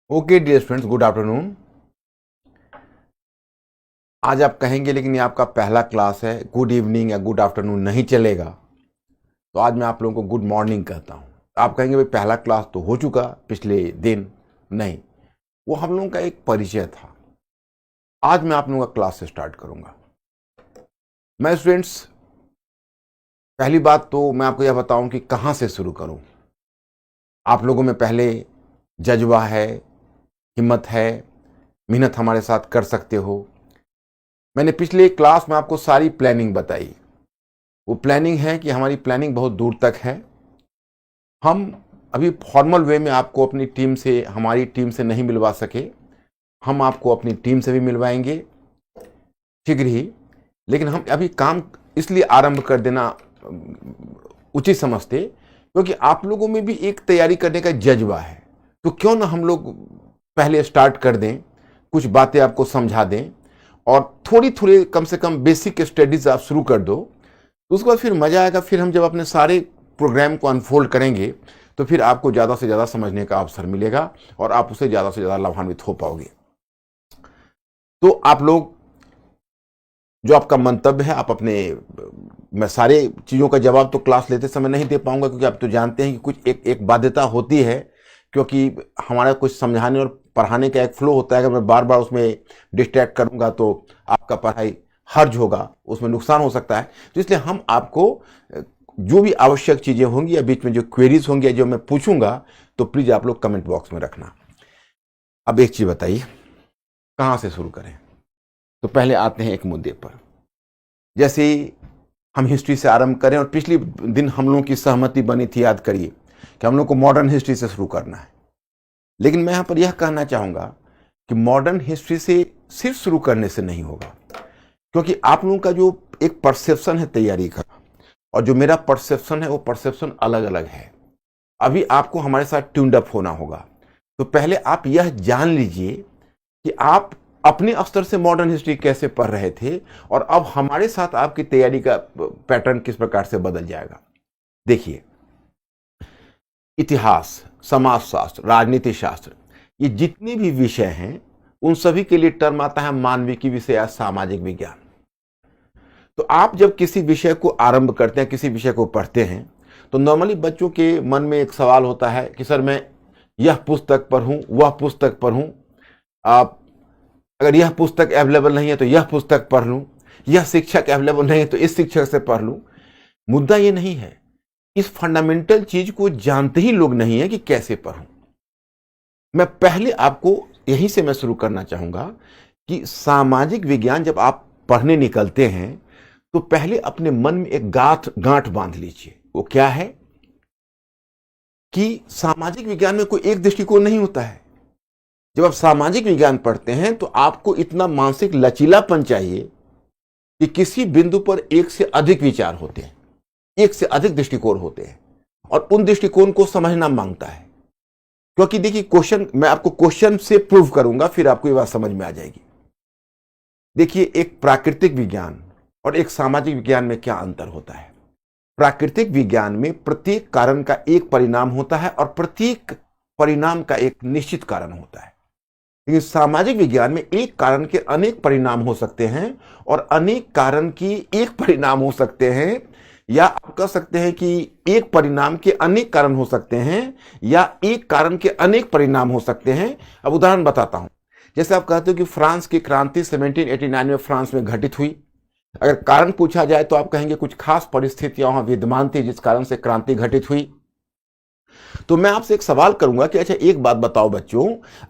Okay dear students, good afternoon. आज आप कहेंगे लेकिन ये आपका पहला क्लास है, गुड इवनिंग या गुड आफ्टरनून नहीं चलेगा, तो आज मैं आप लोगों को गुड मॉर्निंग कहता हूँ। आप कहेंगे भाई पहला क्लास तो हो चुका पिछले दिन। नहीं, वो हम लोगों का एक परिचय था। आज मैं आप लोगों का क्लास से स्टार्ट करूंगा। मैं स्टूडेंट्स, पहली बात तो मैं आपको यह बताऊं कि कहाँ से शुरू करूं। आप लोगों में पहले जज्बा है, हिम्मत है, मेहनत हमारे साथ कर सकते हो। मैंने पिछले क्लास में आपको सारी प्लानिंग बताई। वो प्लानिंग है कि हमारी प्लानिंग बहुत दूर तक है। हम अभी फॉर्मल वे में आपको अपनी टीम से, हमारी टीम से नहीं मिलवा सके। हम आपको अपनी टीम से भी मिलवाएंगे शीघ्र ही। लेकिन हम अभी काम इसलिए आरंभ कर देना उचित समझते क्योंकि आप लोगों में भी एक तैयारी करने का जज्बा है। तो क्यों ना हम लोग पहले स्टार्ट कर दें, कुछ बातें आपको समझा दें और थोड़ी थोड़ी कम से कम बेसिक स्टडीज आप शुरू कर दो। तो उसके बाद फिर मजा आएगा। फिर हम जब अपने सारे प्रोग्राम को अनफोल्ड करेंगे तो फिर आपको ज़्यादा से ज़्यादा समझने का अवसर मिलेगा और आप उससे ज़्यादा से ज़्यादा लाभान्वित हो पाओगे। तो आप लोग जो आपका मंतव्य है, आप अपने, मैं सारे चीज़ों का जवाब तो क्लास लेते समय नहीं दे पाऊंगा क्योंकि आप तो जानते हैं कि कुछ एक बाध्यता होती है, क्योंकि हमारा कुछ समझाने और पढ़ाने का एक फ्लो होता है। अगर मैं बार बार उसमें डिस्ट्रैक्ट करूंगा तो आपका पढ़ाई हर्ज होगा, उसमें नुकसान हो सकता है। तो इसलिए हम आपको जो भी आवश्यक चीज़ें होंगी या बीच में जो क्वेरीज होंगी या जो मैं पूछूंगा तो प्लीज़ आप लोग कमेंट बॉक्स में रखना। अब एक चीज़ बताइए, कहाँ से शुरू करें? तो पहले आते हैं एक मुद्दे पर। जैसे हम हिस्ट्री से आरंभ करें, और पिछले दिन हम लोगों की सहमति बनी थी, याद करिए, कि हम लोग को मॉडर्न हिस्ट्री से शुरू करना है। लेकिन मैं यहां पर यह कहना चाहूंगा कि मॉडर्न हिस्ट्री से सिर्फ शुरू करने से नहीं होगा, क्योंकि आप लोगों का जो एक परसेप्शन है तैयारी का और जो मेरा परसेप्शन है वो परसेप्शन अलग अलग है। अभी आपको हमारे साथ ट्यून्ड अप होना होगा। तो पहले आप यह जान लीजिए कि आप अपने स्तर से मॉडर्न हिस्ट्री कैसे पढ़ रहे थे और अब हमारे साथ आपकी तैयारी का पैटर्न किस प्रकार से बदल जाएगा। देखिए, इतिहास, समाजशास्त्र, राजनीति शास्त्र, ये जितने भी विषय हैं उन सभी के लिए टर्म आता है मानविकी विषय या सामाजिक विज्ञान। तो आप जब किसी विषय को आरंभ करते हैं, किसी विषय को पढ़ते हैं, तो नॉर्मली बच्चों के मन में एक सवाल होता है कि सर मैं यह पुस्तक पढ़ूं, वह पुस्तक पढ़ूं, आप अगर यह पुस्तक अवेलेबल नहीं है तो यह पुस्तक पढ़ लूं, यह शिक्षक अवेलेबल नहीं है तो इस शिक्षक से पढ़ लूं। मुद्दा ये नहीं है। इस फंडामेंटल चीज को जानते ही लोग नहीं है कि कैसे पढ़ूं। मैं पहले आपको यहीं से मैं शुरू करना चाहूंगा कि सामाजिक विज्ञान जब आप पढ़ने निकलते हैं तो पहले अपने मन में एक गांठ बांध लीजिए। वो क्या है कि सामाजिक विज्ञान में कोई एक दृष्टिकोण नहीं होता है। जब आप सामाजिक विज्ञान पढ़ते हैं तो आपको इतना मानसिक लचीलापन चाहिए कि किसी बिंदु पर एक से अधिक विचार होते हैं, एक से अधिक दृष्टिकोण होते हैं और उन दृष्टिकोण को समझना मांगता है। क्योंकि देखिए, क्वेश्चन मैं आपको क्वेश्चन से प्रूव करूंगा, फिर आपको ये बात समझ में आ जाएगी। देखिए, एक प्राकृतिक विज्ञान और एक सामाजिक विज्ञान में क्या अंतर होता है। प्राकृतिक विज्ञान में प्रत्येक कारण का एक परिणाम होता है और प्रत्येक परिणाम का एक निश्चित कारण होता है। लेकिन सामाजिक विज्ञान में एक कारण के अनेक परिणाम हो सकते हैं और अनेक कारण की एक परिणाम हो सकते हैं, या आप कह सकते हैं कि एक परिणाम के अनेक कारण हो सकते हैं या एक कारण के अनेक परिणाम हो सकते हैं। अब उदाहरण बताता हूं। जैसे आप कहते हो कि फ्रांस की क्रांति 1789 में फ्रांस में घटित हुई। अगर कारण पूछा जाए तो आप कहेंगे कुछ खास परिस्थितियां वहां विद्यमान थी जिस कारण से क्रांति घटित हुई। तो मैं आपसे एक सवाल करूंगा कि अच्छा एक बात बताओ बच्चों,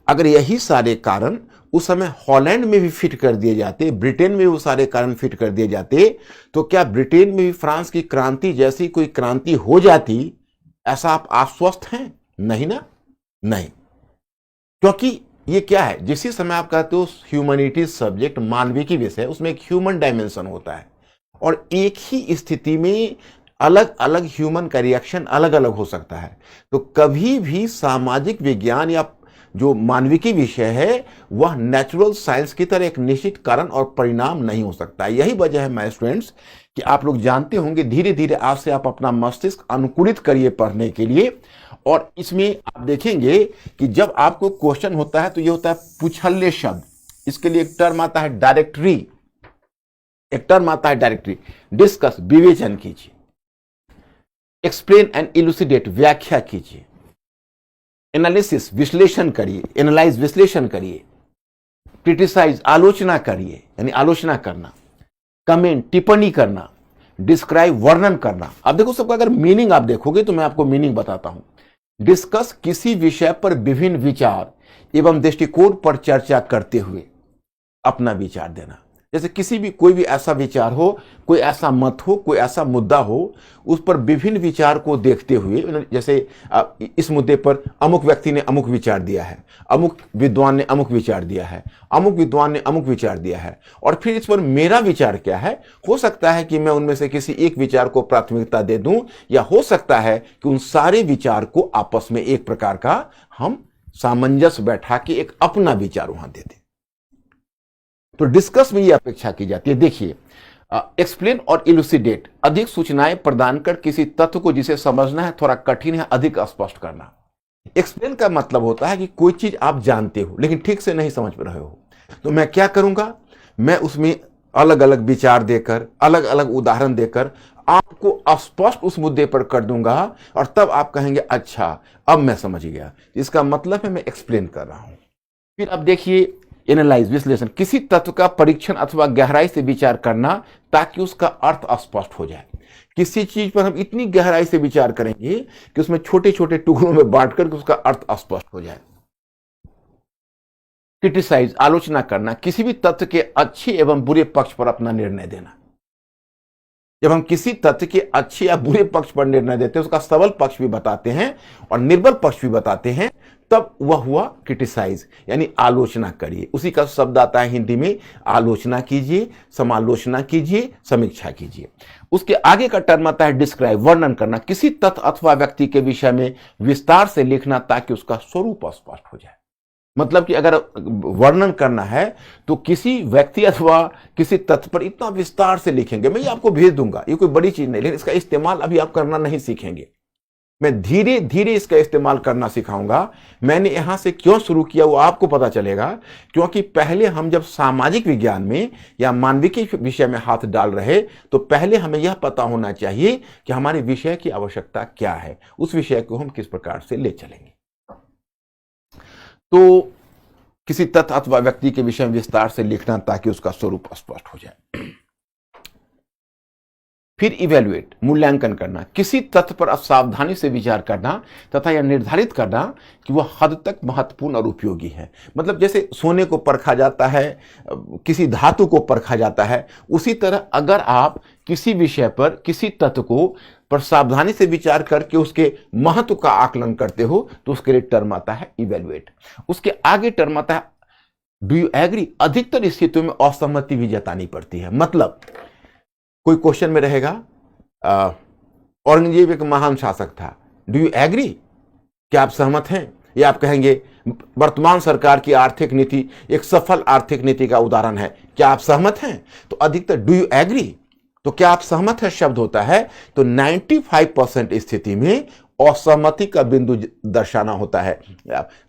अगर यही सारे कारण उस समय हॉलैंड में भी फिट कर दिए जाते, ब्रिटेन में वो सारे कारण फिट कर दिए जाते, तो क्या ब्रिटेन में भी फ्रांस की क्रांति जैसी कोई क्रांति हो जाती? ऐसा आप आश्वस्त हैं? नहीं ना? नहीं। क्योंकि ये क्या है, जिसी समय आप कहते हो ह्यूमैनिटीज सब्जेक्ट, मानविकी विषय, उसमें एक ह्यूमन डायमेंशन होता है और एक ही स्थिति में अलग अलग ह्यूमन का रिएक्शन अलग अलग हो सकता है। तो कभी भी सामाजिक विज्ञान या जो मानविकी विषय है वह नेचुरल साइंस की तरह एक निश्चित कारण और परिणाम नहीं हो सकता। यही वजह है माय स्टूडेंट्स कि आप लोग जानते होंगे धीरे धीरे आज से आप अपना मस्तिष्क अनुकूलित करिए पढ़ने के लिए और इसमें आप देखेंगे कि जब आपको क्वेश्चन होता है तो ये होता है पुछल्ले शब्द। इसके लिए एक टर्म आता है डायरेक्टरी, एक टर्म आता है डायरेक्टरी। डिस्कस विवेचन कीजिए, एक्सप्लेन एंड इलुसिडेट व्याख्या कीजिए, एनालिसिस विश्लेषण करिए, एनालाइज विश्लेषण करिए, क्रिटिसाइज आलोचना करिए यानी आलोचना करना, कमेंट टिप्पणी करना, डिस्क्राइब वर्णन करना। अब देखो सबका अगर मीनिंग आप देखोगे तो मैं आपको मीनिंग बताता हूं। डिस्कस किसी विषय पर विभिन्न विचार एवं दृष्टिकोण पर चर्चा करते हुए अपना विचार देना। जैसे किसी भी कोई भी ऐसा विचार हो, कोई ऐसा मत हो, कोई ऐसा मुद्दा हो, उस पर विभिन्न विचार को देखते हुए, जैसे इस मुद्दे पर अमुक व्यक्ति ने अमुक विचार दिया है, अमुक विद्वान ने अमुक विचार दिया है, अमुक विद्वान ने अमुक विचार दिया है, और फिर इस पर मेरा विचार क्या है। हो सकता है कि मैं उनमें से किसी एक विचार को प्राथमिकता दे दूं, या हो सकता है कि उन सारे विचार को आपस में एक प्रकार का हम सामंजस्य बैठा के एक अपना विचार वहां दे दें। तो डिस्कस में ये अपेक्षा की जाती है। देखिए, एक्सप्लेन और इलुसिडेट, अधिक सूचनाएं प्रदान कर किसी तत्व को जिसे समझना है थोड़ा कठिन है अधिक स्पष्ट करना। एक्सप्लेन का मतलब होता है कि कोई चीज आप जानते हो लेकिन ठीक से नहीं समझ रहे हो, तो मैं क्या करूंगा, मैं उसमें अलग अलग विचार देकर, अलग अलग उदाहरण देकर आपको स्पष्ट उस मुद्दे पर कर दूंगा, और तब आप कहेंगे अच्छा अब मैं समझ गया। इसका मतलब है मैं एक्सप्लेन कर रहा हूं। फिर अब देखिए, एनालाइज विश्लेषण, किसी तत्व का परीक्षण अथवा गहराई से विचार करना ताकि उसका अर्थ स्पष्ट हो जाए। किसी चीज पर हम इतनी गहराई से विचार करेंगे कि उसमें छोटे छोटे टुकड़ों में बांटकर उसका अर्थ स्पष्ट हो जाए। क्रिटिसाइज, आलोचना करना, किसी भी तत्व के अच्छे एवं बुरे पक्ष पर अपना निर्णय देना। जब हम किसी तथ्य के अच्छे या बुरे पक्ष पर निर्णय देते हैं, उसका सबल पक्ष भी बताते हैं और निर्बल पक्ष भी बताते हैं, तब वह हुआ क्रिटिसाइज यानी आलोचना करिए। उसी का शब्द आता है हिंदी में, आलोचना कीजिए, समालोचना कीजिए, समीक्षा कीजिए। उसके आगे का टर्म आता है डिस्क्राइब, वर्णन करना, किसी तथ्य अथवा व्यक्ति के विषय में विस्तार से लिखना ताकि उसका स्वरूप स्पष्ट हो जाए। मतलब कि अगर वर्णन करना है तो किसी व्यक्ति अथवा किसी तथ्य पर इतना विस्तार से लिखेंगे। मैं ये आपको भेज दूंगा, ये कोई बड़ी चीज नहीं, लेकिन इसका इस्तेमाल अभी आप करना नहीं सीखेंगे। मैं धीरे धीरे इसका इस्तेमाल करना सिखाऊंगा। मैंने यहां से क्यों शुरू किया वो आपको पता चलेगा, क्योंकि पहले हम जब सामाजिक विज्ञान में या मानविकी विषय में हाथ डाल रहे तो पहले हमें यह पता होना चाहिए कि हमारे विषय की आवश्यकता क्या है, उस विषय को हम किस प्रकार से ले चलेंगे। तो किसी तथ्य अथवा व्यक्ति के विषय में विस्तार से लिखना ताकि उसका स्वरूप स्पष्ट हो जाए। फिर इवेल्युएट, मूल्यांकन करना, किसी तथ्य पर सावधानी से विचार करना तथा यह निर्धारित करना कि वह हद तक महत्वपूर्ण और उपयोगी है। मतलब जैसे सोने को परखा जाता है, किसी धातु को परखा जाता है, उसी तरह अगर आप किसी विषय पर किसी तथ्य को पर सावधानी से विचार करके उसके महत्व का आकलन करते हो तो उसके लिए टर्म आता है इवेल्युएट। उसके आगे टर्म आता है डू यू एग्री। अधिकतर स्थितियों में असहमति भी जतानी पड़ती है। मतलब कोई क्वेश्चन में रहेगा औरंगजेब एक महान शासक था, डू यू एग्री, क्या आप सहमत हैं? या आप कहेंगे वर्तमान सरकार की आर्थिक नीति एक सफल आर्थिक नीति का उदाहरण है, क्या आप सहमत हैं? तो अधिकतर डू यू एग्री, तो क्या आप सहमत है शब्द होता है। तो 95% स्थिति में असहमति का बिंदु दर्शाना होता है।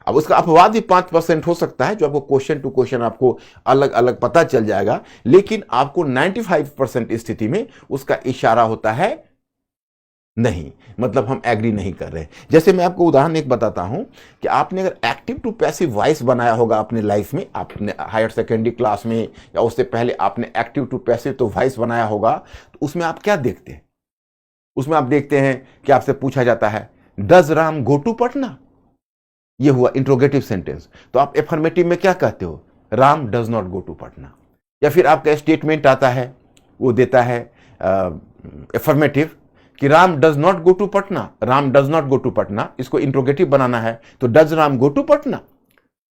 अब उसका अपवाद भी 5% हो सकता है, जो आपको क्वेश्चन टू क्वेश्चन आपको अलग अलग पता चल जाएगा, लेकिन आपको 95% स्थिति में उसका इशारा होता है नहीं, मतलब हम एग्री नहीं कर रहे। जैसे मैं आपको उदाहरण एक बताता हूं कि आपने अगर एक्टिव टू पैसिव वॉइस बनाया होगा अपने लाइफ में, आपने हायर सेकेंडरी क्लास में या उससे पहले आपने एक्टिव टू पैसिव तो वॉइस बनाया होगा, तो उसमें आप क्या देखते हैं? उसमें आप देखते हैं कि आपसे पूछा जाता है does Ram go to Patna, यह हुआ इंट्रोगेटिव सेंटेंस, तो आप एफर्मेटिव में क्या कहते हो? Ram does not go to Patna. या फिर आपका स्टेटमेंट आता है, वो देता है एफर्मेटिव कि Ram does not go to Patna, Ram does not go to Patna, इसको इंट्रोगेटिव बनाना है तो does Ram go to Patna.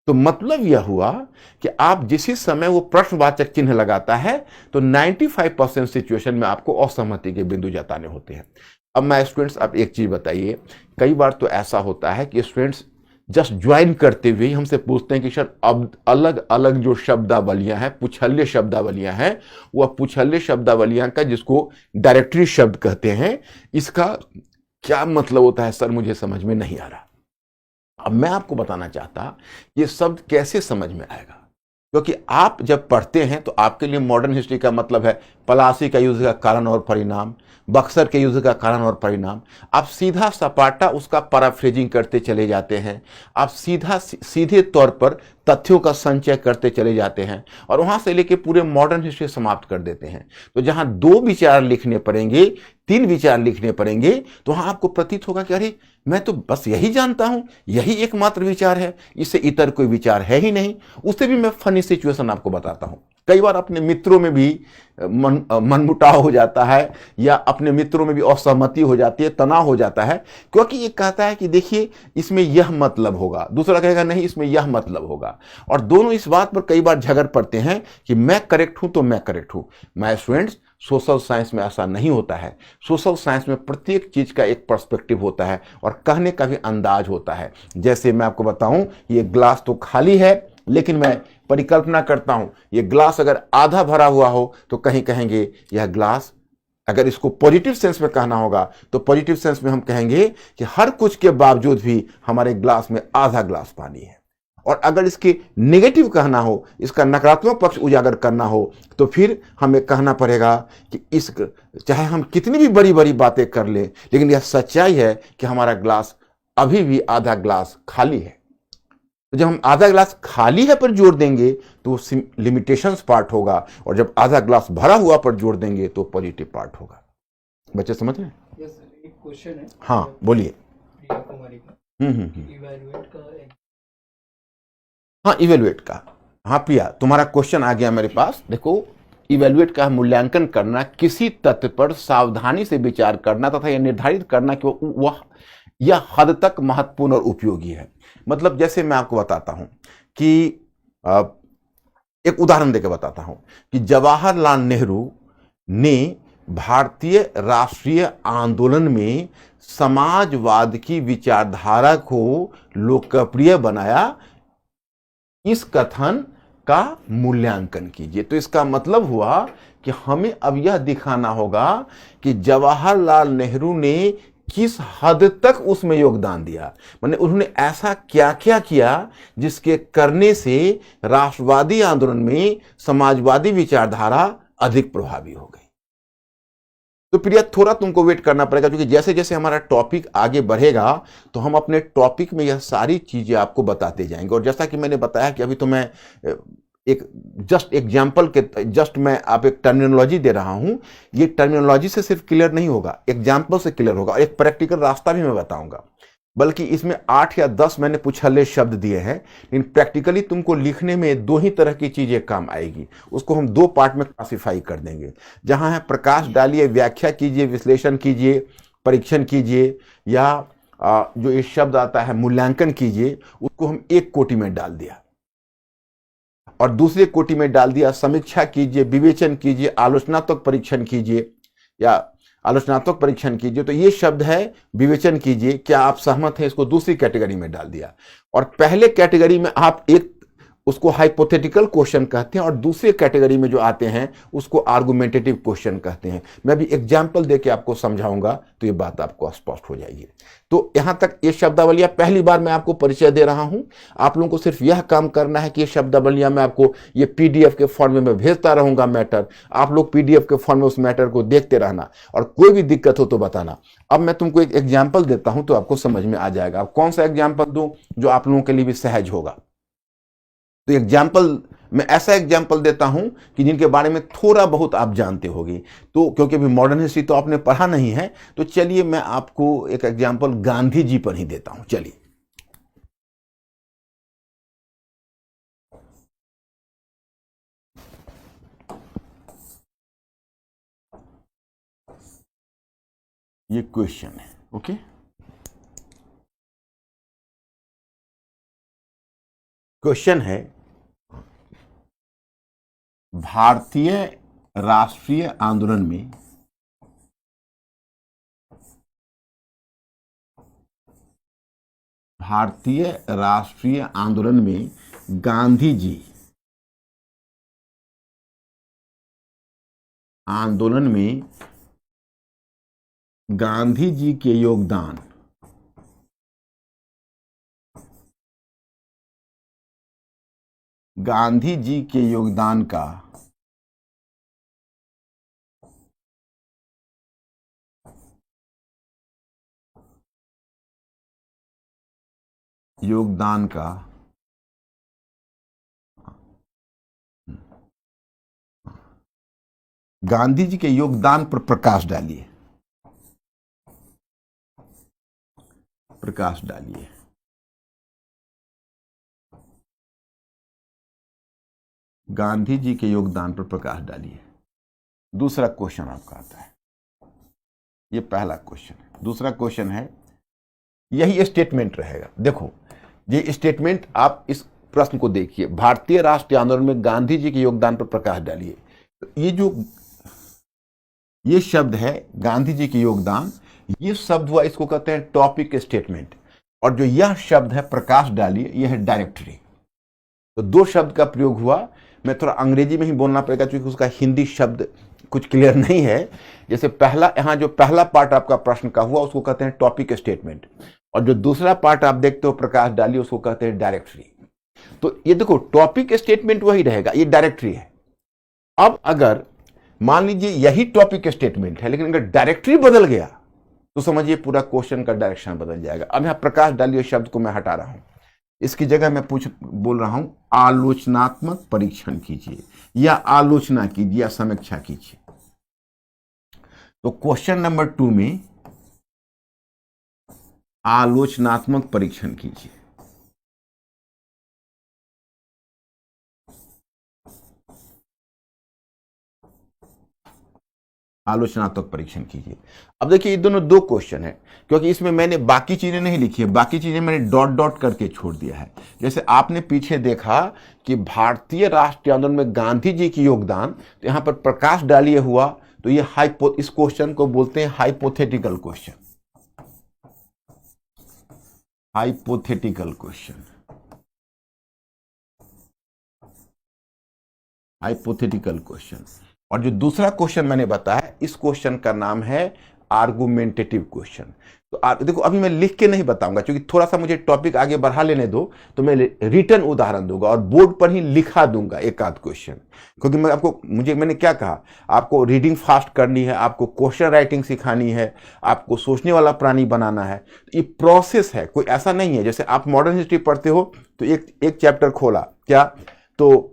तो मतलब यह हुआ कि आप जिस समय वो प्रश्नवाचक चिन्ह लगाता है तो 95% सिचुएशन में आपको असहमति के बिंदु जताने होते हैं। अब मैं स्टूडेंट्स, आप एक चीज बताइए, कई बार तो ऐसा होता है कि स्टूडेंट्स जस्ट ज्वाइन करते हुए हमसे पूछते हैं कि सर अब अलग अलग जो शब्दावलियां हैं, पुछल्ले शब्दावलियां हैं, वह पुछल्ले शब्दावलियां का जिसको डायरेक्टरी शब्द कहते हैं, इसका क्या मतलब होता है सर, मुझे समझ में नहीं आ रहा। अब मैं आपको बताना चाहता ये शब्द कैसे समझ में आएगा, क्योंकि आप जब पढ़ते हैं तो आपके लिए मॉडर्न हिस्ट्री का मतलब है पलासी का युद्ध का कारण और परिणाम, बक्सर के युद्ध का कारण और परिणाम। आप सीधा सपाटा उसका पैराफ्रेजिंग करते चले जाते हैं, आप सीधे तौर पर तथ्यों का संचय करते चले जाते हैं और वहां से लेके पूरे मॉडर्न हिस्ट्री समाप्त कर देते हैं। तो जहां 2 विचार लिखने पड़ेंगे, 3 विचार लिखने पड़ेंगे, तो वहां आपको प्रतीत होगा कि अरे मैं तो बस यही जानता हूं, यही एकमात्र विचार है, इससे इतर कोई विचार है ही नहीं। उससे भी मैं फनी सिचुएशन आपको बताता हूं। कई बार अपने मित्रों में भी मनमुटाव हो जाता है या अपने मित्रों में भी असहमति हो जाती है, तनाव हो जाता है, क्योंकि एक कहता है कि देखिए इसमें यह मतलब होगा, दूसरा कहेगा नहीं इसमें यह मतलब होगा, और दोनों इस बात पर कई बार झगड़ पड़ते हैं कि मैं करेक्ट हूं तो मैं करेक्ट हूं। माय स्टूडेंट्स, सोशल साइंस में ऐसा नहीं होता है। सोशल साइंस में प्रत्येक चीज का एक पर्सपेक्टिव होता है और कहने का भी अंदाज होता है। जैसे मैं आपको बताऊं, ये ग्लास तो खाली है, लेकिन मैं परिकल्पना करता हूं ये ग्लास अगर आधा भरा हुआ हो तो कहीं कहेंगे यह ग्लास, अगर इसको पॉजिटिव सेंस में कहना होगा तो पॉजिटिव सेंस में हम कहेंगे कि हर कुछ के बावजूद भी हमारे ग्लास में आधा ग्लास पानी है। और अगर इसके नेगेटिव कहना हो, इसका नकारात्मक पक्ष उजागर करना हो, तो फिर हमें कहना पड़ेगा कि इस चाहे हम कितनी भी बड़ी बड़ी बातें कर लें, लेकिन यह सच्चाई है कि हमारा ग्लास अभी भी आधा ग्लास खाली है। तो जब हम आधा ग्लास खाली है पर जोर देंगे तो वो लिमिटेशंस पार्ट होगा, और जब आधा ग्लास भरा हुआ पर जोर देंगे तो पॉजिटिव पार्ट होगा। बच्चे समझ रहे हैं? यस सर, एक क्वेश्चन है। हाँ बोलिए। प्रिया कुमारी का इवैल्यूएट का हाँ, इवेल्युएट का। हाँ प्रिया, तुम्हारा क्वेश्चन आ गया मेरे पास। देखो, इवेल्युएट का मूल्यांकन करना, किसी तथ्य पर सावधानी से विचार करना तथा यह निर्धारित करना कि वह यह हद तक महत्वपूर्ण और उपयोगी है। मतलब जैसे मैं आपको बताता हूं कि एक उदाहरण देकर बताता हूं कि जवाहरलाल नेहरू ने भारतीय राष्ट्रीय आंदोलन में समाजवाद की विचारधारा को लोकप्रिय बनाया, इस कथन का मूल्यांकन कीजिए। तो इसका मतलब हुआ कि हमें अब यह दिखाना होगा कि जवाहरलाल नेहरू ने किस हद तक उसमें योगदान दिया, माने उन्होंने ऐसा क्या क्या किया जिसके करने से राष्ट्रवादी आंदोलन में समाजवादी विचारधारा अधिक प्रभावी हो गई। तो प्रिया, थोड़ा तुमको वेट करना पड़ेगा, क्योंकि जैसे जैसे हमारा टॉपिक आगे बढ़ेगा तो हम अपने टॉपिक में यह सारी चीजें आपको बताते जाएंगे। और जैसा कि मैंने बताया कि अभी तो मैं एक जस्ट एग्जाम्पल के जस्ट मैं आप एक टर्मिनोलॉजी दे रहा हूं। ये टर्मिनोलॉजी से सिर्फ क्लियर नहीं होगा, एग्जाम्पल से क्लियर होगा, और एक प्रैक्टिकल रास्ता भी मैं बताऊंगा। बल्कि इसमें 8 या 10 मैंने पुछल्ले शब्द दिए हैं, लेकिन प्रैक्टिकली तुमको लिखने में 2 ही तरह की चीजें काम आएगी। उसको हम 2 पार्ट में क्लासिफाई कर देंगे। जहां है प्रकाश डालिए, व्याख्या कीजिए, विश्लेषण कीजिए, परीक्षण कीजिए, या जो ये शब्द आता है मूल्यांकन कीजिए, उसको हम एक कोटि में डाल दिया। और दूसरे कोटि में डाल दिया समीक्षा कीजिए, विवेचन कीजिए, आलोचनात्मक परीक्षण कीजिए या आलोचनात्मक परीक्षण कीजिए। तो ये शब्द है विवेचन कीजिए, क्या आप सहमत हैं, इसको दूसरी कैटेगरी में डाल दिया। और पहले कैटेगरी में आप एक उसको हाइपोथेटिकल क्वेश्चन कहते हैं, और दूसरे कैटेगरी में जो आते हैं उसको आर्गुमेंटेटिव क्वेश्चन कहते हैं। मैं भी एग्जाम्पल देके आपको समझाऊंगा तो ये बात आपको स्पष्ट हो जाएगी। तो यहां तक ये शब्दावलियां पहली बार मैं आपको परिचय दे रहा हूं। आप लोगों को सिर्फ यह काम करना है कि ये शब्दावलियां मैं आपको ये पीडीएफ के फॉर्म में मैं भेजता रहूंगा मैटर। आप लोग पीडीएफ के फॉर्म में उस मैटर को देखते रहना, और कोई भी दिक्कत हो तो बताना। अब मैं तुमको एक एग्जाम्पल देता हूं तो आपको समझ में आ जाएगा। अब कौन सा एग्जाम्पल दूं जो आप लोगों के लिए भी सहज होगा। तो एग्जाम्पल, मैं ऐसा एग्जाम्पल देता हूं कि जिनके बारे में थोड़ा बहुत आप जानते होगी। तो क्योंकि अभी मॉडर्न हिस्ट्री तो आपने पढ़ा नहीं है, तो चलिए मैं आपको एक एग्जाम्पल गांधी जी पर ही देता हूं। चलिए, ये क्वेश्चन है, ओके। क्वेश्चन है, भारतीय राष्ट्रीय आंदोलन में गांधी जी आंदोलन में गांधी जी के योगदान गांधी जी के योगदान का गांधी जी के योगदान पर प्रकाश डालिए। गांधी जी के योगदान पर प्रकाश डालिए। दूसरा क्वेश्चन आपका आता है, ये पहला क्वेश्चन है। दूसरा क्वेश्चन है, यही स्टेटमेंट रहेगा। देखो ये स्टेटमेंट, आप इस प्रश्न को देखिए, भारतीय राष्ट्रीय आंदोलन में गांधी जी के योगदान पर प्रकाश डालिए। ये शब्द है गांधी जी के योगदान, ये शब्द हुआ, इसको कहते हैं टॉपिक स्टेटमेंट। और जो यह शब्द है प्रकाश डालिए, यह है डायरेक्टरी। तो दो शब्द का प्रयोग हुआ। मैं थोड़ा अंग्रेजी में ही बोलना पड़ेगा क्योंकि उसका हिंदी शब्द कुछ क्लियर नहीं है। जैसे पहला, यहां जो पहला पार्ट आपका प्रश्न का हुआ उसको कहते हैं टॉपिक स्टेटमेंट, और जो दूसरा पार्ट आप देखते हो प्रकाश डालिए उसको कहते हैं डायरेक्टरी। तो ये देखो टॉपिक स्टेटमेंट वही रहेगा, ये डायरेक्टरी है। अब अगर मान लीजिए यही टॉपिक स्टेटमेंट है लेकिन अगर डायरेक्टरी बदल गया तो समझिए पूरा क्वेश्चन का डायरेक्शन बदल जाएगा। अब यहां प्रकाश डालिए शब्द को मैं हटा रहा हूं, इसकी जगह मैं बोल रहा हूं आलोचनात्मक परीक्षण कीजिए, या आलोचना कीजिए, या समीक्षा कीजिए। तो क्वेश्चन नंबर 2 में आलोचनात्मक परीक्षण कीजिए। आलोचनात्मक परीक्षण कीजिए। अब देखिए ये दोनों दो क्वेश्चन है, क्योंकि इसमें मैंने बाकी चीजें नहीं लिखी है, बाकी चीजें मैंने डॉट डॉट करके छोड़ दिया है। जैसे आपने पीछे देखा कि भारतीय राष्ट्रीय आंदोलन में गांधी जी की योगदान, तो यहां पर प्रकाश डालिए हुआ, तो ये इस क्वेश्चन को बोलते हैं hypothetical question. Hypothetical question, hypothetical question. और जो दूसरा क्वेश्चन मैंने बताया, इस क्वेश्चन का नाम है आर्गुमेंटेटिव क्वेश्चन। तो देखो अभी मैं लिख के नहीं बताऊंगा क्योंकि थोड़ा सा मुझे टॉपिक आगे बढ़ा लेने दो, तो मैं रिटर्न उदाहरण दूंगा और बोर्ड पर ही लिखा दूंगा एक आध क्वेश्चन। क्योंकि मैंने क्या कहा, आपको रीडिंग फास्ट करनी है, आपको क्वेश्चन राइटिंग सिखानी है, आपको सोचने वाला प्राणी बनाना है। ये प्रोसेस है, कोई ऐसा नहीं है। जैसे आप मॉडर्न हिस्ट्री पढ़ते हो तो एक चैप्टर खोला, क्या तो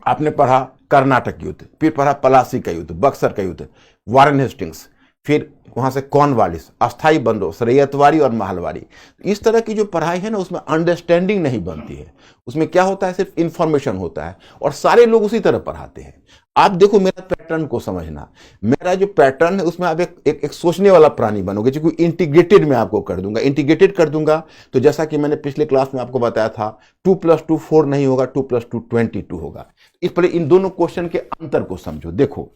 आपने पढ़ा कर्नाटक युद्ध, फिर पढ़ा पलासी का युद्ध, बक्सर का युद्ध, वारेन हेस्टिंग्स, फिर वहां से कॉर्नवालिस, अस्थाई बंदोबस्त, रैयतवाड़ी और महलवाड़ी। इस तरह की जो पढ़ाई है ना, उसमें अंडरस्टैंडिंग नहीं बनती है। उसमें क्या होता है, सिर्फ इंफॉर्मेशन होता है और सारे लोग उसी तरह पढ़ाते हैं। आप देखो मेरा पैटर्न को समझना, मेरा जो पैटर्न है उसमें आप एक सोचने वाला प्राणी बनोगे, क्योंकि इंटीग्रेटेड में आपको कर दूंगा। इंटीग्रेटेड कर दूंगा तो जैसा कि मैंने पिछले क्लास में आपको बताया था, 2 + 2 4 नहीं होगा, 2 + 2 22 होगा। इस पर इन दोनों क्वेश्चन के अंतर को समझो। देखो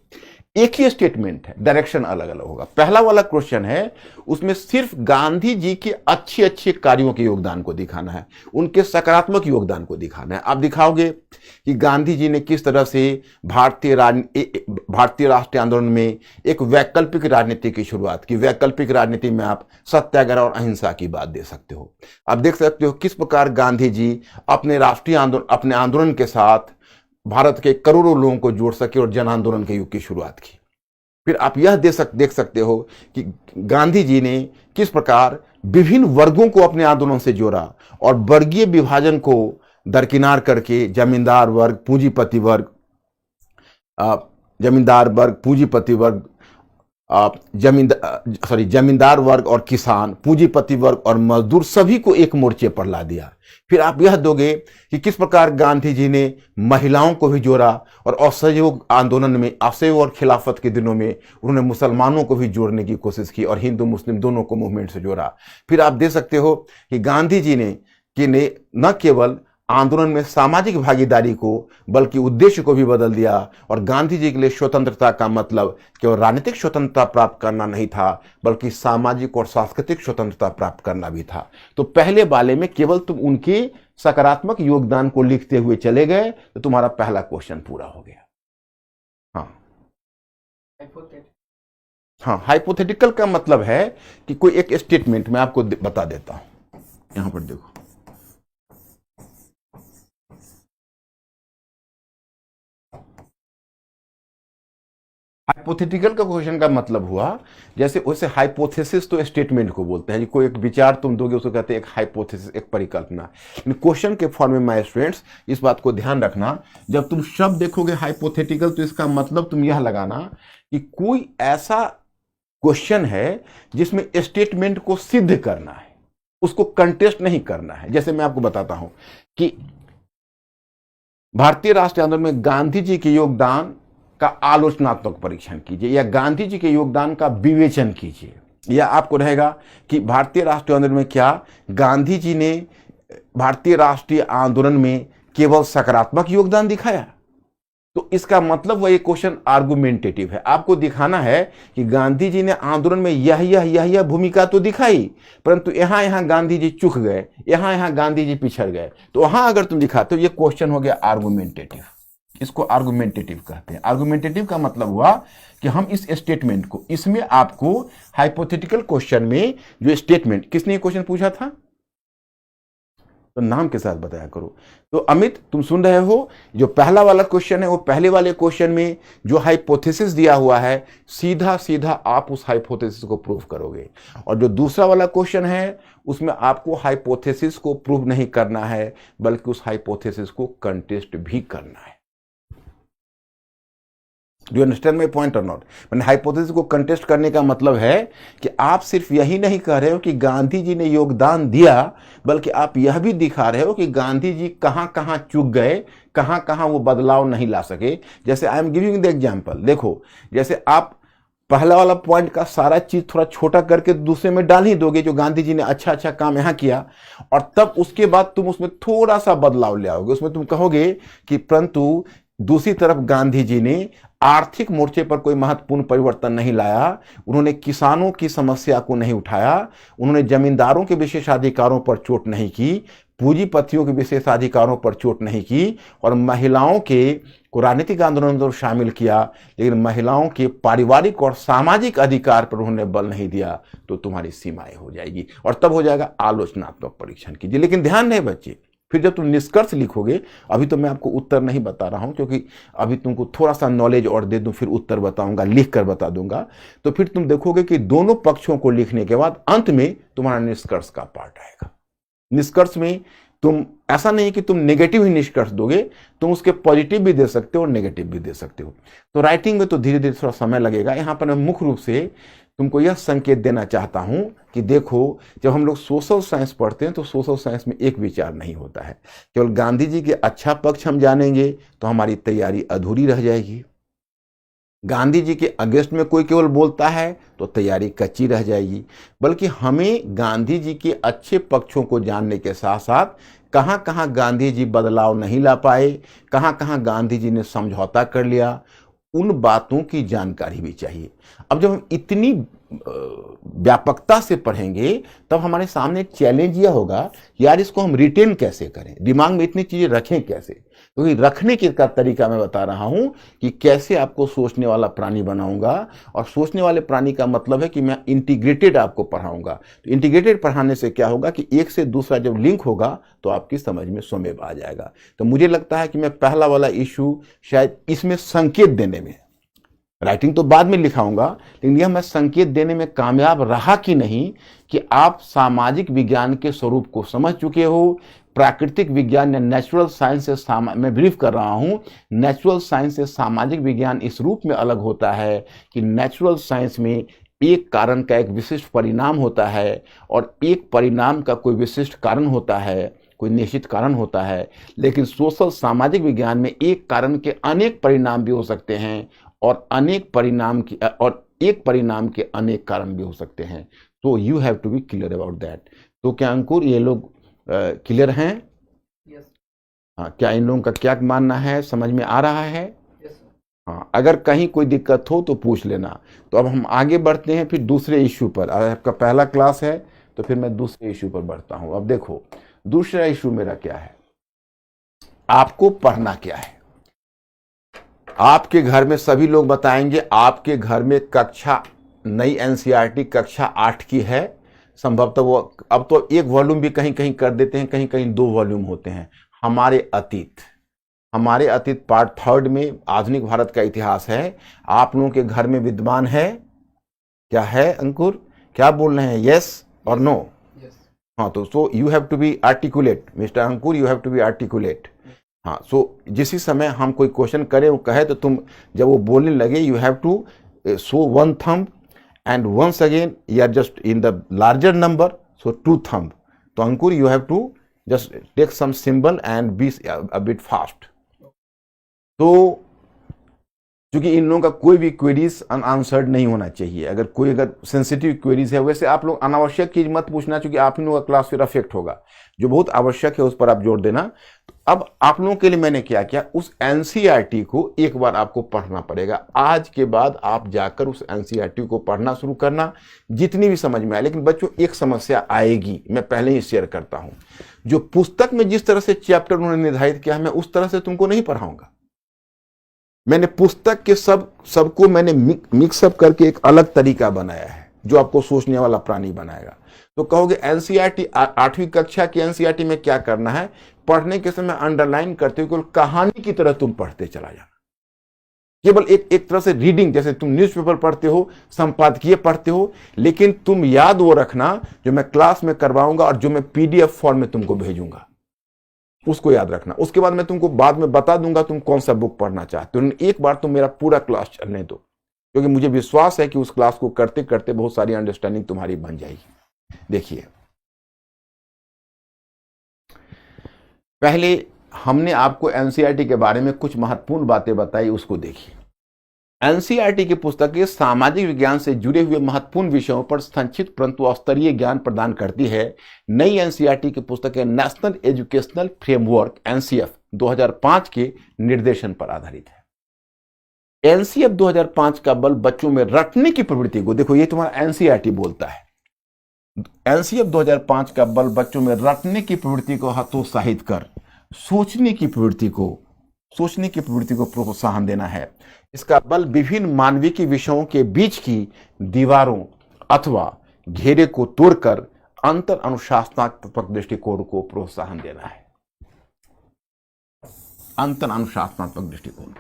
एक ही स्टेटमेंट है, डायरेक्शन अलग अलग होगा। पहला वाला क्वेश्चन है, उसमें सिर्फ गांधी जी के अच्छे अच्छे कार्यों के योगदान को दिखाना है, उनके सकारात्मक योगदान को दिखाना है। आप दिखाओगे कि गांधी जी ने किस तरह से भारतीय राष्ट्रीय आंदोलन में एक वैकल्पिक राजनीति की शुरुआत की। वैकल्पिक राजनीति में आप सत्याग्रह और अहिंसा की बात दे सकते हो। आप देख सकते हो किस प्रकार गांधी जी अपने अपने आंदोलन के साथ भारत के करोड़ों लोगों को जोड़ सके और जन आंदोलन के युग की शुरुआत की। फिर आप यह देख सकते हो कि गांधी जी ने किस प्रकार विभिन्न वर्गों को अपने आंदोलन से जोड़ा और वर्गीय विभाजन को दरकिनार करके जमींदार वर्ग, पूंजीपति वर्ग, जमींदार वर्ग और किसान, पूंजीपति वर्ग और मजदूर, सभी को एक मोर्चे पर ला दिया। फिर आप यह दोगे कि किस प्रकार गांधी जी ने महिलाओं को भी जोड़ा और असहयोग आंदोलन में, असहयोग और खिलाफत के दिनों में उन्होंने मुसलमानों को भी जोड़ने की कोशिश की और हिंदू मुस्लिम दोनों को मूवमेंट से जोड़ा। फिर आप देख सकते हो कि गांधी जी ने न केवल आंदोलन में सामाजिक भागीदारी को बल्कि उद्देश्य को भी बदल दिया, और गांधी जी के लिए स्वतंत्रता का मतलब केवल राजनीतिक स्वतंत्रता प्राप्त करना नहीं था बल्कि सामाजिक और सांस्कृतिक स्वतंत्रता प्राप्त करना भी था। तो पहले वाले में केवल तुम उनके सकारात्मक योगदान को लिखते हुए चले गए तो तुम्हारा पहला क्वेश्चन पूरा हो गया। हाँ, हाँ, हाइपोथेटिकल का मतलब है कि कोई एक स्टेटमेंट मैं आपको बता देता हूं। यहां पर देखो, हाइपोथेटिकल का क्वेश्चन का मतलब हुआ जैसे वैसे हाइपोथेसिस तो स्टेटमेंट को बोलते हैं, कोई एक विचार तुम दोगे उसको कहते हैं एक हाइपोथेसिस, एक परिकल्पना। क्वेश्चन के फॉर्म में माय स्टूडेंट्स इस बात को ध्यान रखना, जब तुम शब्द देखोगे हाइपोथेटिकल तो इसका मतलब तुम यह लगाना कि कोई ऐसा क्वेश्चन है जिसमें स्टेटमेंट को सिद्ध करना है, उसको कंटेस्ट नहीं करना है। जैसे मैं आपको बताता हूं कि भारतीय राष्ट्रीय आंदोलन में गांधी जी के योगदान का आलोचनात्मक परीक्षण कीजिए या गांधी जी के योगदान का विवेचन कीजिए, या आपको रहेगा कि भारतीय राष्ट्रीय आंदोलन में क्या गांधी जी ने भारतीय राष्ट्रीय आंदोलन में केवल सकारात्मक योगदान दिखाया। तो इसका मतलब वह क्वेश्चन आर्गुमेंटेटिव है, आपको दिखाना है कि गांधी जी ने आंदोलन में यह भूमिका तो दिखाई, परंतु यहां गांधी जी चूक गए, यहां गांधी जी पिछड़ गए। तो वहां अगर तुम दिखाते हो ये क्वेश्चन हो गया आर्गुमेंटेटिव, इसको आर्गुमेंटेटिव कहते हैं। आर्गुमेंटेटिव का मतलब हुआ कि हम इस स्टेटमेंट को, इसमें आपको हाइपोथेटिकल क्वेश्चन में जो स्टेटमेंट, किसने क्वेश्चन पूछा था तो नाम के साथ बताया करो। तो अमित तुम सुन रहे हो, जो पहला वाला क्वेश्चन है वो पहले वाले क्वेश्चन में जो हाइपोथेसिस दिया हुआ है सीधा सीधा आप उस हाइपोथेसिस को प्रूव करोगे, और जो दूसरा वाला क्वेश्चन है उसमें आपको हाइपोथेसिस को प्रूव नहीं करना है बल्कि उस हाइपोथेसिस को कंटेस्ट भी करना है। Do you understand my point और नॉट? मैंने हाइपोथेसिस को कंटेस्ट करने का मतलब है कि आप सिर्फ यही नहीं कह रहे हो कि गांधी जी ने योगदान दिया, बल्कि आप यह भी दिखा रहे हो कि गांधी जी कहां कहां चूक गए, कहां कहां वो बदलाव नहीं ला सके। जैसे I am giving the example, देखो जैसे आप पहला वाला पॉइंट का सारा चीज थोड़ा छोटा करके दूसरे में डाल ही दोगे, जो गांधी जी ने अच्छा अच्छा काम यहां किया, और तब उसके बाद तुम उसमें थोड़ा सा बदलाव ले आओगे। उसमें तुम कहोगे कि परंतु दूसरी तरफ गांधी जी ने आर्थिक मोर्चे पर कोई महत्वपूर्ण परिवर्तन नहीं लाया, उन्होंने किसानों की समस्या को नहीं उठाया, उन्होंने जमींदारों के विशेषाधिकारों पर चोट नहीं की, पूंजीपतियों के विशेषाधिकारों पर चोट नहीं की, और महिलाओं के को राजनीतिक आंदोलन में शामिल किया, लेकिन महिलाओं के पारिवारिक और सामाजिक अधिकार पर उन्होंने बल नहीं दिया। तो तुम्हारी सीमाएं हो जाएगी, और तब हो जाएगा आलोचनात्मक परीक्षण कीजिए। लेकिन ध्यान रहे बच्चे, फिर जब तुम निष्कर्ष लिखोगे, अभी तो मैं आपको उत्तर नहीं बता रहा हूं क्योंकि अभी तुमको थोड़ा सा नॉलेज और दे दूं, फिर उत्तर बताऊंगा, लिख कर बता दूंगा। तो फिर तुम देखोगे कि दोनों पक्षों को लिखने के बाद अंत में तुम्हारा निष्कर्ष का पार्ट आएगा। निष्कर्ष में तुम ऐसा नहीं कि तुम नेगेटिव ही निष्कर्ष दोगे, तुम उसके पॉजिटिव भी दे सकते हो और नेगेटिव भी दे सकते हो। तो राइटिंग में तो धीरे धीरे थोड़ा समय लगेगा। यहां पर मैं मुख्य रूप से तुमको यह संकेत देना चाहता हूं कि देखो, जब हम लोग सोशल साइंस पढ़ते हैं तो सोशल साइंस में एक विचार नहीं होता है। केवल गांधी जी के अच्छा पक्ष हम जानेंगे तो हमारी तैयारी अधूरी रह जाएगी। गांधी जी के अगेंस्ट में कोई केवल बोलता है तो तैयारी कच्ची रह जाएगी। बल्कि हमें गांधी जी के अच्छे पक्षों को जानने के साथ साथ कहां कहां गांधी जी बदलाव नहीं ला पाए, कहां कहां गांधी जी ने समझौता कर लिया, उन बातों की जानकारी भी चाहिए। अब जब हम इतनी व्यापकता से पढ़ेंगे तब हमारे सामने एक चैलेंज यह होगा, यार इसको हम रिटेन कैसे करें, दिमाग में इतनी चीजें रखें कैसे। क्योंकि रखने का तरीका मैं बता रहा हूं कि कैसे आपको सोचने वाला प्राणी बनाऊंगा, और सोचने वाले प्राणी का मतलब है कि मैं इंटीग्रेटेड आपको पढ़ाऊंगा। तो इंटीग्रेटेड पढ़ाने से क्या होगा कि एक से दूसरा जब लिंक होगा तो आपकी समझ में स्वमेव आ जाएगा। तो मुझे लगता है कि मैं पहला वाला इशू शायद इसमें संकेत देने में, राइटिंग तो बाद में लिखाऊंगा, लेकिन यह मैं संकेत देने में कामयाब रहा कि नहीं कि आप सामाजिक विज्ञान के स्वरूप को समझ चुके हो। प्राकृतिक विज्ञान या नेचुरल साइंस से मैं ब्रीफ कर रहा हूं, नेचुरल साइंस से सामाजिक विज्ञान इस रूप में अलग होता है कि नेचुरल साइंस में एक कारण का एक विशिष्ट परिणाम होता है, और एक परिणाम का कोई विशिष्ट कारण होता है, कोई निश्चित कारण होता है। लेकिन सोशल सामाजिक विज्ञान में एक कारण के अनेक परिणाम भी हो सकते हैं, और एक परिणाम के अनेक कारण भी हो सकते हैं। तो you have to be clear about that. तो क्या अंकुर, ये लोग क्लियर हैं? यस। हाँ, क्या इन लोगों का क्या मानना है, समझ में आ रहा है? यस। हाँ, अगर कहीं कोई दिक्कत हो तो पूछ लेना। तो अब हम आगे बढ़ते हैं फिर दूसरे इश्यू पर। आपका पहला क्लास है तो फिर मैं दूसरे इश्यू पर बढ़ता हूं। अब देखो, दूसरा इश्यू मेरा क्या है, आपको पढ़ना क्या है। आपके घर में सभी लोग बताएंगे आपके घर में कक्षा नई एनसीईआरटी कक्षा 8 की है। संभवतः वो अब तो एक वॉल्यूम भी कहीं कहीं कर देते हैं, कहीं कहीं 2 वॉल्यूम होते हैं। हमारे अतीत पार्ट 3 में आधुनिक भारत का इतिहास है, आप लोगों के घर में विद्यमान है। क्या है अंकुर, क्या बोल रहे हैं, यस और नो? हाँ, तो so you have to be articulate mister Ankur, you have to be articulate. हाँ, सो जिस समय हम कोई क्वेश्चन करें वो कहे तो तुम जब वो बोलने लगे you have to show 1 thumb and once again you are just in the larger number, so 2 thumb. तो अंकुर you have to just take some symbol and be a bit fast. तो क्योंकि इन लोगों का कोई भी क्वेरीज अनआंसर्ड नहीं होना चाहिए। अगर सेंसिटिव क्वेरीज है, वैसे आप लोग अनावश्यक चीज मत पूछना, क्योंकि आप इन लोगों का क्लास फिर अफेक्ट होगा। जो बहुत आवश्यक है उस पर आप जोर देना। तो अब आप लोगों के लिए मैंने क्या किया, उस एनसीईआरटी को एक बार आपको पढ़ना पड़ेगा। आज के बाद आप जाकर उस एनसीईआरटी को पढ़ना शुरू करना, जितनी भी समझ में आए। लेकिन बच्चों एक समस्या आएगी, मैं पहले ही शेयर करता हूं। जो पुस्तक में जिस तरह से चैप्टर उन्होंने निर्धारित किया है, मैं उस तरह से तुमको नहीं पढ़ाऊंगा। मैंने पुस्तक के सबको मैंने मिक्सअप करके एक अलग तरीका बनाया है, जो आपको सोचने वाला प्राणी बनाएगा। तो कहोगे एनसीईआरटी 8वीं कक्षा की एनसीईआरटी में क्या करना है, पढ़ने के समय अंडरलाइन करते हुए केवल कहानी की तरह तुम पढ़ते चला जाना। केवल एक तरह से रीडिंग, जैसे तुम न्यूज़पेपर पढ़ते हो, संपादकीय पढ़ते हो, लेकिन तुम याद वो रखना जो मैं क्लास में करवाऊंगा और जो मैं पीडीएफ फॉर्म में तुमको भेजूंगा, उसको याद रखना। उसके बाद मैं तुमको बाद में बता दूंगा तुम कौन सा बुक पढ़ना चाहते हो। एक बार तुम मेरा पूरा क्लास चलने दो, क्योंकि मुझे विश्वास है कि उस क्लास को करते करते बहुत सारी अंडरस्टैंडिंग तुम्हारी बन जाएगी। देखिए, पहले हमने आपको एनसीईआरटी के बारे में कुछ महत्वपूर्ण बातें बताई, उसको देखिए। एनसीईआरटी की पुस्तकें सामाजिक विज्ञान से जुड़े हुए महत्वपूर्ण विषयों पर संक्षिप्त परंतु स्तरीय ज्ञान प्रदान करती है। नई एनसीईआरटी की पुस्तकें नेशनल एजुकेशनल फ्रेमवर्क एनसीएफ 2005 के निर्देशन पर आधारित है। एनसीएफ 2005 का बल बच्चों में रटने की प्रवृत्ति को, देखो ये तुम्हारा एनसीईआरटी बोलता है, एनसीएफ 2005 का बल बच्चों में रटने की प्रवृत्ति को हतोत्साहित कर सोचने की प्रवृत्ति को प्रोत्साहन देना है। इसका बल विभिन्न मानविकी विषयों के बीच की दीवारों अथवा घेरे को तोड़कर अंतर अनुशासनात्मक दृष्टिकोण को प्रोत्साहन देना है। अंतर अनुशासनात्मक दृष्टिकोण,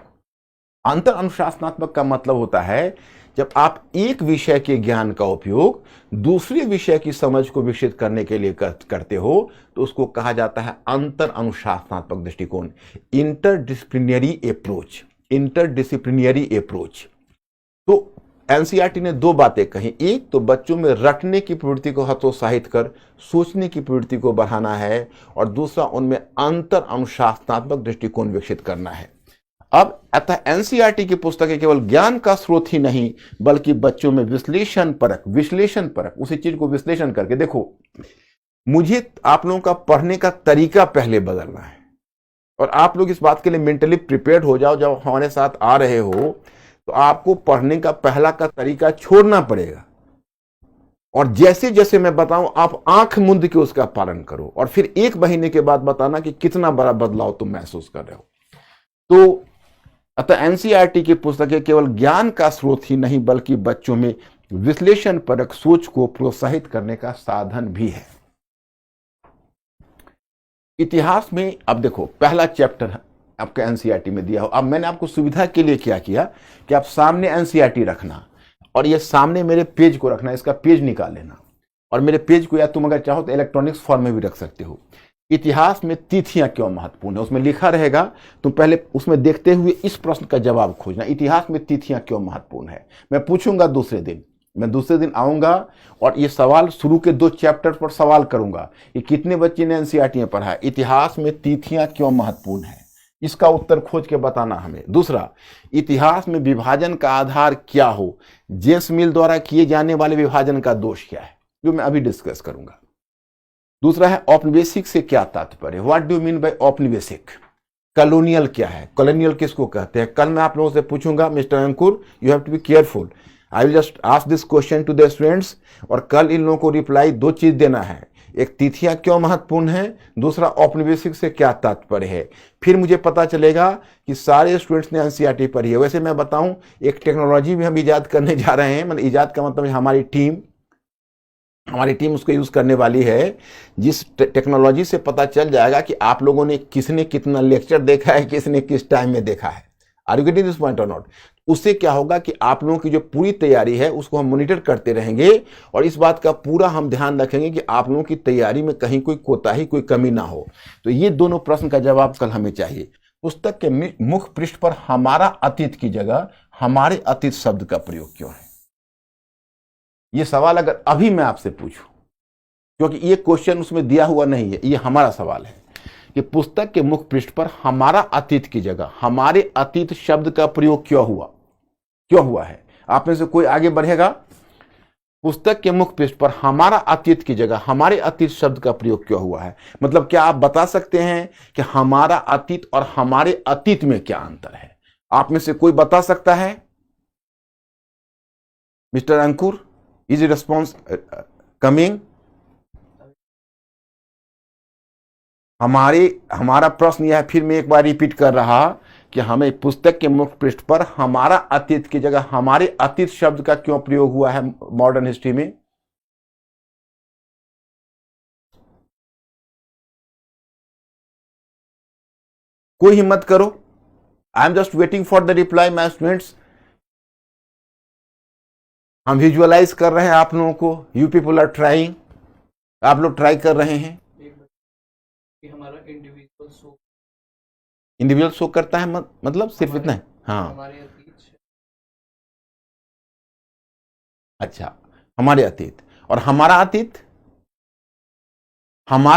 अंतर अनुशासनात्मक का मतलब होता है जब आप एक विषय के ज्ञान का उपयोग दूसरे विषय की समझ को विकसित करने के लिए करते हो, तो उसको कहा जाता है अंतर अनुशासनात्मक दृष्टिकोण, इंटरडिसिप्लिनरी अप्रोच। तो एनसीईआरटी ने 2 बातें कही, एक तो बच्चों में रटने की प्रवृत्ति को हतोत्साहित कर सोचने की प्रवृत्ति को बढ़ाना है, और दूसरा उनमें अंतर अनुशासनात्मक दृष्टिकोण विकसित करना है। अब अतः एनसीईआरटी की पुस्तकें केवल ज्ञान का स्रोत ही नहीं, बल्कि बच्चों में विश्लेषण परक उसी चीज को विश्लेषण करके, देखो मुझे आप लोगों का पढ़ने का तरीका पहले बदलना है, और आप लोग इस बात के लिए मेंटली प्रिपेयर्ड हो जाओ। जब हमारे साथ आ रहे हो तो आपको पढ़ने का पहला का तरीका छोड़ना पड़ेगा, और जैसे जैसे मैं बताऊं आप आंख मूंद के उसका पालन करो, और फिर 1 महीने के बाद बताना कि कितना बड़ा बदलाव तुम महसूस कर रहे हो। तो अतः एनसीईआरटी की पुस्तकें केवल ज्ञान का स्रोत ही नहीं, बल्कि बच्चों में विश्लेषण परक सोच को प्रोत्साहित करने का साधन भी है। इतिहास में अब देखो, पहला चैप्टर आपका एनसीईआरटी में दिया हो। अब मैंने आपको सुविधा के लिए क्या किया कि आप सामने एनसीईआरटी रखना, और ये सामने मेरे पेज को रखना, इसका पेज निकाल लेना, और मेरे पेज को या तुम अगर चाहो तो इलेक्ट्रॉनिक्स फॉर्म में भी रख सकते हो। इतिहास में तिथियां क्यों महत्वपूर्ण है, उसमें लिखा रहेगा, तुम पहले उसमें देखते हुए इस प्रश्न का जवाब खोजना, इतिहास में तिथियां क्यों महत्वपूर्ण है। मैं पूछूंगा मैं दूसरे दिन आऊंगा, और ये सवाल शुरू के 2 चैप्टर पर सवाल करूंगा कि कितने बच्चे ने एनसीईआरटी में पढ़ा है, इतिहास में तिथियां क्यों महत्वपूर्ण है, इसका उत्तर खोज के बताना हमें। दूसरा, इतिहास में विभाजन का आधार क्या हो, जेम्स मिल द्वारा किए जाने वाले विभाजन का दोष क्या है, जो मैं अभी डिस्कस करूंगा। दूसरा है औपनिवेशिक से क्या तात्पर्य, व्हाट डू मीन बाय औपनिवेशिक। कॉलोनियल क्या है, कॉलोनियल किसको कहते हैं। कल मैं आप लोगों से पूछूंगा, mister Ankur you have to be careful, I will just ask this question to the students, और कल इन लोगों को रिप्लाई 2 चीज देना है। एक तिथियां क्यों महत्वपूर्ण हैं, दूसरा औपनिवेशिक से क्या तात्पर्य है। फिर मुझे पता चलेगा कि सारे स्टूडेंट्स ने एनसीईआरटी पढ़ी है। वैसे मैं बताऊं, एक टेक्नोलॉजी भी हम ईजाद करने जा रहे हैं, मतलब ईजाद का मतलब हमारी टीम उसको यूज करने वाली है, जिस टेक्नोलॉजी से पता चल जाएगा कि आप लोगों ने किसने कितना लेक्चर देखा है, किसने किस टाइम में देखा है। Are you getting this point और नॉट। उससे क्या होगा कि आप लोगों की जो पूरी तैयारी है उसको हम मॉनिटर करते रहेंगे और इस बात का पूरा हम ध्यान रखेंगे कि आप लोगों की तैयारी में कहीं कोई कोताही, कोई कमी ना हो। तो ये दोनों प्रश्न का जवाब कल हमें चाहिए। पुस्तक के मुख्य पृष्ठ पर हमारा अतीत की जगह हमारे अतीत शब्द का प्रयोग क्यों है। ये सवाल अगर अभी मैं आपसे पूछूं, क्योंकि ये क्वेश्चन उसमें दिया हुआ नहीं है, ये हमारा सवाल है कि पुस्तक के मुख्य पृष्ठ पर हमारा अतीत की जगह हमारे अतीत शब्द का प्रयोग क्यों हुआ है। आप में से कोई आगे बढ़ेगा। पुस्तक के मुख्य पृष्ठ पर हमारा अतीत की जगह हमारे अतीत शब्द का प्रयोग क्यों हुआ है। मतलब क्या आप बता सकते हैं कि हमारा अतीत और हमारे अतीत में क्या अंतर है। आप में से कोई बता सकता है। Mister Ankur, is response coming. हमारा प्रश्न यह है, फिर मैं एक बार रिपीट कर रहा कि हमें पुस्तक के मुख्य पृष्ठ पर हमारा अतीत की जगह हमारे अतीत शब्द का क्यों प्रयोग हुआ है मॉडर्न हिस्ट्री में। कोई हिम्मत करो। I am just waiting for the reply my students. हम विजुअलाइज कर रहे हैं आप लोगों को। You people are trying. आप लोग ट्राई कर रहे हैं। हमारा इंडिविजुअल शो करता है, मतलब सिर्फ इतना है। हाँ, हमारे अतीत। अच्छा, हमारे अतीत और हमारा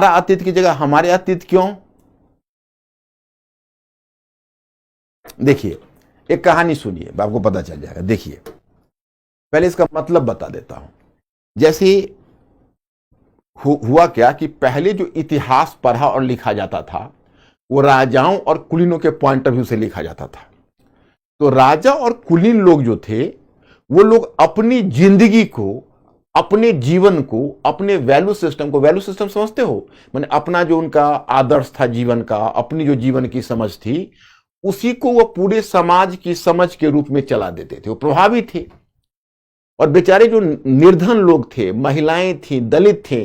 अतीत की जगह हमारे अतीत क्यों। देखिए, एक कहानी सुनिए, आपको पता चल जाएगा। देखिए, पहले इसका मतलब बता देता हूं। जैसे हुआ क्या कि पहले जो इतिहास पढ़ा और लिखा जाता था वो राजाओं और कुलीनों के पॉइंट ऑफ व्यू से लिखा जाता था। तो राजा और कुलीन लोग जो थे वो लोग अपनी जिंदगी को, अपने जीवन को, अपने वैल्यू सिस्टम समझते हो, माने अपना जो उनका आदर्श था जीवन का, अपनी जो जीवन की समझ थी, उसी को वो पूरे समाज की समझ के रूप में चला देते थे। वो प्रभावी थे। और बेचारे जो निर्धन लोग थे, महिलाएं थी, दलित थे,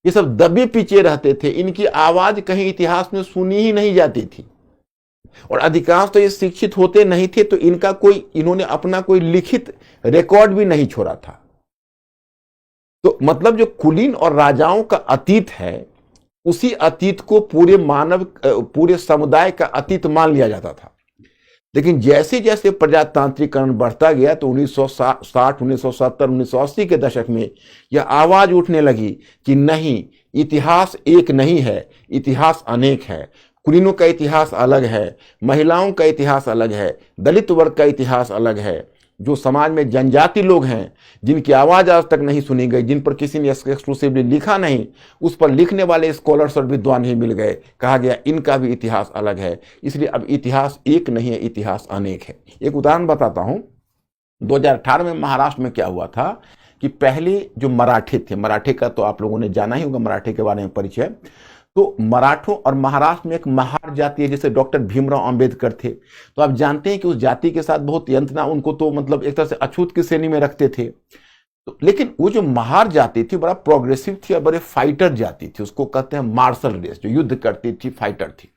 ये सब दबे पीछे रहते थे। इनकी आवाज कहीं इतिहास में सुनी ही नहीं जाती थी। और अधिकांश तो ये शिक्षित होते नहीं थे, तो इन्होंने अपना कोई लिखित रिकॉर्ड भी नहीं छोड़ा था। तो मतलब जो कुलीन और राजाओं का अतीत है, उसी अतीत को पूरे समुदाय का अतीत मान लिया जाता था। लेकिन जैसे जैसे प्रजातांत्रिकरण बढ़ता गया तो 1960, 1970, 1980 के दशक में यह आवाज उठने लगी कि नहीं, इतिहास एक नहीं है, इतिहास अनेक है। कुलीनों का इतिहास अलग है, महिलाओं का इतिहास अलग है, दलित वर्ग का इतिहास अलग है। जो समाज में जनजाति लोग हैं, जिनकी आवाज आज तक नहीं सुनी गई, जिन पर किसी ने एक्सक्लूसिवली लिखा नहीं, उस पर लिखने वाले स्कॉलर्स और विद्वान ही मिल गए। कहा गया इनका भी इतिहास अलग है। इसलिए अब इतिहास एक नहीं है, इतिहास अनेक है। एक उदाहरण बताता हूं। 2018 में महाराष्ट्र में क्या हुआ था कि पहले जो मराठे थे, मराठे का तो आप लोगों ने जाना ही होगा, मराठे के बारे में परिचय। तो मराठों और महाराष्ट्र में एक महार जाति है, जैसे डॉक्टर भीमराव अंबेडकर थे। तो आप जानते हैं कि उस जाति के साथ बहुत यंत्रणा, उनको तो मतलब एक तरह से अछूत की श्रेणी में रखते थे। तो लेकिन वो जो महार जाति थी बड़ा प्रोग्रेसिव थी और बड़े फाइटर जाति थी। उसको कहते हैं मार्शल रेस, जो युद्ध करती थी, फाइटर थी।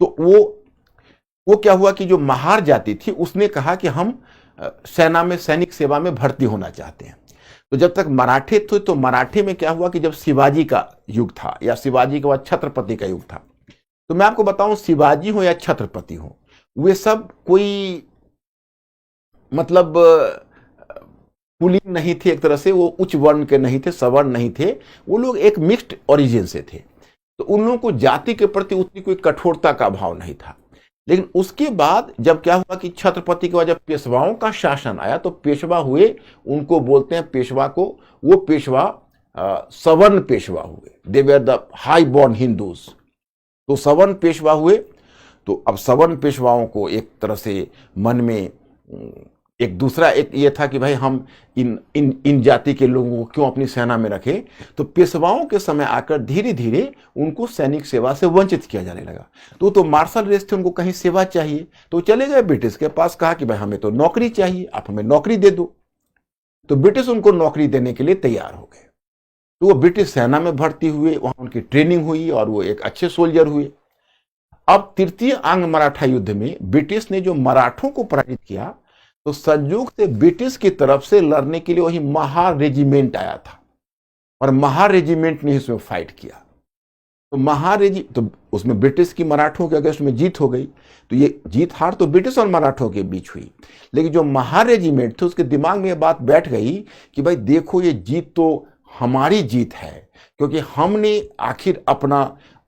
तो वो क्या हुआ कि जो महार जाति थी उसने कहा कि हम सेना में, सैनिक सेवा में भर्ती होना चाहते हैं। तो जब तक मराठे थे, तो मराठे में क्या हुआ कि जब शिवाजी का युग था या शिवाजी के बाद छत्रपति का युग था, तो मैं आपको बताऊं, शिवाजी हो या छत्रपति हो, वे सब कोई मतलब कुलीन नहीं थे। एक तरह से वो उच्च वर्ण के नहीं थे, सवर्ण नहीं थे। वो लोग एक मिक्स्ड ओरिजिन से थे। तो उन लोगों को जाति के प्रति उतनी कोई कठोरता का भाव नहीं था। लेकिन उसके बाद जब क्या हुआ कि छत्रपति के बाद जब पेशवाओं का शासन आया, तो पेशवा हुए, उनको बोलते हैं पेशवा को, वो पेशवा सवर्ण पेशवा हुए। They were the high born Hindus. तो सवर्ण पेशवा हुए। तो अब सवर्ण पेशवाओं को एक तरह से मन में एक दूसरा एक ये था कि भाई हम इन जाति के लोगों को क्यों अपनी सेना में रखें। तो पेशवाओं के समय आकर धीरे धीरे उनको सैनिक सेवा से वंचित किया जाने लगा। तो मार्शल रेस थे, उनको कहीं सेवा चाहिए, तो चले गए ब्रिटिश के पास, कहा कि भाई हमें तो नौकरी चाहिए, आप हमें नौकरी दे दो। तो ब्रिटिश उनको नौकरी देने के लिए तैयार हो गए। तो वो ब्रिटिश सेना में भर्ती हुए, वहां उनकी ट्रेनिंग हुई और वो एक अच्छे सोल्जर हुए। अब तृतीय आंग्ल मराठा युद्ध में ब्रिटिश ने जो मराठों को पराजित किया, तो संयोग से ब्रिटिश की तरफ से लड़ने के लिए वही महार रेजिमेंट आया था और महार रेजिमेंट ने इसमें फाइट किया। तो उसमें ब्रिटिश की मराठों के अगेंस्ट में जीत हो गई। तो ये जीत हार तो ब्रिटिश और मराठों के बीच हुई, लेकिन जो महार रेजिमेंट थे उसके दिमाग में ये बात बैठ गई कि भाई देखो, ये जीत तो हमारी जीत है, क्योंकि हमने आखिर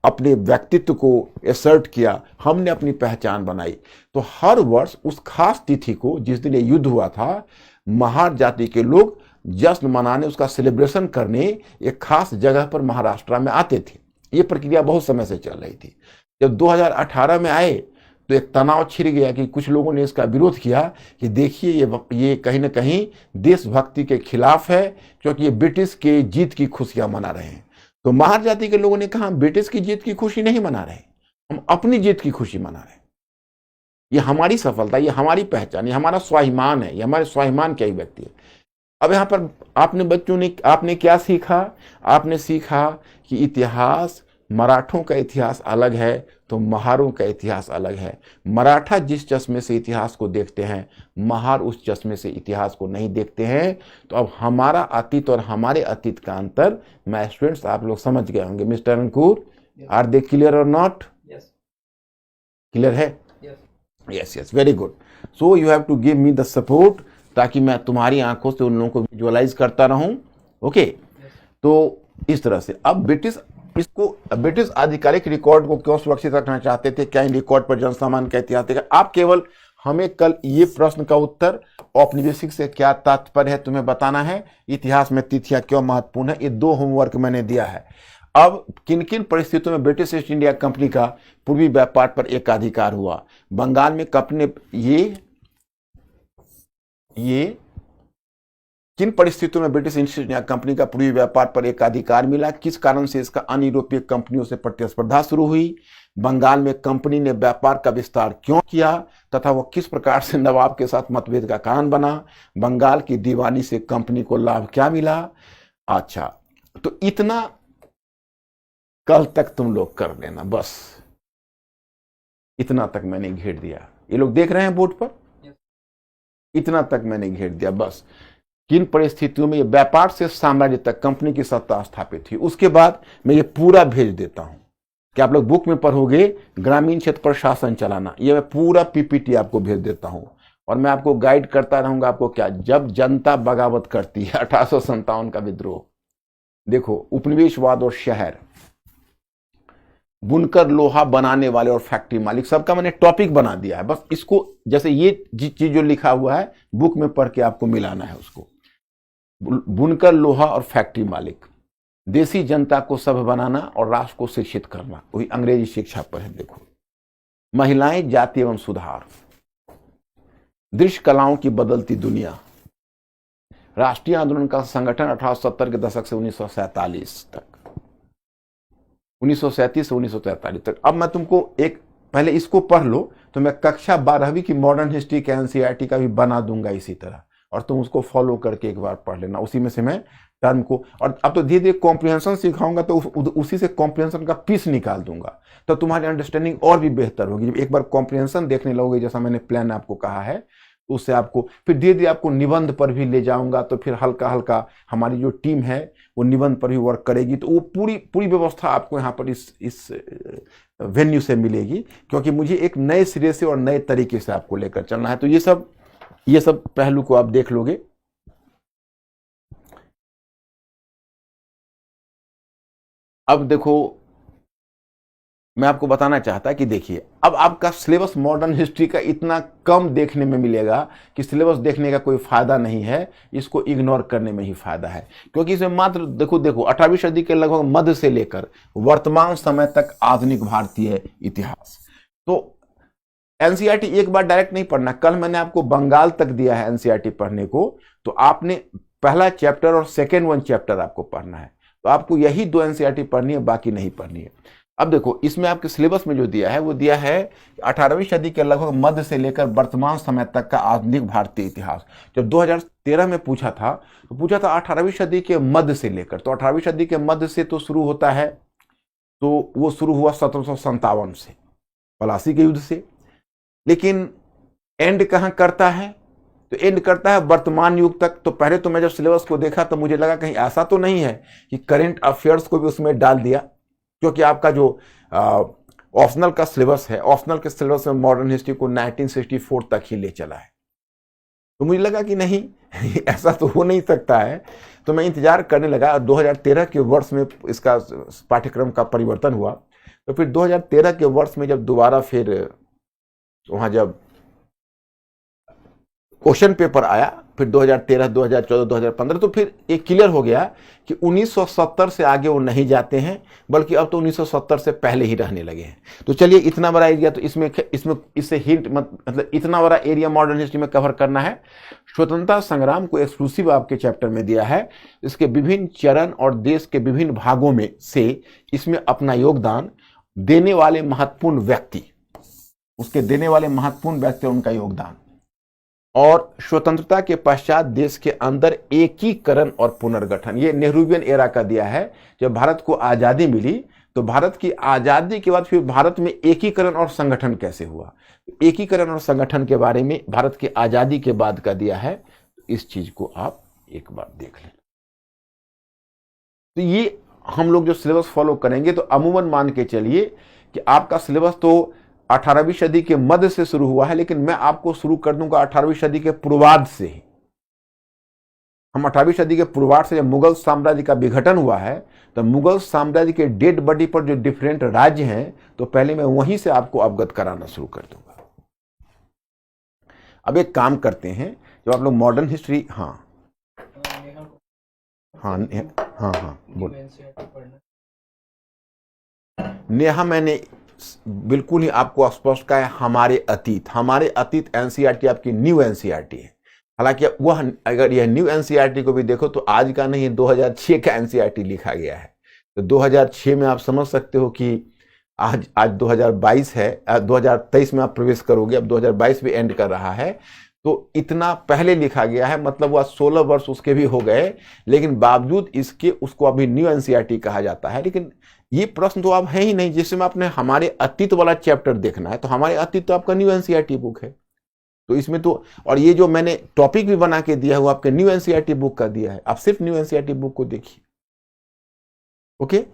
अपने व्यक्तित्व को एसर्ट किया, हमने अपनी पहचान बनाई। तो हर वर्ष उस खास तिथि को, जिस दिन ये युद्ध हुआ था, महार जाति के लोग जश्न मनाने, उसका सेलिब्रेशन करने एक खास जगह पर महाराष्ट्र में आते थे। ये प्रक्रिया बहुत समय से चल रही थी। जब 2018 में आए तो एक तनाव छिड़ गया कि कुछ लोगों ने इसका विरोध किया कि देखिए ये कहीं ना कहीं देशभक्ति के खिलाफ है, क्योंकि ये ब्रिटिश के जीत की खुशियां मना रहे हैं। तो महार जाति के लोगों ने कहा, ब्रिटिश की जीत की खुशी नहीं मना रहे, हम अपनी जीत की खुशी मना रहे हैं। ये हमारी सफलता, ये हमारी पहचान, ये हमारा स्वाभिमान है, ये हमारे स्वाभिमान की अभिव्यक्ति है। अब यहाँ पर आपने क्या सीखा? आपने सीखा कि इतिहास, मराठों का इतिहास अलग है तो महारों का इतिहास अलग है। मराठा जिस चश्मे से इतिहास को देखते हैं, महार उस चश्मे से इतिहास को नहीं देखते हैं। तो अब हमारा अतीत और हमारे अतीत का अंतर, मैं स्टूडेंट्स आप लोग समझ गए होंगे। Mister Ankur, are they clear और नॉट? क्लियर है? Yes, very good. So you have to give me the support, ताकि मैं तुम्हारी आंखों से उन लोगों को विजुअलाइज करता रहूं। ओके, तो इस तरह से अब ब्रिटिश आधिकारिक रिकॉर्ड को क्यों सुरक्षित रखना चाहते थे? क्या इन रिकॉर्ड पर जनसामान्य का इतिहास देगा? आप केवल हमें कल ये प्रश्न का उत्तर औपनिवेशिक से क्या तात्पर्य है तुम्हें बताना है, इतिहास में तिथियां क्यों महत्वपूर्ण है, ये 2 होमवर्क मैंने दिया है। अब किन किन परिस्थितियों में ब्रिटिश ईस्ट इंडिया कंपनी का पूर्वी व्यापार पर एकाधिकार हुआ? बंगाल में कंपनी ये किन परिस्थितियों में ब्रिटिश ईस्ट इंडिया कंपनी का पूर्वी व्यापार पर एकाधिकार मिला? किस कारण से इसका अन्य यूरोपीय कंपनियों से प्रतिस्पर्धा शुरू हुई? बंगाल में कंपनी ने व्यापार का विस्तार क्यों किया तथा वह किस प्रकार से नवाब के साथ मतभेद का कारण बना? बंगाल की दीवानी से कंपनी को लाभ क्या मिला? अच्छा, तो इतना कल तक तुम लोग कर लेना, बस इतना तक मैंने घेर दिया। ये लोग देख रहे हैं बोर्ड पर, इतना तक मैंने घेर दिया बस। किन परिस्थितियों में ये व्यापार से साम्राज्य तक कंपनी की सत्ता स्थापित हुई, उसके बाद मैं ये पूरा भेज देता हूं कि आप लोग बुक में पढ़ोगे। ग्रामीण क्षेत्र पर शासन चलाना, ये मैं पूरा पीपीटी आपको भेज देता हूं और मैं आपको गाइड करता रहूंगा। आपको क्या, जब जनता बगावत करती है, 1857 का विद्रोह देखो, उपनिवेशवाद और शहर, बुनकर, लोहा बनाने वाले और फैक्ट्री मालिक, सबका मैंने टॉपिक बना दिया है। बस इसको जैसे ये चीज जो लिखा हुआ है बुक में पढ़ के आपको मिलाना है उसको। बुनकर, लोहा और फैक्ट्री मालिक, देसी जनता को सभ्य बनाना और राष्ट्र को शिक्षित करना, वही अंग्रेजी शिक्षा पर है। देखो, महिलाएं, जाति एवं सुधार, दृश्य कलाओं की बदलती दुनिया, राष्ट्रीय आंदोलन का संगठन 1870 के दशक से 1947 तक, 1937 से 1943 तक। अब मैं तुमको एक, पहले इसको पढ़ लो, तो मैं कक्षा 12वीं की मॉडर्न हिस्ट्री के एनसीईआरटी का भी बना दूंगा इसी तरह, और तुम उसको फॉलो करके एक बार पढ़ लेना। उसी में से मैं टर्म को, और अब तो धीरे धीरे कॉम्प्रिहेंशन सिखाऊंगा, तो उसी से कॉम्प्रिहेंशन का पीस निकाल दूंगा, तो तुम्हारी अंडरस्टैंडिंग और भी बेहतर होगी। जब एक बार कॉम्प्रिहेंशन देखने लगोगे, जैसा मैंने प्लान आपको कहा है, तो उससे आपको फिर धीरे धीरे आपको निबंध पर भी ले जाऊंगा। तो फिर हल्का हल्का हमारी जो टीम है वो निबंध पर भी वर्क करेगी। तो वो पूरी व्यवस्था आपको यहाँ पर इस वेन्यू से मिलेगी, क्योंकि मुझे एक नए सिरे से और नए तरीके से आपको लेकर चलना है। तो ये सब पहलू को आप देख लोगे। अब देखो, मैं आपको बताना चाहता कि देखिए, अब आपका सिलेबस मॉडर्न हिस्ट्री का इतना कम देखने में मिलेगा कि सिलेबस देखने का कोई फायदा नहीं है, इसको इग्नोर करने में ही फायदा है। क्योंकि इसमें मात्र देखो 18वीं सदी के लगभग मध्य से लेकर वर्तमान समय तक आधुनिक भारतीय इतिहास, तो एनसीईआरटी एक बार डायरेक्ट नहीं पढ़ना। कल मैंने आपको बंगाल तक दिया है एनसीईआरटी पढ़ने को, तो आपने पहला चैप्टर और सेकेंड वन चैप्टर आपको पढ़ना है। तो आपको यही 2 एनसीईआरटी पढ़नी है, बाकी नहीं पढ़नी है। अब देखो इसमें आपके सिलेबस में जो दिया है वो दिया है 18वीं सदी के लगभग मध्य से लेकर वर्तमान समय तक का आधुनिक भारतीय इतिहास। जब 2013 में पूछा था तो पूछा था 18वीं सदी के मध्य से लेकर, तो 18वीं सदी के मध्य से तो शुरू होता है, तो वो शुरू हुआ 1757 से, पलासी के युद्ध से। लेकिन एंड कहाँ करता है? तो एंड करता है वर्तमान युग तक। तो पहले तो मैं जब सिलेबस को देखा तो मुझे लगा कहीं ऐसा तो नहीं है कि करंट अफेयर्स को भी उसमें डाल दिया, क्योंकि आपका जो ऑप्शनल का सिलेबस है, ऑप्शनल के सिलेबस में मॉडर्न हिस्ट्री को 1964 तक ही ले चला है। तो मुझे लगा कि नहीं ऐसा तो हो नहीं सकता है। तो मैं इंतजार करने लगा। 2013 के वर्ष में इसका पाठ्यक्रम का परिवर्तन हुआ। तो फिर 2013 के वर्ष में जब दोबारा फिर वहां जब क्वेश्चन पेपर आया, फिर 2013, 2014, 2015, तो फिर एक क्लियर हो गया कि 1970 से आगे वो नहीं जाते हैं, बल्कि अब तो 1970 से पहले ही रहने लगे हैं। तो चलिए इतना बड़ा एरिया, तो इससे हिंट मतलब इतना बड़ा एरिया मॉडर्न हिस्ट्री में कवर करना है। स्वतंत्रता संग्राम को एक्सक्लूसिव आपके चैप्टर में दिया है। इसके विभिन्न चरण और देश के विभिन्न भागों में से इसमें अपना योगदान देने वाले महत्वपूर्ण व्यक्ति, उसके देने वाले महत्वपूर्ण व्यक्ति, उनका योगदान, और स्वतंत्रता के पश्चात देश के अंदर एकीकरण और पुनर्गठन, ये नेहरूवियन एरा का दिया है। जब भारत को आजादी मिली तो भारत की आजादी के बाद फिर भारत में एकीकरण और संगठन कैसे हुआ, एकीकरण और संगठन के बारे में भारत की आजादी के बाद का दिया है। इस चीज को आप एक बार देख लें। तो ये हम लोग जो सिलेबस फॉलो करेंगे, तो अमूमन मान के चलिए कि आपका सिलेबस तो 18वीं सदी के मध्य से शुरू हुआ है, लेकिन मैं आपको शुरू कर दूंगा 18वीं सदी के पूर्वार्ध से ही। हम 18वीं सदी के पूर्वार्ध से, जब मुगल साम्राज्य का विघटन हुआ है, तो मुगल साम्राज्य के डेड बॉडी पर जो डिफरेंट राज्य हैं, तो पहले मैं वहीं से आपको अवगत कराना शुरू कर दूंगा। अब एक काम करते हैं, जब आप लोग मॉडर्न हिस्ट्री, हाँ बोल, नेहा मैंने बिल्कुल ही आपको स्पष्ट कहा है, हमारे अतीत एनसीईआरटी आपकी न्यू एनसीईआरटी है। हालांकि वह, अगर यह न्यू एनसीईआरटी को भी देखो तो आज का नहीं, 2006 का एनसीईआरटी लिखा गया है। तो 2006 में आप समझ सकते हो कि आज 2022 है, 2023 में आप प्रवेश करोगे, अब 2022 भी एंड कर रहा है। तो इतना पहले लिखा गया है, मतलब वह 16 वर्ष उसके भी हो गए, लेकिन बावजूद इसके उसको अभी न्यू एनसीईआरटी कहा जाता है। लेकिन ये प्रश्न तो अब है ही नहीं, जिसमें आपने हमारे अतीत वाला चैप्टर देखना है, तो हमारे अतीत तो आपका न्यू एनसीईआरटी बुक है। तो इसमें तो, और ये जो मैंने टॉपिक भी बना के दिया है वो आपके न्यू एनसीईआरटी बुक का दिया है। आप सिर्फ न्यू एनसीईआरटी बुक को देखिए। ओके,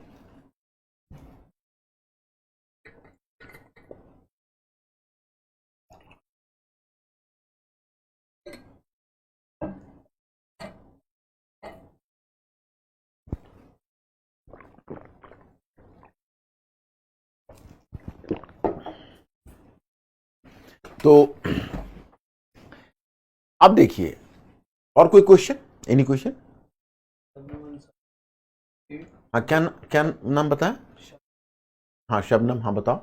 तो अब देखिए, और कोई क्वेश्चन, एनी क्वेश्चन? हाँ, क्या नाम बताया? हाँ, शबनम, हाँ बताओ।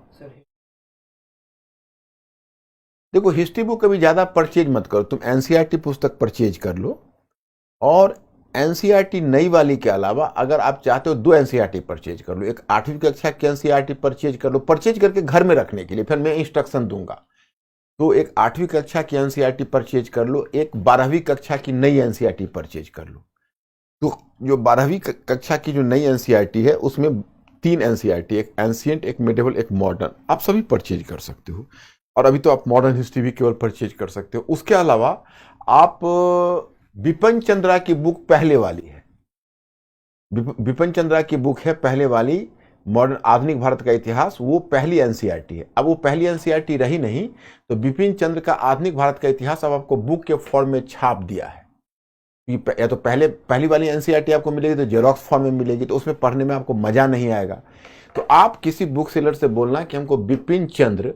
देखो, हिस्ट्री बुक कभी ज्यादा परचेज मत करो, तुम एनसीईआरटी पुस्तक परचेज कर लो। और एनसीईआरटी नई वाली के अलावा अगर आप चाहते हो 2 एनसीईआरटी परचेज कर लो। एक 8वीं कक्षा की एनसीईआरटी परचेज कर लो, परचेज करके घर में रखने के लिए, फिर मैं इंस्ट्रक्शन दूंगा। तो एक 8वीं कक्षा की एनसीईआरटी परचेज कर लो, एक 12वीं कक्षा की नई एनसीईआरटी परचेज कर लो। तो जो 12वीं कक्षा की जो नई एनसीईआरटी है उसमें 3 एनसीईआरटी, एक एंशिएंट, एक मिडिवल, एक मॉडर्न, आप सभी परचेज कर सकते हो। और अभी तो आप मॉडर्न हिस्ट्री भी केवल परचेज कर सकते हो। उसके अलावा आप बिपिन चंद्रा की बुक पहले वाली है, बिपिन चंद्रा की बुक है पहले वाली, मॉडर्न आधुनिक भारत का इतिहास, वो पहली एनसीईआरटी है। अब वो पहली एनसीईआरटी रही नहीं, तो बिपिन चंद्र का आधुनिक भारत का इतिहास अब आपको बुक के फॉर्म में छाप दिया है। या तो पहली वाली एनसीईआरटी आपको मिलेगी तो जेरॉक्स फॉर्म में मिलेगी, तो उसमें पढ़ने में आपको मजा नहीं आएगा। तो आप किसी बुक सेलर से बोलना कि हमको बिपिन चंद्र,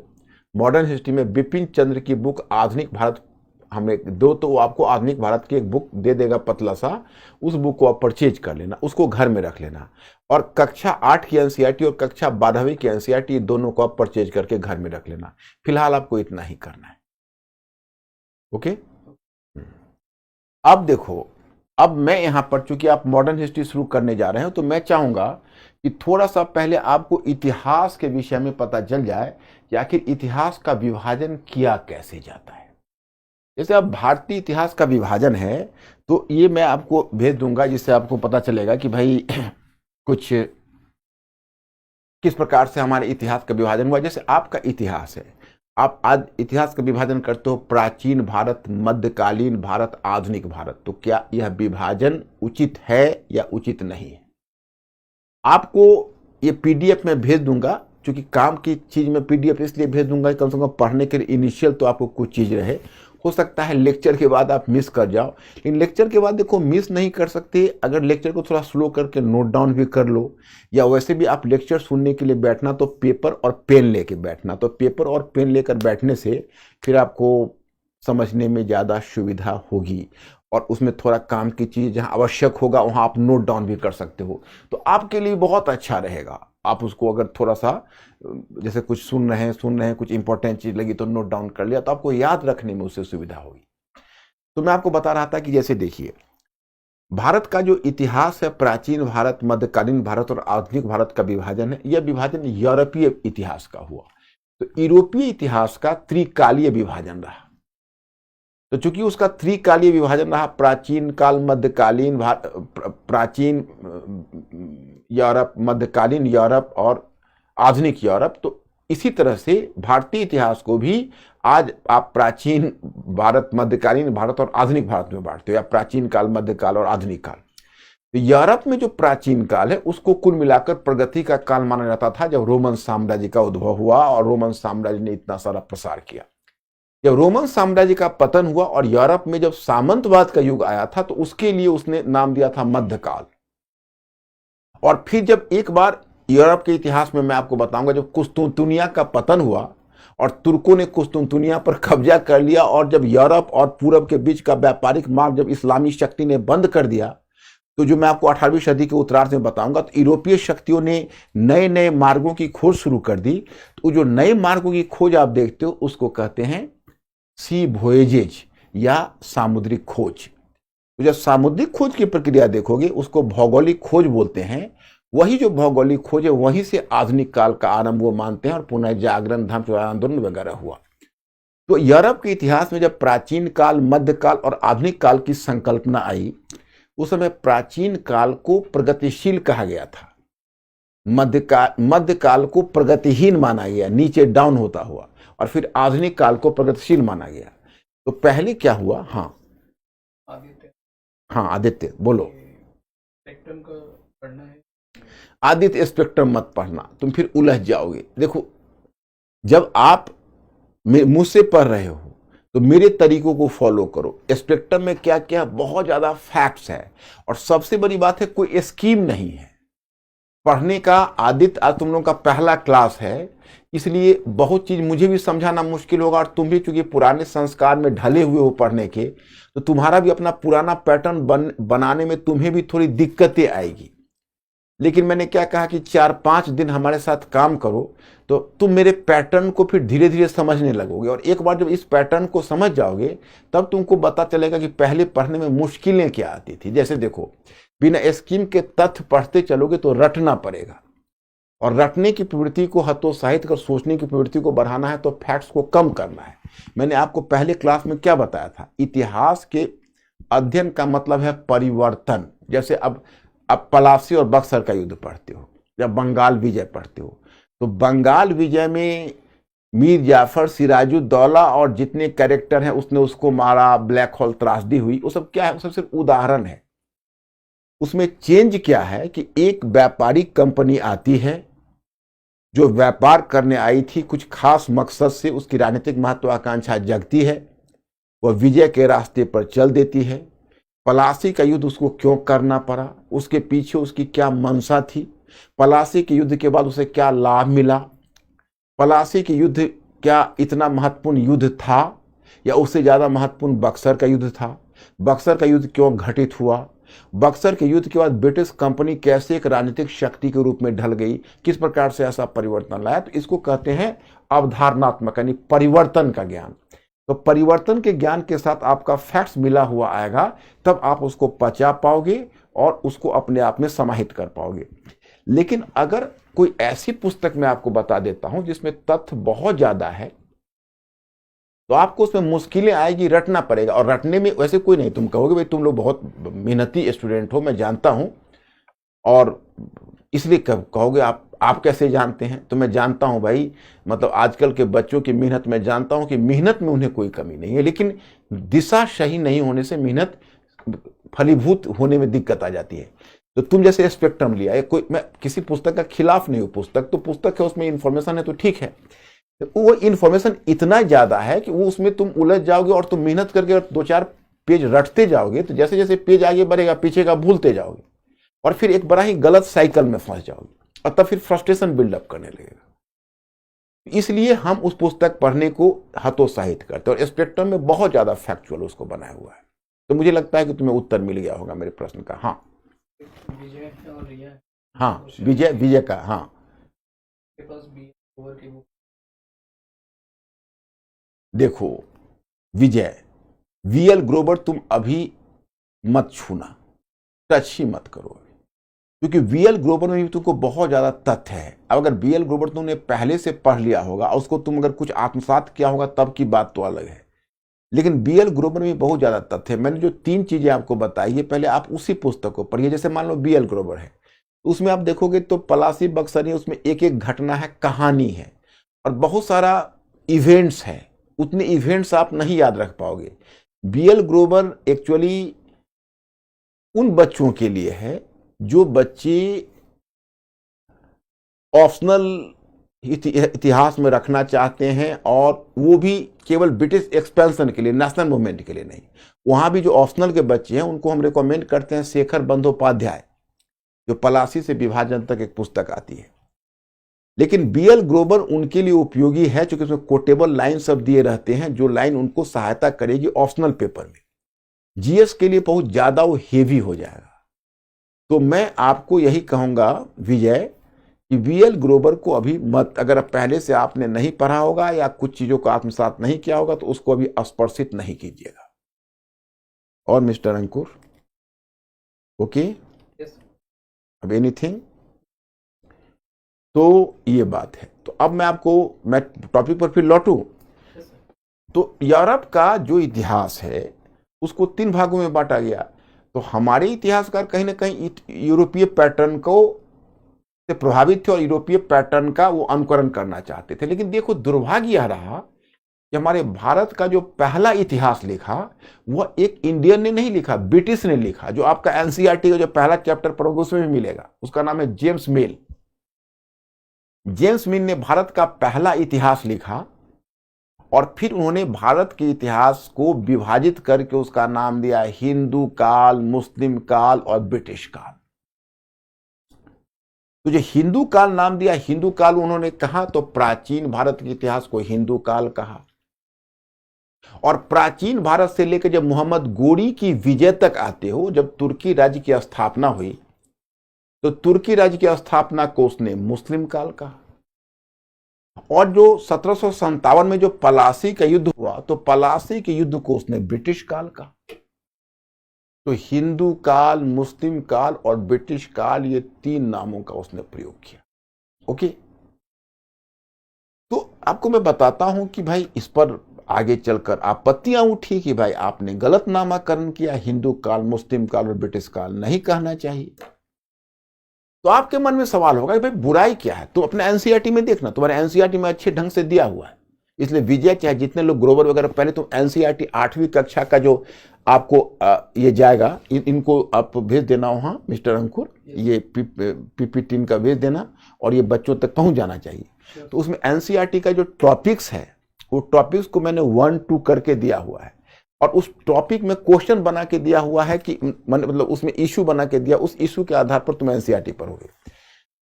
मॉडर्न हिस्ट्री में बिपिन चंद्र की बुक आधुनिक भारत हमें दो, तो वो आपको आधुनिक भारत की एक बुक दे देगा पतला सा, उस बुक को आप परचेज कर लेना, उसको घर में रख लेना। और कक्षा 8 की एनसीईआरटी और कक्षा 12वीं की एनसीईआरटी दोनों को आप परचेज करके घर में रख लेना। फिलहाल आपको इतना ही करना है। ओके, अब देखो, अब मैं यहां पर, चूंकि आप मॉडर्न हिस्ट्री शुरू करने जा रहे हो, तो मैं चाहूंगा कि थोड़ा सा पहले आपको इतिहास के विषय में पता चल जाए कि आखिर इतिहास का विभाजन किया कैसे जाता है। जैसे अब भारतीय इतिहास का विभाजन है, तो ये मैं आपको भेज दूंगा, जिससे आपको पता चलेगा कि भाई कुछ किस प्रकार से हमारे इतिहास का विभाजन हुआ। जैसे आपका इतिहास है, आप आज इतिहास का विभाजन करते हो प्राचीन भारत, मध्यकालीन भारत, आधुनिक भारत, तो क्या यह विभाजन उचित है या उचित नहीं है? आपको ये पीडीएफ में भेज दूंगा, क्योंकि काम की चीज में पीडीएफ इसलिए भेज दूंगा कम से कम पढ़ने के लिए इनिशियल तो आपको कुछ चीज रहे। हो सकता है लेक्चर के बाद आप मिस कर जाओ, लेकिन लेक्चर के बाद देखो मिस नहीं कर सकते। अगर लेक्चर को थोड़ा स्लो करके नोट डाउन भी कर लो, या वैसे भी आप लेक्चर सुनने के लिए बैठना तो पेपर और पेन लेके बैठना, तो पेपर और पेन लेकर बैठने से फिर आपको समझने में ज़्यादा सुविधा होगी, और उसमें थोड़ा काम की चीज़ जहाँ आवश्यक होगा वहाँ आप नोट डाउन भी कर सकते हो, तो आपके लिए बहुत अच्छा रहेगा। आप उसको अगर थोड़ा सा जैसे कुछ सुन रहे हैं कुछ इंपॉर्टेंट चीज़ लगी तो नोट डाउन कर लिया, तो आपको याद रखने में उससे सुविधा होगी। तो मैं आपको बता रहा था कि जैसे देखिए, भारत का जो इतिहास है, प्राचीन भारत, मध्यकालीन भारत और आधुनिक भारत का विभाजन है, यह विभाजन यूरोपीय इतिहास का हुआ। तो यूरोपीय इतिहास का त्रिकालीय विभाजन रहा। तो चूंकि उसका त्रिकालीय विभाजन रहा, प्राचीन काल, मध्यकालीन प्राचीन यूरोप, मध्यकालीन यूरोप और आधुनिक यूरोप, तो इसी तरह से भारतीय इतिहास को भी आज आप प्राचीन भारत, मध्यकालीन भारत और आधुनिक भारत में बांटते हो, या प्राचीन काल, मध्यकाल और आधुनिक काल। तो यूरोप में जो प्राचीन काल है उसको कुल मिलाकर प्रगति का काल माना जाता था, जब रोमन साम्राज्य का उद्भव हुआ और रोमन साम्राज्य ने इतना सारा प्रसार किया। जब रोमन साम्राज्य का पतन हुआ और यूरोप में जब सामंतवाद का युग आया था, तो उसके लिए उसने नाम दिया था मध्यकाल। और फिर जब एक बार यूरोप के इतिहास में मैं आपको बताऊंगा, जब कुस्तुनतुनिया का पतन हुआ और तुर्कों ने कुस्तुनतुनिया पर कब्जा कर लिया, और जब यूरोप और पूरब के बीच का व्यापारिक मार्ग जब इस्लामी शक्ति ने बंद कर दिया, तो जो मैं आपको 18वीं सदी के उत्तरार्ध में बताऊंगा, तो यूरोपीय शक्तियों ने नए नए मार्गों की खोज शुरू कर दी। तो जो नए मार्गों की खोज आप देखते हो उसको कहते हैं सी वोएजेज या सामुद्रिक खोज। तो जब सामुद्रिक खोज की प्रक्रिया देखोगे उसको भौगोलिक खोज बोलते हैं। वही जो भौगोलिक खोज है वहीं से आधुनिक काल का आरंभ वो मानते हैं, और पुनः जागरण, धर्म चोरी आंदोलन वगैरह हुआ। तो यूरोप के इतिहास में जब प्राचीन काल, मध्यकाल और आधुनिक काल की संकल्पना आई, उस समय प्राचीन काल को प्रगतिशील कहा गया था, मध्यकाल को प्रगतिहीन माना गया, नीचे डाउन होता हुआ, और फिर आधुनिक काल को प्रगतिशील माना गया। तो पहले क्या हुआ? आदित्य बोलो। स्पेक्ट्रम का पढ़ना है। आदित्य स्पेक्ट्रम मत पढ़ना, तुम फिर उलझ जाओगे। देखो, जब आप मुझसे पढ़ रहे हो तो मेरे तरीकों को फॉलो करो। स्पेक्ट्रम में क्या क्या बहुत ज्यादा फैक्ट्स है, और सबसे बड़ी बात है कोई स्कीम नहीं है पढ़ने का। आदित्य, आज तुम लोगों का पहला क्लास है, इसलिए बहुत चीज मुझे भी समझाना मुश्किल होगा, और तुम भी चूंकि पुराने संस्कार में ढले हुए हो पढ़ने के, तो तुम्हारा भी अपना पुराना पैटर्न बनाने में तुम्हें भी थोड़ी दिक्कतें आएगी। लेकिन मैंने क्या कहा कि 4-5 दिन हमारे साथ काम करो, तो तुम मेरे पैटर्न को फिर धीरे धीरे समझने लगोगे, और एक बार जब इस पैटर्न को समझ जाओगे तब तुमको पता चलेगा कि पहले पढ़ने में मुश्किलें क्या आती थी। जैसे देखो, बिना स्कीम के तथ्य पढ़ते चलोगे तो रटना पड़ेगा, और रटने की प्रवृत्ति को हतोत्साहित कर सोचने की प्रवृत्ति को बढ़ाना है तो फैक्ट्स को कम करना है। मैंने आपको पहले क्लास में क्या बताया था? इतिहास के अध्ययन का मतलब है परिवर्तन। जैसे अब पलासी और बक्सर का युद्ध पढ़ते हो, या बंगाल विजय पढ़ते हो, तो बंगाल विजय में मीर जाफर, सिराजुद्दौला और जितने कैरेक्टर हैं उसने उसको मारा, ब्लैक होल त्रासदी हुई, वो सब क्या है? वो सब सिर्फ उदाहरण है। उसमें चेंज क्या है कि एक व्यापारिक कंपनी आती है जो व्यापार करने आई थी कुछ खास मकसद से, उसकी राजनीतिक महत्वाकांक्षा जगती है, वह विजय के रास्ते पर चल देती है। पलासी का युद्ध उसको क्यों करना पड़ा, उसके पीछे उसकी क्या मंशा थी, पलासी के युद्ध के बाद उसे क्या लाभ मिला, पलासी के युद्ध क्या इतना महत्वपूर्ण युद्ध था, या उससे ज़्यादा महत्वपूर्ण बक्सर का युद्ध था। बक्सर का युद्ध क्यों घटित हुआ, बक्सर के युद्ध के बाद ब्रिटिश कंपनी कैसे एक राजनीतिक शक्ति के रूप में ढल गई, किस प्रकार से ऐसा परिवर्तन लाया, तो इसको कहते हैं अवधारणात्मक यानी परिवर्तन का ज्ञान। तो परिवर्तन के ज्ञान के साथ आपका फैक्ट्स मिला हुआ आएगा, तब आप उसको पचा पाओगे और उसको अपने आप में समाहित कर पाओगे। लेकिन अगर कोई ऐसी पुस्तक मैं आपको बता देता हूं जिसमें तथ्य बहुत ज्यादा है, तो आपको उसमें मुश्किलें आएगी, रटना पड़ेगा। और रटने में वैसे कोई नहीं, तुम कहोगे भाई तुम लोग बहुत मेहनती स्टूडेंट हो, मैं जानता हूं, और इसलिए कहोगे आप कैसे जानते हैं, तो मैं जानता हूं भाई, मतलब आजकल के बच्चों की मेहनत मैं जानता हूं कि मेहनत में उन्हें कोई कमी नहीं है, लेकिन दिशा सही नहीं होने से मेहनत फलीभूत होने में दिक्कत आ जाती है। तो तुम जैसे स्पेक्ट्रम लिया, कोई, मैं किसी पुस्तक का खिलाफ नहीं हूं, पुस्तक तो पुस्तक है, उसमें इंफॉर्मेशन है तो ठीक है। तो वो इंफॉर्मेशन इतना ज्यादा है कि वो उसमें तुम उलझ जाओगे, और तुम मेहनत करके 2-4 पेज रटते जाओगे, तो जैसे जैसे पेज आगे बढ़ेगा पीछे का भूलते जाओगे, और फिर एक बड़ा ही गलत साइकिल में फंस जाओगे, और तब फिर फ्रस्ट्रेशन बिल्डअप करने लगेगा। इसलिए हम उस पुस्तक पढ़ने को हतोत्साहित करते हैं, और स्पेक्ट्रम में बहुत ज्यादा फैक्चुअल उसको बनाया हुआ है। तो मुझे लगता है कि तुम्हें उत्तर मिल गया होगा मेरे प्रश्न का। हाँ विजय और रिया है। हाँ, विजय का, हाँ के पास बी ओवर की बुक। देखो विजय, वीएल ग्रोवर तुम अभी मत छूना, टच ही मत करो, क्योंकि वीएल ग्रोवर में भी तुमको बहुत ज्यादा तथ्य है। अब अगर वीएल ग्रोवर तुमने पहले से पढ़ लिया होगा, उसको तुम अगर कुछ आत्मसात किया होगा तब की बात तो अलग है, लेकिन वीएल ग्रोवर में भी बहुत ज्यादा तथ्य है। मैंने जो 3 चीजें आपको बताई है, पहले आप उसी पुस्तक को पढ़िए। जैसे मान लो वीएल ग्रोवर है, तो उसमें आप देखोगे तो पलासी बक्सरी, उसमें एक एक घटना है, कहानी है, और बहुत सारा इवेंट्स है। उतने इवेंट्स आप नहीं याद रख पाओगे। वीएल ग्रोवर एक्चुअली उन बच्चों के लिए है जो बच्चे ऑप्शनल इतिहास में रखना चाहते हैं, और वो भी केवल ब्रिटिश एक्सपेंशन के लिए, नेशनल मूवमेंट के लिए नहीं। वहां भी जो ऑप्शनल के बच्चे हैं उनको हम रिकमेंड करते हैं शेखर बंदोपाध्याय, जो पलासी से विभाजन तक एक पुस्तक आती है। लेकिन वीएल ग्रोवर उनके लिए उपयोगी है, क्योंकि उसमें कोटेबल लाइन सब दिए रहते हैं, जो लाइन उनको सहायता करेगी ऑप्शनल पेपर में। जीएस के लिए बहुत ज्यादा वो हेवी हो जाएगा। तो मैं आपको यही कहूंगा विजय, कि वीएल ग्रोवर को अभी मत, अगर पहले से आपने नहीं पढ़ा होगा या कुछ चीजों को आत्मसात नहीं किया होगा, तो उसको अभी स्पर्शित नहीं कीजिएगा। और मिस्टर अंकुर, ओके, अब एनीथिंग, तो ये बात है। तो अब मैं टॉपिक पर फिर लौटूं। तो यूरोप का जो इतिहास है उसको 3 भागों में बांटा गया। तो हमारे इतिहासकार कहीं ना कहीं यूरोपीय पैटर्न को से प्रभावित थे, और यूरोपीय पैटर्न का वो अनुकरण करना चाहते थे। लेकिन देखो दुर्भाग्य यह रहा कि हमारे भारत का जो पहला इतिहास लिखा, वह एक इंडियन ने नहीं लिखा, ब्रिटिश ने लिखा। जो आपका एनसीईआरटी का जो पहला चैप्टर पढ़ोगे उसमें भी मिलेगा, उसका नाम है जेम्स मिल। जेम्स मिल ने भारत का पहला इतिहास लिखा, और फिर उन्होंने भारत के इतिहास को विभाजित करके उसका नाम दिया हिंदू काल, मुस्लिम काल और ब्रिटिश काल। तो जो हिंदू काल नाम दिया, हिंदू काल उन्होंने कहा, तो प्राचीन भारत के इतिहास को हिंदू काल कहा। और प्राचीन भारत से लेकर जब मोहम्मद गोरी की विजय तक आते हो, जब तुर्की राज्य की स्थापना हुई, तो तुर्की राज्य की स्थापना को उसने मुस्लिम काल कहा। और जो 1757 में जो पलासी का युद्ध हुआ, तो पलासी के युद्ध को उसने ब्रिटिश काल कहा। तो हिंदू काल, मुस्लिम काल और ब्रिटिश काल, ये 3 नामों का उसने प्रयोग किया। ओके, तो आपको मैं बताता हूं कि भाई इस पर आगे चलकर आपत्तियां उठी कि भाई आपने गलत नामकरण किया, हिंदू काल, मुस्लिम काल और ब्रिटिश काल नहीं कहना चाहिए। तो आपके मन में सवाल होगा कि भाई बुराई क्या है। तुम अपने एनसीईआरटी में देखना, तुम्हारे एनसीईआरटी में अच्छे ढंग से दिया हुआ है। इसलिए विजय चाहे जितने लोग ग्रोवर वगैरह, पहले तुम एनसीईआरटी 8वीं कक्षा का जो आपको ये जाएगा, इनको आप भेज देना वहां मिस्टर अंकुर, ये पीपीटी इनका भेज देना, और ये बच्चों तक पहुंच जाना चाहिए। तो उसमें एनसीईआरटी का जो टॉपिक्स है, वो टॉपिक्स को मैंने 1-2 करके दिया हुआ है, और उस टॉपिक में क्वेश्चन बना के दिया हुआ है कि मतलब उसमें इशू बना के दिया, उस इशू के आधार पर तुम एनसीईआरटी पढ़ोगे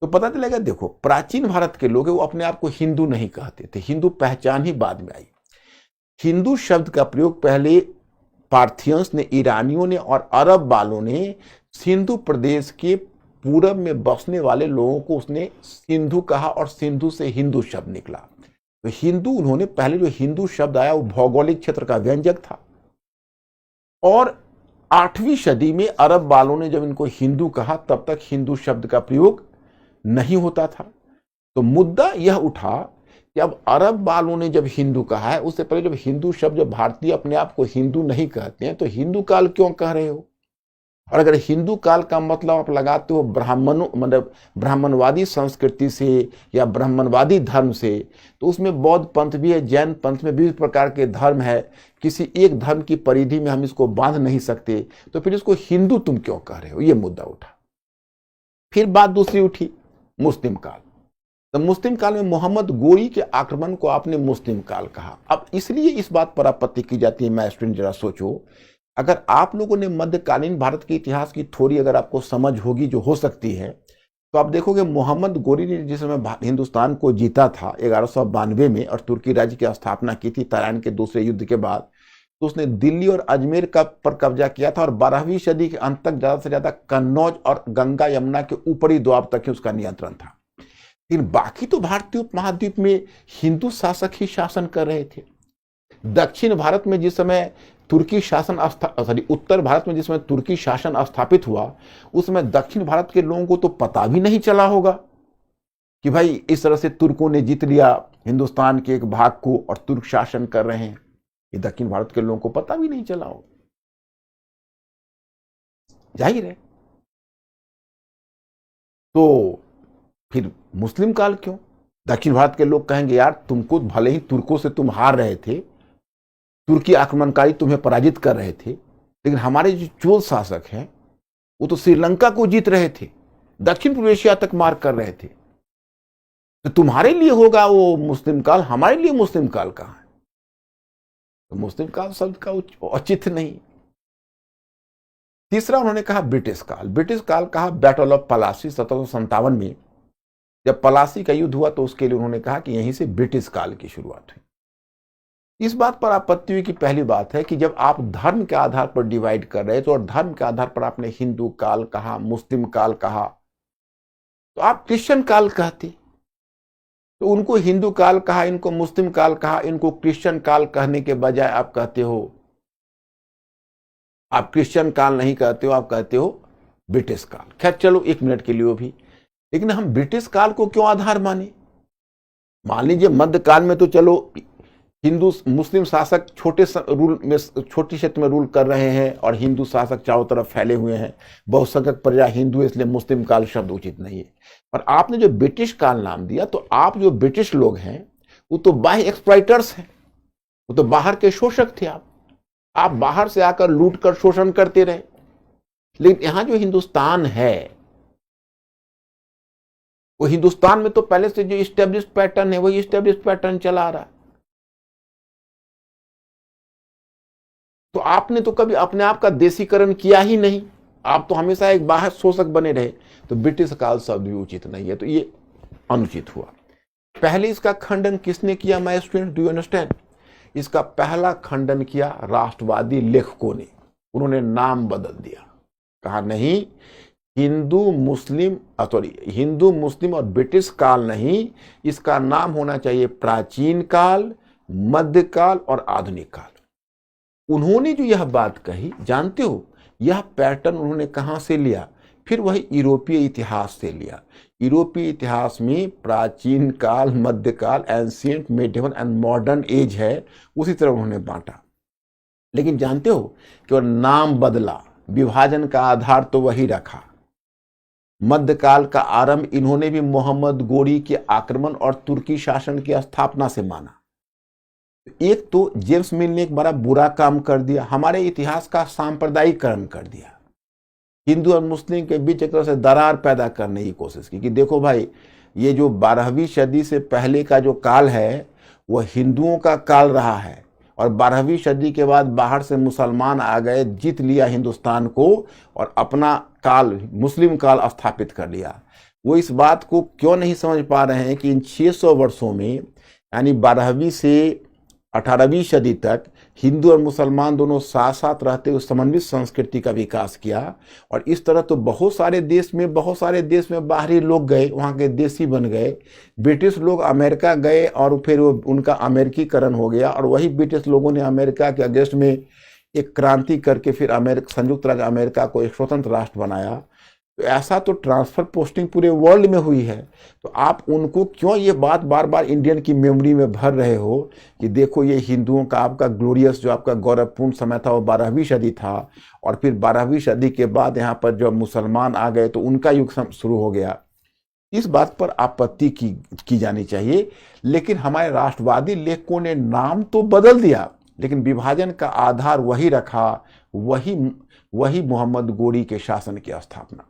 तो पता चलेगा। देखो प्राचीन भारत के लोग वो अपने आप को हिंदू नहीं कहते थे, हिंदू पहचान ही बाद में आई। हिंदू शब्द का प्रयोग पहले पार्थियंस ने, ईरानियों ने और अरब वालों ने सिंधु प्रदेश के पूरब में बसने वाले लोगों को उसने सिंधु कहा और सिंधु से हिंदू शब्द निकला। तो हिंदू, उन्होंने पहले जो हिंदू शब्द आया वो भौगोलिक क्षेत्र का व्यंजक था, और 8वीं सदी में अरब वालों ने जब इनको हिंदू कहा तब तक हिंदू शब्द का प्रयोग नहीं होता था। तो मुद्दा यह उठा कि अब अरब वालों ने जब हिंदू कहा है, उससे पहले जब हिंदू शब्द, जब भारतीय अपने आप को हिंदू नहीं कहते हैं तो हिंदू काल क्यों कह रहे हो? और अगर हिंदू काल का मतलब आप लगाते हो ब्राह्मणों, मतलब ब्राह्मणवादी संस्कृति से या ब्राह्मणवादी धर्म से, तो उसमें बौद्ध पंथ भी है, जैन पंथ में विविध प्रकार के धर्म है, किसी एक धर्म की परिधि में हम इसको बांध नहीं सकते, तो फिर इसको हिंदू तुम क्यों कह रहे हो? ये मुद्दा उठा। फिर बात दूसरी उठी, मुस्लिम काल। तो मुस्लिम काल में मोहम्मद गोरी के आक्रमण को आपने मुस्लिम काल कहा। अब इसलिए इस बात पर आपत्ति की जाती है। मैं स्टूडेंट, जरा सोचो, अगर आप लोगों ने मध्यकालीन भारत के इतिहास की थोड़ी अगर आपको समझ होगी, जो हो सकती है, तो आप देखोगे मोहम्मद गोरी ने जिस समय हिंदुस्तान को जीता था 1192 में और तुर्की राज्य की स्थापना की थी तराइन के दूसरे युद्ध के बाद, तो उसने दिल्ली और अजमेर का पर कब्जा किया था और 12वीं सदी के अंत तक ज्यादा से ज्यादा कन्नौज और गंगा यमुना के ऊपरी द्वाब तक ही उसका नियंत्रण था। लेकिन बाकी तो भारतीय उपमहाद्वीप में हिंदू शासक ही शासन कर रहे थे। दक्षिण भारत में जिस समय तुर्की शासन उत्तर भारत में जिस समय तुर्की शासन स्थापित हुआ, उस समय दक्षिण भारत के लोगों को तो पता भी नहीं चला होगा कि भाई इस तरह से तुर्कों ने जीत लिया हिंदुस्तान के एक भाग को और तुर्क शासन कर रहे हैं। ये दक्षिण भारत के लोगों को पता भी नहीं चला होगा, जाहिर है। तो फिर मुस्लिम काल क्यों? दक्षिण भारत के लोग कहेंगे यार तुमको भले ही तुर्कों से तुम हार रहे थे, तुर्की आक्रमणकारी तुम्हें पराजित कर रहे थे, लेकिन हमारे जो चोल शासक हैं वो तो श्रीलंका को जीत रहे थे, दक्षिण पूर्व एशिया तक मार कर रहे थे, तो तुम्हारे लिए होगा वो मुस्लिम काल, हमारे लिए मुस्लिम काल कहां है? तो मुस्लिम काल शब्द का औचित्य नहीं। तीसरा उन्होंने कहा ब्रिटिश काल। ब्रिटिश काल कहा बैटल ऑफ पलासी 1757 में जब पलासी का युद्ध हुआ, तो उसके लिए उन्होंने कहा कि यहीं से ब्रिटिश काल की शुरुआत हुई। इस बात पर आपत्ति हुई कि पहली बात है कि जब आप धर्म के आधार पर डिवाइड कर रहे थे और धर्म के आधार पर आपने हिंदू काल कहा, मुस्लिम काल कहा, तो आप क्रिश्चियन काल कहते, तो उनको हिंदू काल कहा, इनको मुस्लिम काल कहा, इनको क्रिश्चियन काल कहने के बजाय आप कहते हो, आप क्रिश्चियन काल नहीं कहते हो, आप कहते हो ब्रिटिश काल। खैर चलो 1 मिनट के लिए भी, लेकिन हम ब्रिटिश काल को क्यों आधार माने? मान लीजिए मध्यकाल में तो चलो हिंदू मुस्लिम शासक छोटे रूल में, छोटी क्षेत्र में रूल कर रहे हैं और हिंदू शासक चारों तरफ फैले हुए हैं, बहुसंख्यक प्रजा हिंदू, इसलिए मुस्लिम काल शब्द उचित नहीं है। पर आपने जो ब्रिटिश काल नाम दिया, तो आप जो ब्रिटिश लोग हैं वो तो बाह्य एक्सप्लॉइटर्स हैं, वो तो बाहर के शोषक थे। आप बाहर से आकर लूट कर शोषण करते रहे। लेकिन यहां जो हिंदुस्तान है, वो हिंदुस्तान में तो पहले से जो इस्टेब्लिश पैटर्न है वही इस्टेब्लिश पैटर्न चला आ रहा है। तो आपने तो कभी अपने आप का देशीकरण किया ही नहीं, आप तो हमेशा एक बाहर शोषक बने रहे। तो ब्रिटिश काल शब्द भी उचित नहीं है, तो ये अनुचित हुआ। पहले इसका खंडन किसने किया my student, do you understand? इसका पहला खंडन किया राष्ट्रवादी लेखकों ने। उन्होंने नाम बदल दिया, कहा नहीं हिंदू मुस्लिम और ब्रिटिश काल नहीं, इसका नाम होना चाहिए प्राचीन काल, मध्यकाल और आधुनिक काल। उन्होंने जो यह बात कही, जानते हो यह पैटर्न उन्होंने कहां से लिया? फिर वही यूरोपीय इतिहास से लिया। यूरोपीय इतिहास में प्राचीन काल, मध्यकाल, ancient, medieval and modern age है, उसी तरह उन्होंने बांटा। लेकिन जानते हो कि और नाम बदला, विभाजन का आधार तो वही रखा। मध्यकाल का आरंभ इन्होंने भी मोहम्मद गोरी के आक्रमण और तुर्की शासन की स्थापना से माना। एक तो जेम्स मिल ने एक बड़ा बुरा काम कर दिया, हमारे इतिहास का सांप्रदायिकरण कर दिया, हिंदू और मुस्लिम के बीच एक तरह से दरार पैदा करने की कोशिश की कि देखो भाई, ये जो 12वीं सदी से पहले का जो काल है वह हिंदुओं का काल रहा है, और 12वीं सदी के बाद बाहर से मुसलमान आ गए, जीत लिया हिंदुस्तान को और अपना काल, मुस्लिम काल स्थापित कर लिया। वो इस बात को क्यों नहीं समझ पा रहे हैं कि इन 600 वर्षों में, यानी 12वीं से 18वीं सदी तक हिंदू और मुसलमान दोनों साथ साथ रहते हुए समन्वित संस्कृति का विकास किया। और इस तरह तो बहुत सारे देश में बाहरी लोग गए, वहाँ के देशी बन गए। ब्रिटिश लोग अमेरिका गए और फिर वो उनका अमेरिकीकरण हो गया, और वही ब्रिटिश लोगों ने अमेरिका के अगेंस्ट में एक क्रांति करके फिर संयुक्त राज्य अमेरिका को एक स्वतंत्र राष्ट्र बनाया। तो ऐसा तो ट्रांसफर पोस्टिंग पूरे वर्ल्ड में हुई है। तो आप उनको क्यों ये बात बार बार इंडियन की मेमोरी में भर रहे हो कि देखो ये हिंदुओं का आपका ग्लोरियस जो आपका गौरवपूर्ण समय था वो 12वीं सदी था, और फिर 12वीं सदी के बाद यहाँ पर जब मुसलमान आ गए तो उनका युग शुरू हो गया। इस बात पर आपत्ति की जानी चाहिए। लेकिन हमारे राष्ट्रवादी लेखकों ने नाम तो बदल दिया, लेकिन विभाजन का आधार वही रखा, वही मोहम्मद गोरी के शासन की स्थापना।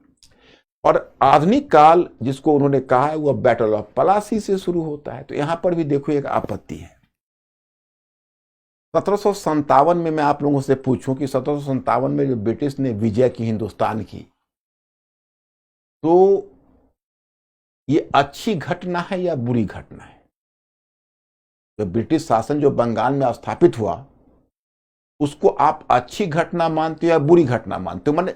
और आधुनिक काल जिसको उन्होंने कहा है वह बैटल ऑफ पलासी से शुरू होता है। तो यहां पर भी देखो एक आपत्ति है। 1757 में मैं आप लोगों से पूछूं कि 1757 में जो ब्रिटिश ने विजय की हिंदुस्तान की, तो ये अच्छी घटना है या बुरी घटना है? जो ब्रिटिश शासन जो बंगाल में स्थापित हुआ उसको आप अच्छी घटना मानते हो या बुरी घटना मानते हो? माने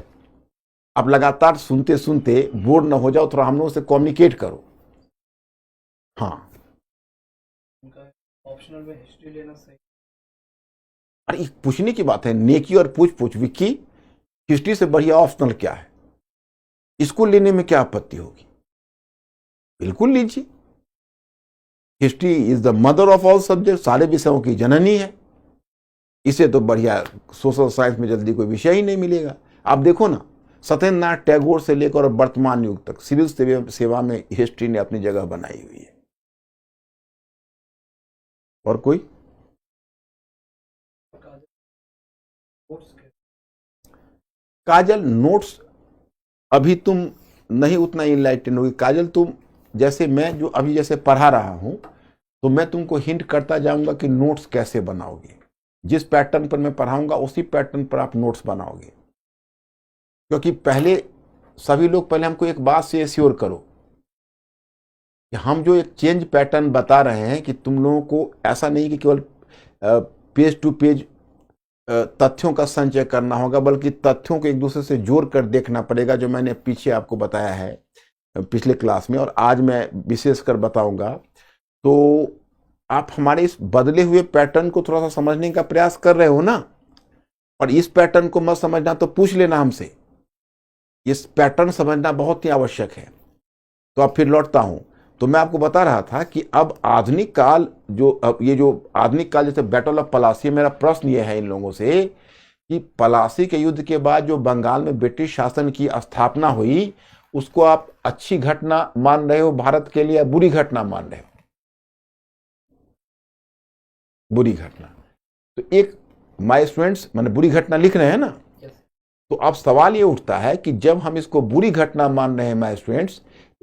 आप लगातार सुनते सुनते बोर न हो जाओ, थोड़ा हम लोगों से कम्युनिकेट करो। हाँ, उनका ऑप्शनल में हिस्ट्री लेना सही। अरे एक पूछने की बात है, नेकी और पूछ विक्की, हिस्ट्री से बढ़िया ऑप्शनल क्या है? इसको लेने में क्या आपत्ति होगी? बिल्कुल लीजिए। History is the mother of all subject, सारे विषयों की जननी है। इसे तो बढ़िया सोशल साइंस में जल्दी कोई विषय ही नहीं मिलेगा। आप देखो ना, सत्येंद्रनाथ टैगोर से लेकर वर्तमान युग तक सिविल सेवा में हिस्ट्री ने अपनी जगह बनाई हुई है। और कोई? काजल नोट्स अभी तुम नहीं उतना इनलाइटन होगी। काजल तुम जैसे मैं जो अभी जैसे पढ़ा रहा हूं, तो मैं तुमको हिंट करता जाऊंगा कि नोट्स कैसे बनाओगे। जिस पैटर्न पर मैं पढ़ाऊंगा उसी पैटर्न पर आप नोट्स बनाओगे। क्योंकि पहले सभी लोग पहले हमको एक बात से एश्योर करो कि हम जो एक चेंज पैटर्न बता रहे हैं कि तुम लोगों को ऐसा नहीं कि केवल पेज टू पेज तथ्यों का संचय करना होगा, बल्कि तथ्यों को एक दूसरे से जोड़ कर देखना पड़ेगा, जो मैंने पीछे आपको बताया है पिछले क्लास में और आज मैं विशेषकर बताऊंगा। तो आप हमारे इस बदले हुए पैटर्न को थोड़ा सा समझने का प्रयास कर रहे हो ना, और इस पैटर्न को मत समझना तो पूछ लेना हमसे। इस पैटर्न समझना बहुत ही आवश्यक है। तो अब फिर लौटता हूं, तो मैं आपको बता रहा था कि अब आधुनिक काल ये जो आधुनिक काल जैसे बैटल ऑफ पलासी, मेरा प्रश्न ये है इन लोगों से कि पलासी के युद्ध के बाद जो बंगाल में ब्रिटिश शासन की स्थापना हुई, उसको आप अच्छी घटना मान रहे हो भारत के लिए या बुरी घटना मान रहे हो? बुरी घटना। तो एक माय स्टूडेंट्स मैंने बुरी घटना लिख रहे हैं ना, तो अब सवाल ये उठता है कि जब हम इसको बुरी घटना मान रहे हैं my students,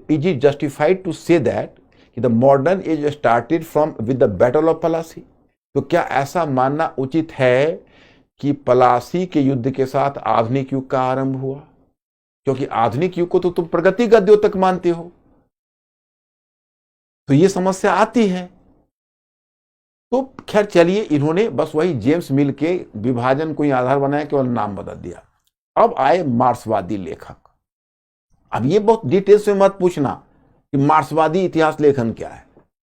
is it justified to say that the modern age started from with the battle of Plassey? तो क्या ऐसा मानना उचित है कि पलासी के युद्ध के साथ आधुनिक युग का आरंभ हुआ? क्योंकि आधुनिक युग को तो तुम प्रगति का द्योतक मानते हो, तो ये समस्या आती है। तो खैर चलिए, इन्होंने बस वही जेम्स मिल के विभाजन को ही आधार बनाया, केवल नाम बदल दिया। अब आए मार्क्सवादी लेखक। अब ये बहुत डिटेल्स में मत पूछना कि मार्क्सवादी इतिहास लेखन क्या है,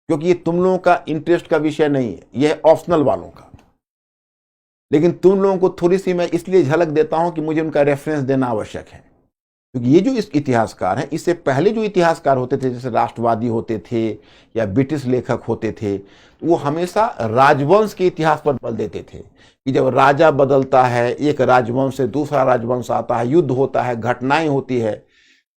क्योंकि ये तुम लोगों का इंटरेस्ट का विषय नहीं है, यह है ऑप्शनल वालों का। लेकिन तुम लोगों को थोड़ी सी मैं इसलिए झलक देता हूं कि मुझे उनका रेफरेंस देना आवश्यक है, क्योंकि ये जो इस इतिहासकार हैं, इससे पहले जो इतिहासकार होते थे, जैसे राष्ट्रवादी होते थे या ब्रिटिश लेखक होते थे, वो हमेशा राजवंश के इतिहास पर बल देते थे कि जब राजा बदलता है, एक राजवंश से दूसरा राजवंश आता है, युद्ध होता है, घटनाएं होती है,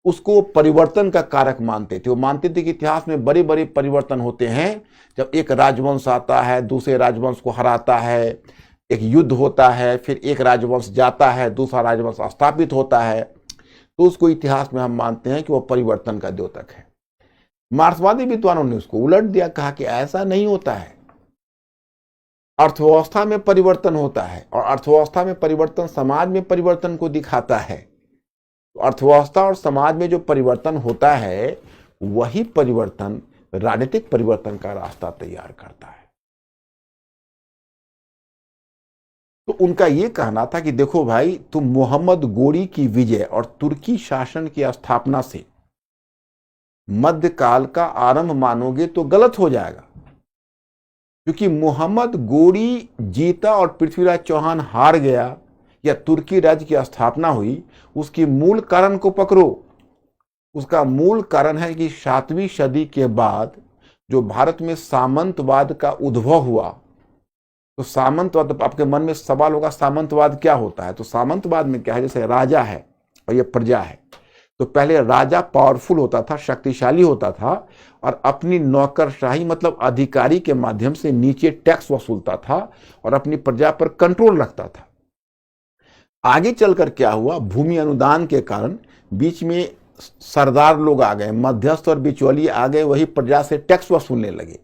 उसको परिवर्तन का कारक मानते थे। वो मानते थे कि इतिहास में बड़े बड़े परिवर्तन होते हैं, जब एक राजवंश आता है, दूसरे राजवंश को हराता है, एक युद्ध होता है, फिर एक राजवंश जाता है, दूसरा राजवंश स्थापित होता है, तो उसको इतिहास में हम मानते हैं कि वो परिवर्तन का द्योतक है। मार्क्सवादी विद्वानों ने उसको उलट दिया, कहा कि ऐसा नहीं होता है, अर्थव्यवस्था में परिवर्तन होता है, और अर्थव्यवस्था में परिवर्तन समाज में परिवर्तन को दिखाता है। तो अर्थव्यवस्था और समाज में जो परिवर्तन होता है, वही परिवर्तन राजनीतिक परिवर्तन का रास्ता तैयार करता है। तो उनका ये कहना था कि देखो भाई, तुम मोहम्मद गोरी की विजय और तुर्की शासन की स्थापना से मध्यकाल का आरंभ मानोगे तो गलत हो जाएगा, क्योंकि मोहम्मद गोरी जीता और पृथ्वीराज चौहान हार गया या तुर्की राज्य की स्थापना हुई, उसकी मूल कारण को पकड़ो। उसका मूल कारण है कि 7वीं सदी के बाद जो भारत में सामंतवाद का उद्भव हुआ, तो सामंतवाद, आपके मन में सवाल होगा सामंतवाद क्या होता है। तो सामंतवाद में क्या है, जैसे राजा है और ये प्रजा है, तो पहले राजा पावरफुल होता था, शक्तिशाली होता था, और अपनी नौकरशाही मतलब अधिकारी के माध्यम से नीचे टैक्स वसूलता था और अपनी प्रजा पर कंट्रोल रखता था। आगे चलकर क्या हुआ, भूमि अनुदान के कारण बीच में सरदार लोग आ गए, मध्यस्थ और बिचौलिए आ गए, वही प्रजा से टैक्स वसूलने लगे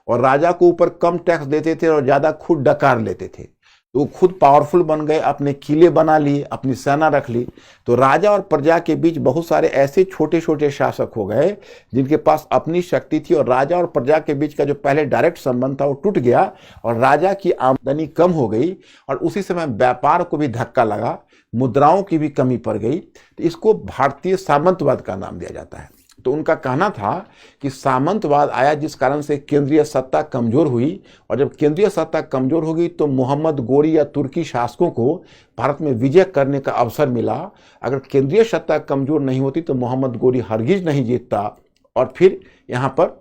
और राजा को ऊपर कम टैक्स देते थे और ज्यादा खुद डकार लेते थे। तो वो खुद पावरफुल बन गए, अपने किले बना लिए, अपनी सेना रख ली। तो राजा और प्रजा के बीच बहुत सारे ऐसे छोटे छोटे शासक हो गए जिनके पास अपनी शक्ति थी, और राजा और प्रजा के बीच का जो पहले डायरेक्ट संबंध था वो टूट गया और राजा की आमदनी कम हो गई, और उसी समय व्यापार को भी धक्का लगा, मुद्राओं की भी कमी पड़ गई। तो इसको भारतीय सामंतवाद का नाम दिया जाता है। तो उनका कहना था कि सामंतवाद आया जिस कारण से केंद्रीय सत्ता कमजोर हुई, और जब केंद्रीय सत्ता कमजोर हो गई तो मोहम्मद गोरी या तुर्की शासकों को भारत में विजय करने का अवसर मिला। अगर केंद्रीय सत्ता कमजोर नहीं होती तो मोहम्मद गोरी हरगिज नहीं जीतता और फिर यहाँ पर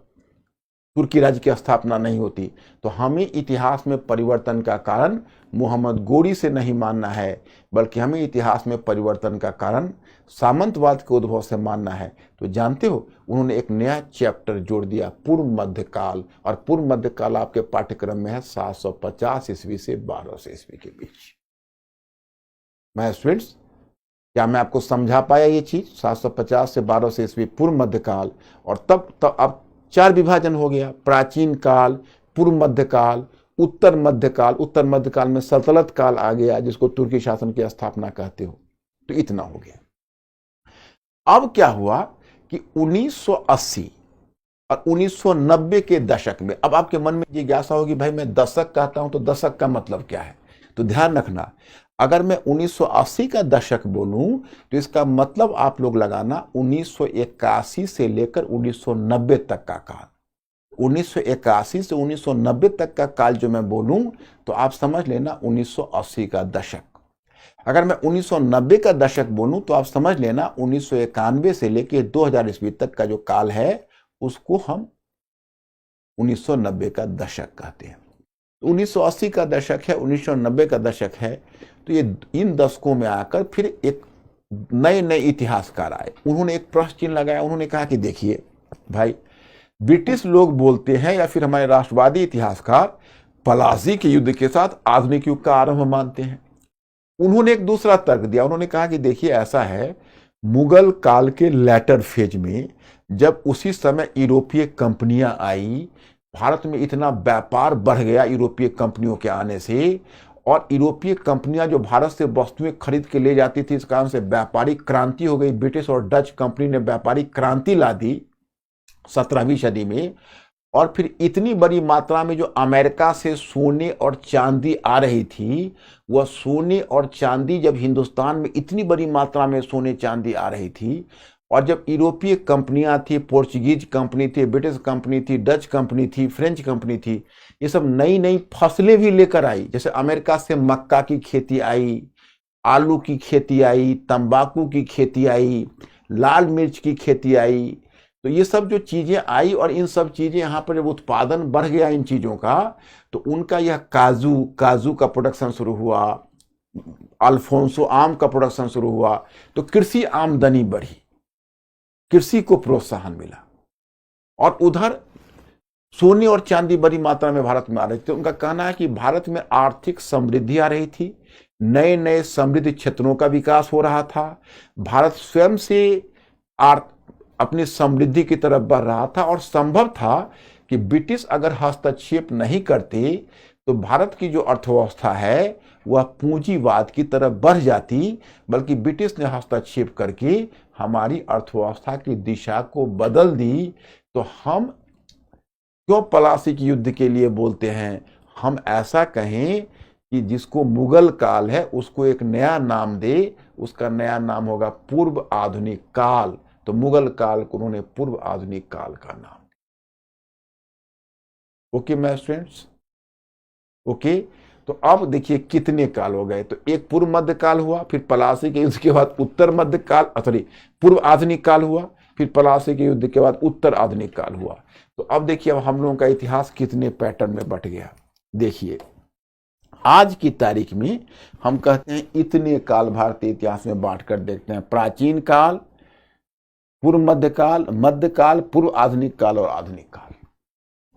तुर्की राज्य की स्थापना नहीं होती। तो हमें इतिहास में परिवर्तन का कारण मोहम्मद गोरी से नहीं मानना है, बल्कि हमें इतिहास में परिवर्तन का कारण सामंतवाद के उद्भव से मानना है। तो जानते हो, उन्होंने एक नया चैप्टर जोड़ दिया, पूर्व मध्यकाल, और पूर्व मध्यकाल आपके पाठ्यक्रम में है 750 ईस्वी से 1200 ईस्वी के बीच। मैं स्टूडेंट्स, क्या मैं आपको समझा पाया ये चीज? 750 से 1200 ईस्वी पूर्व मध्यकाल, और तब अब 4 विभाजन हो गया, प्राचीन काल, पूर्व मध्यकाल, उत्तर मध्यकाल। उत्तर मध्यकाल में सल्तनत काल आ गया जिसको तुर्की शासन की स्थापना कहते हो। तो इतना हो गया। अब क्या हुआ कि 1980 और 1990 के दशक में, अब आपके मन में जिज्ञासा होगी, भाई मैं दशक कहता हूं तो दशक का मतलब क्या है? तो ध्यान रखना, अगर मैं 1980 का दशक बोलूं तो इसका मतलब आप लोग लगाना 1981 से लेकर 1990 तक का काल। 1981 से 1990 तक का काल जो मैं बोलूं तो आप समझ लेना 1980 का दशक। अगर मैं 1990 का दशक बोलूं तो आप समझ लेना 1991 से लेकर 2000 ईस्वी तक का जो काल है उसको हम 1990 का दशक कहते हैं। 1980 का दशक है, 1990 का दशक है। तो ये इन दशकों में आकर फिर एक नए नए इतिहासकार आए, उन्होंने एक प्रश्न चिन्ह लगाया। उन्होंने कहा कि देखिए भाई, ब्रिटिश लोग बोलते हैं या फिर हमारे राष्ट्रवादी इतिहासकार पलासी के युद्ध के साथ आधुनिक युग का आरंभ मानते हैं। उन्होंने एक दूसरा तर्क दिया। उन्होंने कहा कि देखिए ऐसा है, मुगल काल के लेटर फेज में जब उसी समय यूरोपीय कंपनियां आई, भारत में इतना व्यापार बढ़ गया यूरोपीय कंपनियों के आने से, और यूरोपीय कंपनियां जो भारत से वस्तुएं खरीद के ले जाती थी, इस कारण से व्यापारिक क्रांति हो गई। ब्रिटिश और डच कंपनी ने व्यापारिक क्रांति ला दी 17वीं सदी में। और फिर इतनी बड़ी मात्रा में जो अमेरिका से सोने और चांदी आ रही थी, वह सोने और चांदी जब हिंदुस्तान में इतनी बड़ी मात्रा में सोने चांदी आ रही थी, और जब यूरोपीय कंपनियां थी, पोर्चुगीज कंपनी थी, ब्रिटिश कंपनी थी, डच कंपनी थी, फ्रेंच कंपनी थी, ये सब नई नई फसलें भी लेकर आई। जैसे अमेरिका से मक्का की खेती आई, आलू की खेती आई, तंबाकू की खेती आई, लाल मिर्च की खेती आई। तो ये सब जो चीजें आई, और इन सब चीजें यहाँ पर जब उत्पादन बढ़ गया इन चीजों का, तो उनका यह काजू का प्रोडक्शन शुरू हुआ, अल्फोंसो आम का प्रोडक्शन शुरू हुआ। तो कृषि आमदनी बढ़ी, कृषि को प्रोत्साहन मिला, और उधर सोने और चांदी बड़ी मात्रा में भारत में आ रही थी। उनका कहना है कि भारत में आर्थिक समृद्धि आ रही थी, नए नए समृद्ध क्षेत्रों का विकास हो रहा था, भारत स्वयं से अपनी समृद्धि की तरफ बढ़ रहा था, और संभव था कि ब्रिटिश अगर हस्तक्षेप नहीं करते तो भारत की जो अर्थव्यवस्था है वह पूंजीवाद की तरफ बढ़ जाती। बल्कि ब्रिटिश ने हस्तक्षेप करके हमारी अर्थव्यवस्था की दिशा को बदल दी। तो हम क्यों पलासी के युद्ध के लिए बोलते हैं? हम ऐसा कहें कि जिसको मुगल काल है उसको एक नया नाम दे, उसका नया नाम होगा पूर्व आधुनिक काल। तो मुगल काल को उन्होंने पूर्व आधुनिक काल का नाम दिया। Okay my students, okay. तो अब देखिए कितने काल हो गए। तो एक पूर्व मध्य काल हुआ, फिर पलासी के युद्ध के बाद उत्तर मध्य काल, सॉरी पूर्व आधुनिक काल हुआ, फिर पलासी के युद्ध के बाद उत्तर आधुनिक काल हुआ। तो अब देखिए अब हम लोगों का इतिहास कितने पैटर्न में बट गया। देखिए आज की तारीख में हम कहते हैं इतने काल भारतीय इतिहास में बांट कर देखते हैं। प्राचीन काल, पूर्व मध्य काल, पूर्व आधुनिक काल और आधुनिक काल।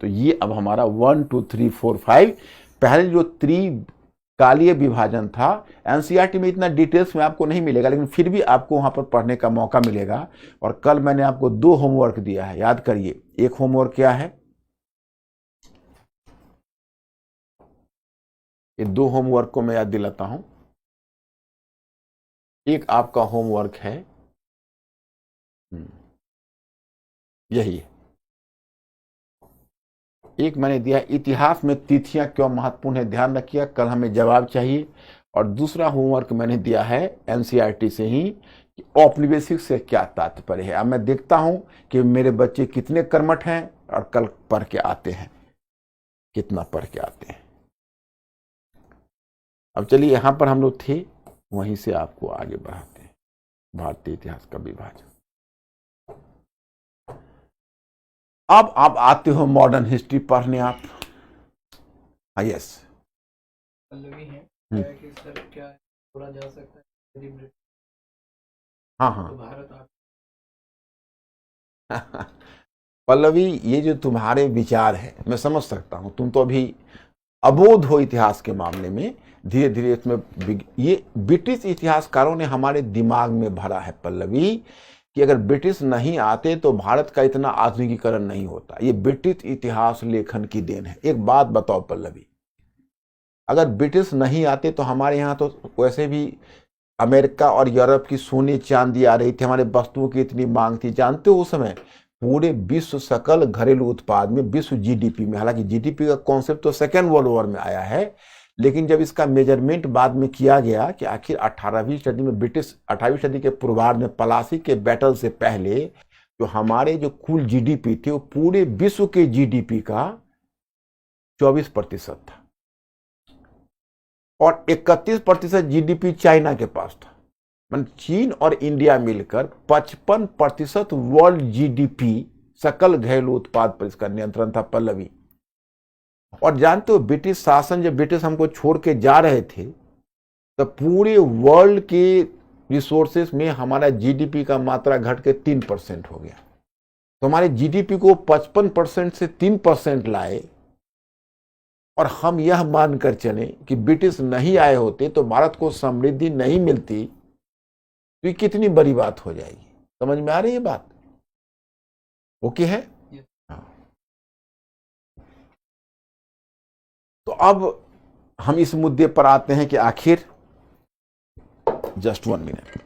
तो ये अब हमारा 1 2 3 4 5 पहले जो त्रिकालीय विभाजन था, एनसीईआरटी में इतना डिटेल्स में आपको नहीं मिलेगा, लेकिन फिर भी आपको वहां पर पढ़ने का मौका मिलेगा। और कल मैंने आपको 2 होमवर्क दिया है, याद करिए। एक होमवर्क क्या है, ये 2 होमवर्क को मैं याद दिलाता हूं। एक आपका होमवर्क है यही है, एक मैंने दिया इतिहास में तिथियां क्यों महत्वपूर्ण है, ध्यान रखिए, कल हमें जवाब चाहिए। और दूसरा होमवर्क मैंने दिया है एनसीईआरटी से ही कि औपनिवेशिक से क्या तात्पर्य है। अब मैं देखता हूं कि मेरे बच्चे कितने कर्मठ हैं और कल पढ़ के आते हैं, कितना पढ़ के आते हैं। अब चलिए यहां पर हम लोग थे, वहीं से आपको आगे बढ़ाते हैं। भारतीय इतिहास का विभाजन। अब आप आते हो मॉडर्न हिस्ट्री पढ़ने आप। हाँ यस, पल्लवी है क्या कि सर क्या थोड़ा जा सकता है यदि ब्रिटिश हाँ तो भारत पल्लवी, ये जो तुम्हारे विचार है मैं समझ सकता हूं, तुम तो अभी अबोध हो इतिहास के मामले में। धीरे धीरे इसमें ये ब्रिटिश इतिहासकारों ने हमारे दिमाग में भरा है पल्लवी कि अगर ब्रिटिश नहीं आते तो भारत का इतना आधुनिकीकरण नहीं होता। ये ब्रिटिश इतिहास लेखन की देन है। एक बात बताओ पल्लवी, अगर ब्रिटिश नहीं आते तो हमारे यहाँ तो वैसे भी अमेरिका और यूरोप की सोने चांदी आ रही थी, हमारे वस्तुओं की इतनी मांग थी। जानते हो उस समय पूरे विश्व सकल घरेलू उत्पाद में, विश्व जीडीपी में, हालांकि जीडीपी का कॉन्सेप्ट तो सेकेंड वर्ल्ड वॉर में आया है, लेकिन जब इसका मेजरमेंट बाद में किया गया कि आखिर 18वीं सदी में ब्रिटिश 18वीं सदी के पूर्वार्ध में पलासी के बैटल से पहले जो हमारे जो कुल जीडीपी थे वो पूरे विश्व के जीडीपी का 24% था और 31% जीडीपी चाइना के पास था। मतलब चीन और इंडिया मिलकर 55% वर्ल्ड जीडीपी सकल घरेलू उत्पाद पर इसका नियंत्रण था पल्लवी। और जानते हो ब्रिटिश शासन, जब ब्रिटिश हमको छोड़ के जा रहे थे तो पूरे वर्ल्ड के रिसोर्सेस में हमारा जीडीपी का मात्रा घट के 3% हो गया। तो हमारे जीडीपी को 55% से 3% लाए। और हम यह मानकर चले कि ब्रिटिश नहीं आए होते तो भारत को समृद्धि नहीं मिलती, तो ये कितनी बड़ी बात हो जाएगी। समझ में आ रही है बात? ओके है? हाँ। तो अब हम इस मुद्दे पर आते हैं कि आखिर, जस्ट 1 मिनट,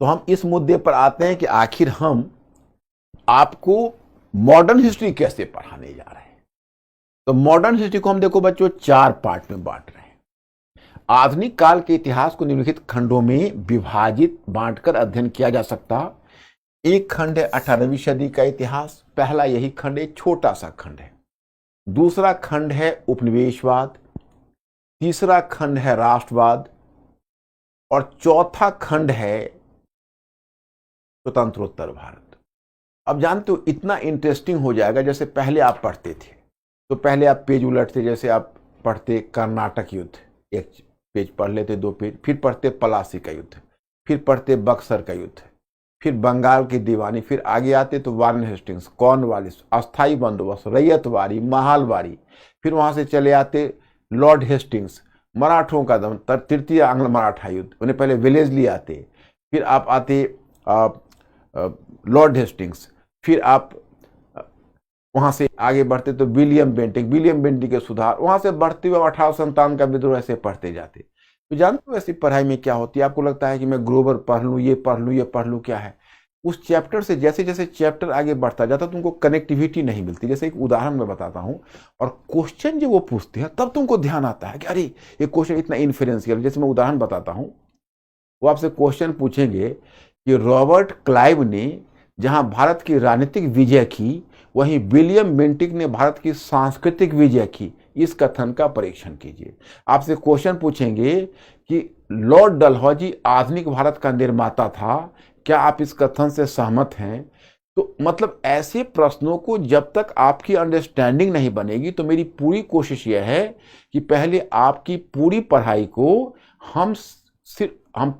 तो हम इस मुद्दे पर आते हैं कि आखिर हम आपको मॉडर्न हिस्ट्री कैसे पढ़ाने जा रहे हैं। तो मॉडर्न हिस्ट्री को हम देखो बच्चों 4 पार्ट में बांट रहे हैं। आधुनिक काल के इतिहास को निम्नलिखित खंडों में विभाजित बांटकर अध्ययन किया जा सकता। एक खंड है 18वीं सदी का इतिहास, पहला यही खंड एक छोटा सा खंड है। दूसरा खंड है उपनिवेशवाद, तीसरा खंड है राष्ट्रवाद और चौथा खंड है स्वतंत्रोत्तर भारत। अब जानते हो इतना इंटरेस्टिंग हो जाएगा, जैसे पहले आप पढ़ते थे तो पहले आप पेज उलटते, जैसे आप पढ़ते कर्नाटक युद्ध, एक पेज पढ़ लेते, 2 पेज, फिर पढ़ते पलासी का युद्ध, फिर पढ़ते बक्सर का युद्ध, फिर बंगाल की दीवानी, फिर आगे आते तो वार्न हेस्टिंग्स, कॉर्नवालिस, अस्थाई बंदोबस्त, रैयतवाड़ी, महालवाड़ी, फिर वहां से चले आते लॉर्ड हेस्टिंग्स, मराठों का दमन, तृतीय आंग्ल मराठा युद्ध, उन्हें पहले वेलेस्ली आते, फिर आप आते लॉर्ड हेस्टिंग्स, फिर आप वहां से आगे बढ़ते तो विलियम बेंटिंक के सुधार, वहां से बढ़ते हुए 1857 का विद्रोह, ऐसे पढ़ते जाते। तो जानते हो ऐसी पढ़ाई में क्या होती है, आपको लगता है कि मैं ग्लोबल पढ़ लूँ, ये पढ़ लूँ, ये पढ़ लूँ, क्या है उस चैप्टर से जैसे जैसे चैप्टर आगे बढ़ता जाता तुमको कनेक्टिविटी नहीं मिलती। जैसे एक उदाहरण मैं बताता हूँ, और क्वेश्चन जब वो पूछते हैं तब तुमको ध्यान आता है कि अरे ये क्वेश्चन इतना इन्फ्लुएंशियल। जैसे मैं उदाहरण बताता हूँ, वो आपसे क्वेश्चन पूछेंगे कि रॉबर्ट क्लाइव ने जहां भारत की राजनीतिक विजय की, वहीं विलियम बेंटिक ने भारत की सांस्कृतिक विजय की, इस कथन का परीक्षण कीजिए। आपसे क्वेश्चन पूछेंगे कि लॉर्ड डलहौजी आधुनिक भारत का निर्माता था, क्या आप इस कथन से सहमत हैं? तो मतलब ऐसे प्रश्नों को जब तक आपकी अंडरस्टैंडिंग नहीं बनेगी, तो मेरी पूरी कोशिश यह है कि पहले आपकी पूरी पढ़ाई को हम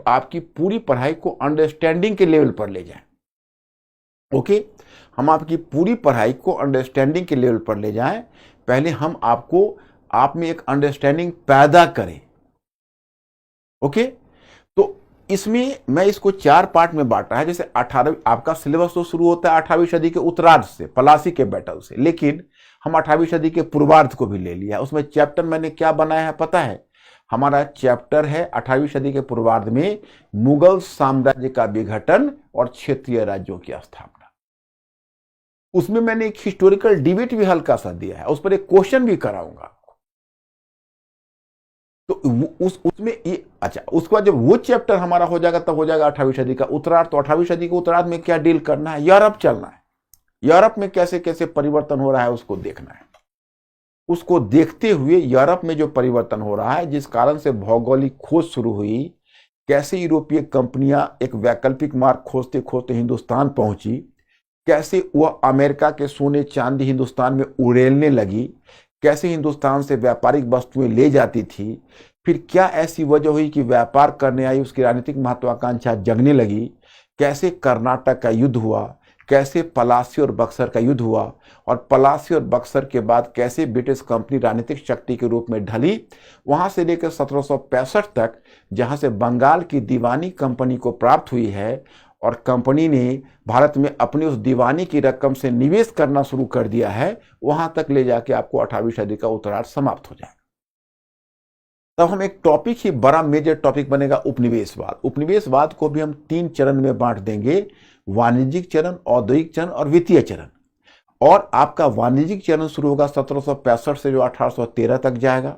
आपकी पूरी पढ़ाई को अंडरस्टैंडिंग के लेवल पर ले जाएं। ओके, हम आपकी पूरी पढ़ाई को अंडरस्टैंडिंग के लेवल पर ले जाएं। पहले हम आप में एक अंडरस्टैंडिंग पैदा करें। ओके, तो इसमें मैं इसको 4 पार्ट में बांटा है। जैसे 18 आपका सिलेबस तो शुरू होता है 18वीं सदी के उत्तरार्ध से, प्लासी के बैटल से, लेकिन हम 18वीं सदी के पूर्वार्ध को भी ले लिया। उसमें चैप्टर मैंने क्या बनाया है पता है? हमारा चैप्टर है 18वीं सदी के पूर्वार्ध में मुगल साम्राज्य का विघटन और क्षेत्रीय राज्यों की स्थापना। उसमें मैंने एक हिस्टोरिकल डिबेट भी हल्का सा दिया है, उस पर एक क्वेश्चन भी कराऊंगा। तो उसमें ये अच्छा, उसके बाद जब वो चैप्टर हमारा हो जाएगा तब हो जाएगा 18वीं सदी का उत्तरार्ध। तो 18वीं सदी के उत्तरार्ध में क्या डील करना है? यूरोप चलना है, यूरोप में कैसे कैसे परिवर्तन हो रहा है उसको देखना है। उसको देखते हुए यूरोप में जो परिवर्तन हो रहा है, जिस कारण से भौगोलिक खोज शुरू हुई, कैसे यूरोपीय कंपनियां एक वैकल्पिक मार्ग खोजते खोजते हिंदुस्तान पहुंची, कैसे वह अमेरिका के सोने चांदी हिंदुस्तान में उड़ेलने लगी, कैसे हिंदुस्तान से व्यापारिक वस्तुएं ले जाती थी, फिर क्या ऐसी वजह हुई कि व्यापार करने आई उसकी राजनीतिक महत्वाकांक्षा जगने लगी, कैसे कर्नाटक का युद्ध हुआ, कैसे पलासी और बक्सर का युद्ध हुआ, और पलासी और बक्सर के बाद कैसे ब्रिटिश कंपनी राजनीतिक शक्ति के रूप में ढली, वहां से लेकर 1765 तक जहां से बंगाल की दीवानी कंपनी को प्राप्त हुई है, और कंपनी ने भारत में अपनी उस दीवानी की रकम से निवेश करना शुरू कर दिया है, वहां तक ले जाके आपको 18वीं सदी का उत्तरार्ध समाप्त हो जाएगा। तब हम एक टॉपिक ही बड़ा मेजर टॉपिक बनेगा उपनिवेशवाद। उपनिवेशवाद को भी हम 3 चरण में बांट देंगे, वाणिज्यिक चरण, औद्योगिक चरण और वित्तीय चरण। और आपका वाणिज्यिक चरण शुरू होगा 1765 से जो 1813 तक जाएगा,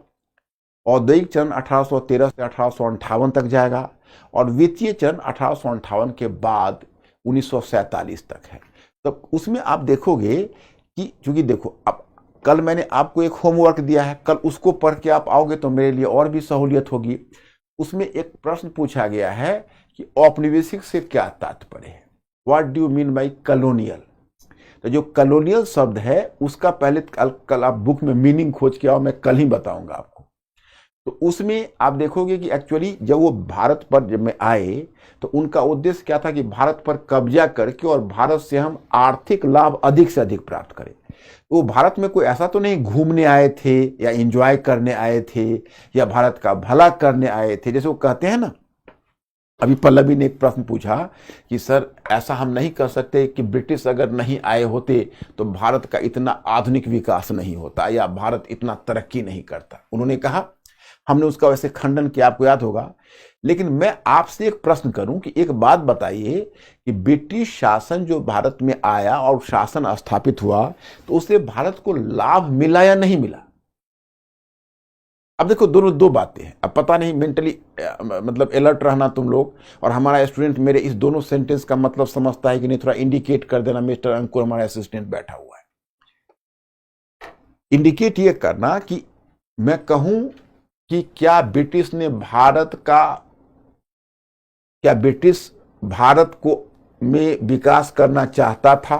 औद्योगिक चरण 1813 से 1858 तक जाएगा, और वित्तीय चरण 1858 के बाद 1947 तक है। तो उसमें आप देखोगे कि चूंकि देखो, अब कल मैंने आपको एक होमवर्क दिया है, कल उसको पढ़ के आप आओगे तो मेरे लिए और भी सहूलियत होगी। उसमें एक प्रश्न पूछा गया है कि औपनिवेशिक से क्या तात्पर्य है, what do you mean by colonial. तो जो कॉलोनियल शब्द है उसका पहले कल आप बुक में मीनिंग खोज के आओ, मैं कल ही बताऊंगा आपको। तो उसमें आप देखोगे कि एक्चुअली जब वो भारत पर जब में आए तो उनका उद्देश्य क्या था कि भारत पर कब्जा करके और भारत से हम आर्थिक लाभ अधिक से अधिक प्राप्त करें। वो भारत में कोई ऐसा तो नहीं घूमने आए थे या एंजॉय करने आए थे या भारत का भला करने आए थे, जैसे वो कहते हैं ना। अभी पल्लवी ने एक प्रश्न पूछा कि सर ऐसा हम नहीं कर सकते कि ब्रिटिश अगर नहीं आए होते तो भारत का इतना आधुनिक विकास नहीं होता या भारत इतना तरक्की नहीं करता। उन्होंने कहा, हमने उसका वैसे खंडन किया, आपको याद होगा। लेकिन मैं आपसे एक प्रश्न करूं कि एक बात बताइए कि ब्रिटिश शासन जो भारत में आया और शासन स्थापित हुआ तो उससे भारत को लाभ मिला या नहीं मिला? अब देखो दोनों दो बातें हैं। अब पता नहीं मेंटली मतलब अलर्ट रहना तुम लोग, और हमारा स्टूडेंट मेरे इस दोनों सेंटेंस का मतलब समझता है कि नहीं, थोड़ा इंडिकेट कर देना। मिस्टर अंकुर हमारा असिस्टेंट बैठा हुआ है, इंडिकेट ये करना कि मैं कहूं कि क्या ब्रिटिश भारत को में विकास करना चाहता था?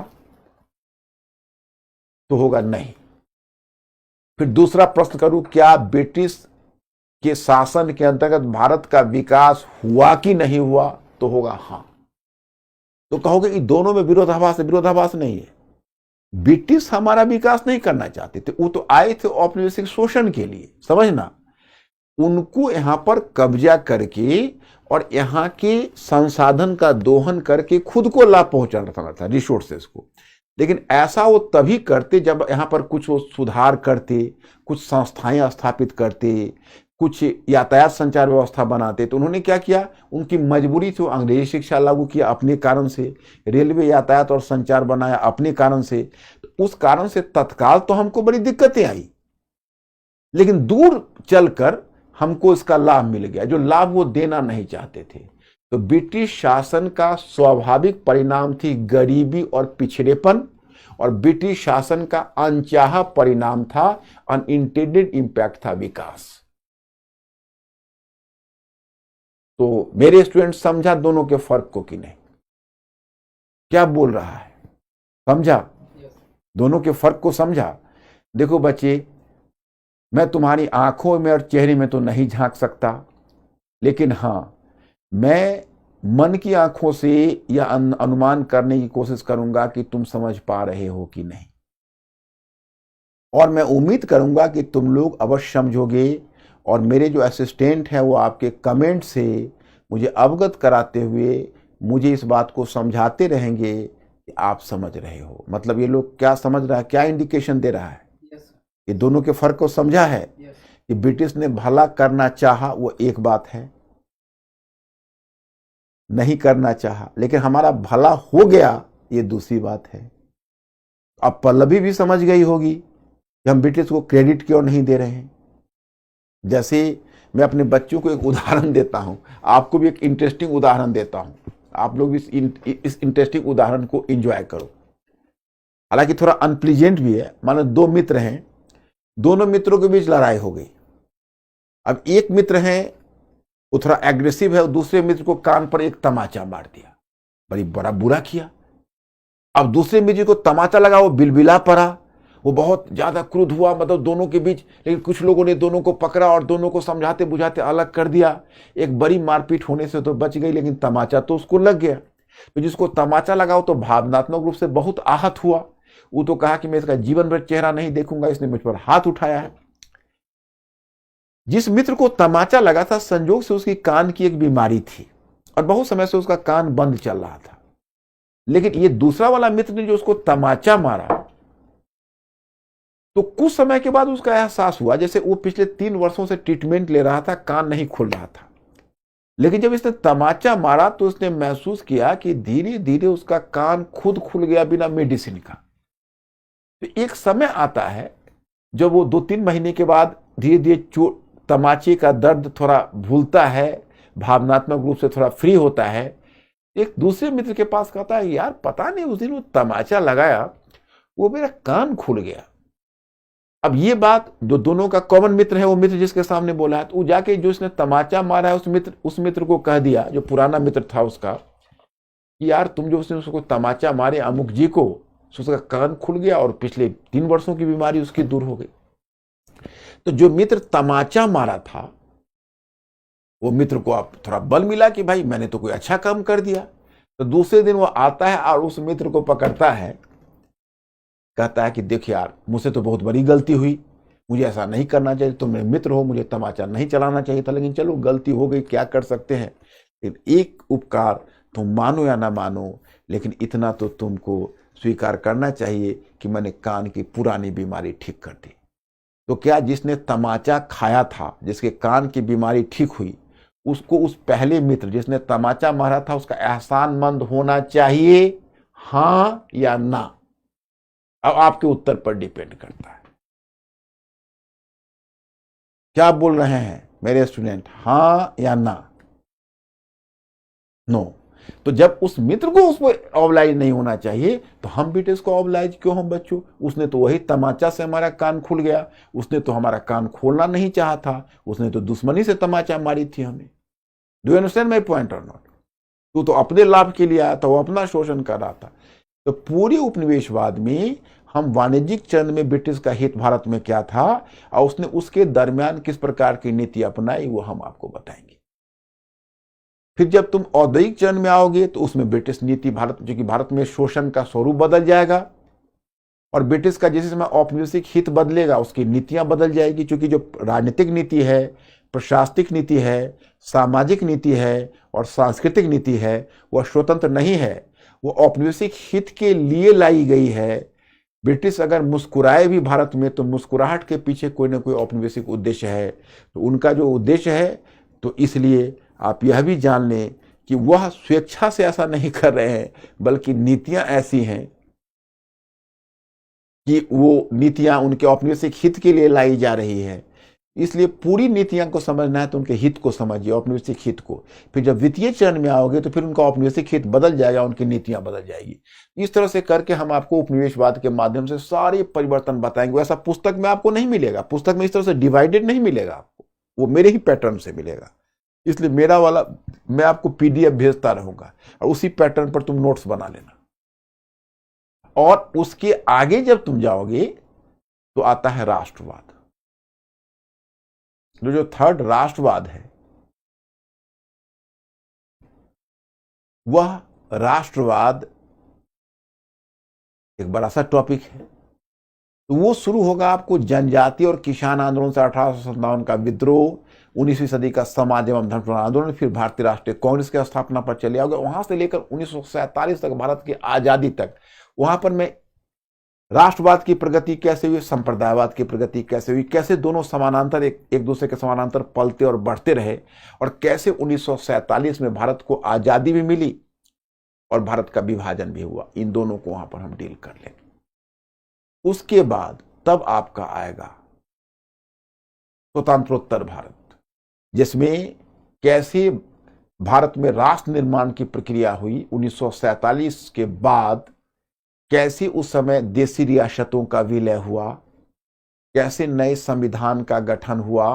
तो होगा नहीं। फिर दूसरा प्रश्न करूं, क्या ब्रिटिश के शासन के अंतर्गत भारत का विकास हुआ कि नहीं हुआ? तो होगा हाँ। तो कहोगे कि दोनों में विरोधाभास है? विरोधाभास नहीं है। ब्रिटिश हमारा विकास नहीं करना चाहते थे, वो तो आए थे औपनिवेशिक शोषण के लिए, समझना। उनको यहां पर कब्जा करके और यहाँ के संसाधन का दोहन करके खुद को लाभ पहुंचाना था, रिसोर्सेस को। लेकिन ऐसा वो तभी करते जब यहाँ पर कुछ वो सुधार करते, कुछ संस्थाएं स्थापित करते, कुछ यातायात संचार व्यवस्था बनाते, तो उन्होंने क्या किया, उनकी मजबूरी थी, अंग्रेजी शिक्षा लागू किया अपने कारण से, रेलवे यातायात और संचार बनाया अपने कारण से। तो उस कारण से तत्काल तो हमको बड़ी दिक्कतें आई, लेकिन दूर चलकर हमको इसका लाभ मिल गया, जो लाभ वो देना नहीं चाहते थे। तो ब्रिटिश शासन का स्वाभाविक परिणाम थी गरीबी और पिछड़ेपन, और ब्रिटिश शासन का अनचाहा परिणाम था, अनइंटेंडेड इंपैक्ट था विकास। तो मेरे स्टूडेंट समझा दोनों के फर्क को कि नहीं? क्या बोल रहा है, समझा? दोनों के फर्क को समझा? देखो बच्चे, मैं तुम्हारी आंखों में और चेहरे में तो नहीं झांक सकता, लेकिन हां, मैं मन की आंखों से यह अनुमान करने की कोशिश करूंगा कि तुम समझ पा रहे हो कि नहीं, और मैं उम्मीद करूंगा कि तुम लोग अवश्य समझोगे, और मेरे जो असिस्टेंट हैं वो आपके कमेंट से मुझे अवगत कराते हुए मुझे इस बात को समझाते रहेंगे कि आप समझ रहे हो। मतलब ये लोग क्या समझ रहा है, क्या इंडिकेशन दे रहा है? ये दोनों के फर्क को समझा है कि ब्रिटिश ने भला करना चाहा, वो एक बात है, नहीं करना चाहा, लेकिन हमारा भला हो गया, ये दूसरी बात है। अब पल्लवी भी समझ गई होगी कि हम ब्रिटिश को क्रेडिट क्यों नहीं दे रहे हैं। जैसे मैं अपने बच्चों को एक उदाहरण देता हूं, आपको भी एक इंटरेस्टिंग उदाहरण देता हूं, आप लोग भी इस इंटरेस्टिंग उदाहरण को एंजॉय करो। हालांकि थोड़ा अनप्लीजेंट भी है। मानो दो मित्र हैं, दोनों मित्रों के बीच लड़ाई हो गई। अब एक मित्र है वो थोड़ा एग्रेसिव है, और दूसरे मित्र को कान पर एक तमाचा मार दिया, बड़ा बुरा किया। अब दूसरे मित्र को तमाचा लगा, वो बिलबिला पड़ा, वो बहुत ज्यादा क्रुद्ध हुआ, मतलब दोनों के बीच। लेकिन कुछ लोगों ने दोनों को पकड़ा और दोनों को समझाते बुझाते अलग कर दिया। एक बड़ी मारपीट होने से तो बच गई, लेकिन तमाचा तो उसको लग गया। तो जिसको तमाचा लगा वो तो भावनात्मक रूप से बहुत आहत हुआ। वो तो कहा कि मैं इसका जीवन भर चेहरा नहीं देखूंगा, इसने मुझ पर हाथ उठाया है। जिस मित्र को तमाचा लगा था, संजोग से उसकी कान की एक बीमारी थी और बहुत समय से उसका कान बंद चल रहा था। लेकिन ये दूसरा वाला मित्र ने जो उसको तमाचा मारा, तो कुछ समय के बाद उसका एहसास हुआ जैसे वो पिछले 3 वर्षों से ट्रीटमेंट ले रहा था, कान नहीं खुल रहा था। लेकिन जब इसने तमाचा मारा तो उसने महसूस किया कि धीरे धीरे उसका कान खुद खुल गया बिना मेडिसिन का। तो एक समय आता है जब वो 2-3 महीने के बाद धीरे धीरे तमाचे का दर्द थोड़ा भूलता है, भावनात्मक रूप से थोड़ा फ्री होता है। एक दूसरे मित्र के पास कहता है, यार पता नहीं उस दिन वो तमाचा लगाया, वो मेरा कान खुल गया। अब ये बात जो दोनों का कॉमन मित्र है, वो मित्र जिसके सामने बोला है, तो वो जाके जो उसने तमाचा मारा है उस मित्र को कह दिया, जो पुराना मित्र था उसका, कि यार तुम जो उसको तमाचा मारे अमुक जी को, उसका कान खुल गया और पिछले 3 वर्षों की बीमारी उसकी दूर हो गई। तो जो मित्र तमाचा मारा था, वो मित्र को अब थोड़ा बल मिला कि भाई मैंने तो कोई अच्छा काम कर दिया। तो दूसरे दिन वो आता है और उस मित्र को पकड़ता है, कहता है कि देख यार, मुझसे तो बहुत बड़ी गलती हुई, मुझे ऐसा नहीं करना चाहिए, तुम मेरे मित्र हो, मुझे तमाचा नहीं चलाना चाहिए था, लेकिन चलो गलती हो गई, क्या कर सकते हैं। लेकिन एक उपकार तुम मानो या ना मानो, लेकिन इतना तो तुमको स्वीकार करना चाहिए कि मैंने कान की पुरानी बीमारी ठीक कर दी। तो क्या जिसने तमाचा खाया था, जिसके कान की बीमारी ठीक हुई, उसको उस पहले मित्र जिसने तमाचा मारा था उसका एहसानमंद होना चाहिए, हां या ना? अब आपके उत्तर पर डिपेंड करता है। क्या बोल रहे हैं मेरे स्टूडेंट, हां या ना? नो। तो जब उस मित्र को उस पर ऑब्लाइज नहीं होना चाहिए, तो हम ब्रिटिश को ऑब्लाइज क्यों हम बच्चों? उसने तो वही तमाचा से हमारा कान खुल गया, उसने तो हमारा कान खोलना नहीं चाहा था, उसने तो दुश्मनी से तमाचा मारी थी हमें। Do you understand my point और नॉट? तू तो अपने लाभ के लिए आया था, वो अपना शोषण कर रहा था। तो पूरे उपनिवेशवाद में हम वाणिज्यिक चरण में ब्रिटिश का हित भारत में क्या था और उसने उसके दरमियान किस प्रकार की नीति अपनाई, वो हम आपको बताएंगे। फिर जब तुम औद्योगिक चरण में आओगे तो उसमें ब्रिटिश नीति भारत, जो कि भारत में शोषण का स्वरूप बदल जाएगा, और ब्रिटिश का जैसे समय औपनिवेशिक हित बदलेगा उसकी नीतियां बदल जाएगी, क्योंकि जो राजनीतिक नीति है, प्रशासनिक नीति है, सामाजिक नीति है और सांस्कृतिक नीति है, वह स्वतंत्र नहीं है, वो औपनिवेशिक हित के लिए लाई गई है। ब्रिटिश अगर मुस्कुराए भी भारत में तो मुस्कुराहट के पीछे कोई ना कोई औपनिवेशिक उद्देश्य है। तो उनका जो उद्देश्य है, तो इसलिए आप यह भी जान लें कि वह स्वेच्छा से ऐसा नहीं कर रहे हैं, बल्कि नीतियां ऐसी हैं कि वो नीतियां उनके औपनिवेशिक हित के लिए लाई जा रही है। इसलिए पूरी नीतियां को समझना है तो उनके हित को समझिए, औपनिवेशिक हित को। फिर जब वित्तीय चरण में आओगे तो फिर उनका औपनिवेशिक हित बदल जाएगा, उनकी नीतियां बदल जाएगी। इस तरह से करके हम आपको उपनिवेशवाद के माध्यम से सारे परिवर्तन बताएंगे। ऐसा पुस्तक में आपको नहीं मिलेगा, पुस्तक में इस तरह से डिवाइडेड नहीं मिलेगा आपको, वो मेरे ही पैटर्न से मिलेगा। इसलिए मेरा वाला मैं आपको पीडीएफ भेजता रहूंगा और उसी पैटर्न पर तुम नोट्स बना लेना। और उसके आगे जब तुम जाओगे तो आता है राष्ट्रवाद। जो थर्ड राष्ट्रवाद है, वह राष्ट्रवाद एक बड़ा सा टॉपिक है। तो वो शुरू होगा आपको जनजाति और किसान आंदोलन से 1857 का विद्रोह, 19वीं सदी का समाज एवं धर्म आंदोलन, फिर भारतीय राष्ट्रीय कांग्रेस की स्थापना पर चले आओगे। वहां से लेकर 1947 तक, भारत की आजादी तक, वहां पर मैं राष्ट्रवाद की प्रगति कैसे हुई, संप्रदायवाद की प्रगति कैसे हुई, कैसे दोनों समानांतर एक दूसरे के समानांतर पलते और बढ़ते रहे, और कैसे 1947 में भारत को आजादी भी मिली और भारत का विभाजन भी हुआ। इन दोनों को वहां पर हम डील कर लेंगे। उसके बाद तब आपका आएगा स्वतंत्रोत्तर भारत, जिसमें कैसे भारत में राष्ट्र निर्माण की प्रक्रिया हुई 1947 के बाद, कैसे उस समय देशी रियासतों का विलय हुआ, कैसे नए संविधान का गठन हुआ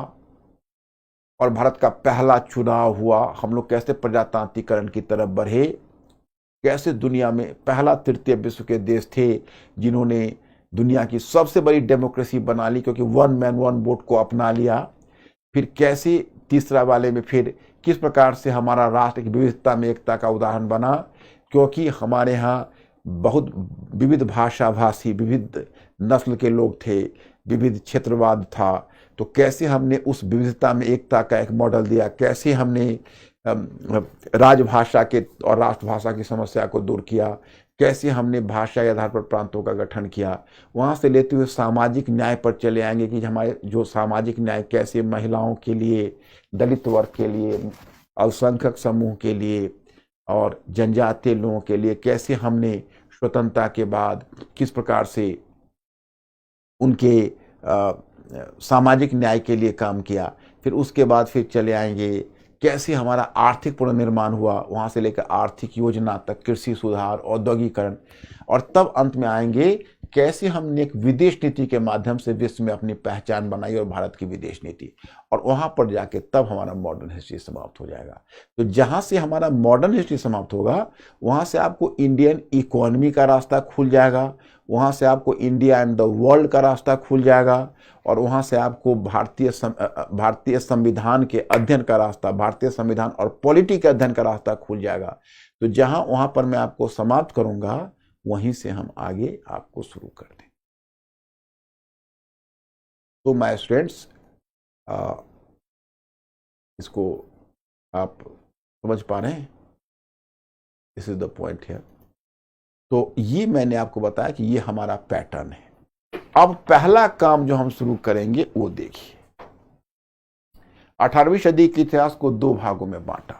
और भारत का पहला चुनाव हुआ, हम लोग कैसे प्रजातांत्रिकरण की तरफ बढ़े, कैसे दुनिया में पहला तृतीय विश्व के देश थे जिन्होंने दुनिया की सबसे बड़ी डेमोक्रेसी बना ली, क्योंकि वन मैन वन वोट को अपना लिया। फिर कैसे तीसरा वाले में फिर किस प्रकार से हमारा राष्ट्र की विविधता में एकता का उदाहरण बना, क्योंकि हमारे यहाँ बहुत विविध भाषा भाषी, विविध नस्ल के लोग थे, विविध क्षेत्रवाद था। तो कैसे हमने उस विविधता में एकता का एक मॉडल दिया, कैसे हमने राजभाषा के और राष्ट्रभाषा की समस्या को दूर किया, कैसे हमने भाषा के आधार पर प्रांतों का गठन किया। वहाँ से लेते हुए सामाजिक न्याय पर चले आएंगे कि हमारे जो सामाजिक न्याय कैसे महिलाओं के लिए, दलित वर्ग के लिए, अल्पसंख्यक समूह के लिए और जनजातीय लोगों के लिए कैसे हमने स्वतंत्रता के बाद किस प्रकार से उनके सामाजिक न्याय के लिए काम किया। फिर उसके बाद फिर चले आएंगे कैसे हमारा आर्थिक पुनर्निर्माण हुआ, वहाँ से लेकर आर्थिक योजना तक, कृषि सुधार, औद्योगिकरण, और तब अंत में आएंगे कैसे हमने एक विदेश नीति के माध्यम से विश्व में अपनी पहचान बनाई, और भारत की विदेश नीति, और वहाँ पर जाके तब हमारा मॉडर्न हिस्ट्री समाप्त हो जाएगा। तो जहाँ से हमारा मॉडर्न हिस्ट्री समाप्त होगा, वहाँ से आपको इंडियन इकोनॉमी का रास्ता खुल जाएगा, वहाँ से आपको इंडिया एंड द वर्ल्ड का रास्ता खुल जाएगा, और वहाँ से आपको भारतीय संविधान के अध्ययन का रास्ता, भारतीय संविधान और पॉलिटी के अध्ययन का रास्ता खुल जाएगा। तो जहाँ वहाँ पर मैं आपको समाप्त करूँगा, वहीं से हम आगे आपको शुरू कर दें। तो माय स्टूडेंट्स, इसको आप समझ पा रहे हैं? This is the point here. तो ये मैंने आपको बताया कि ये हमारा पैटर्न है। अब पहला काम जो हम शुरू करेंगे वो देखिए। 18वीं सदी के इतिहास को दो भागों में बांटा।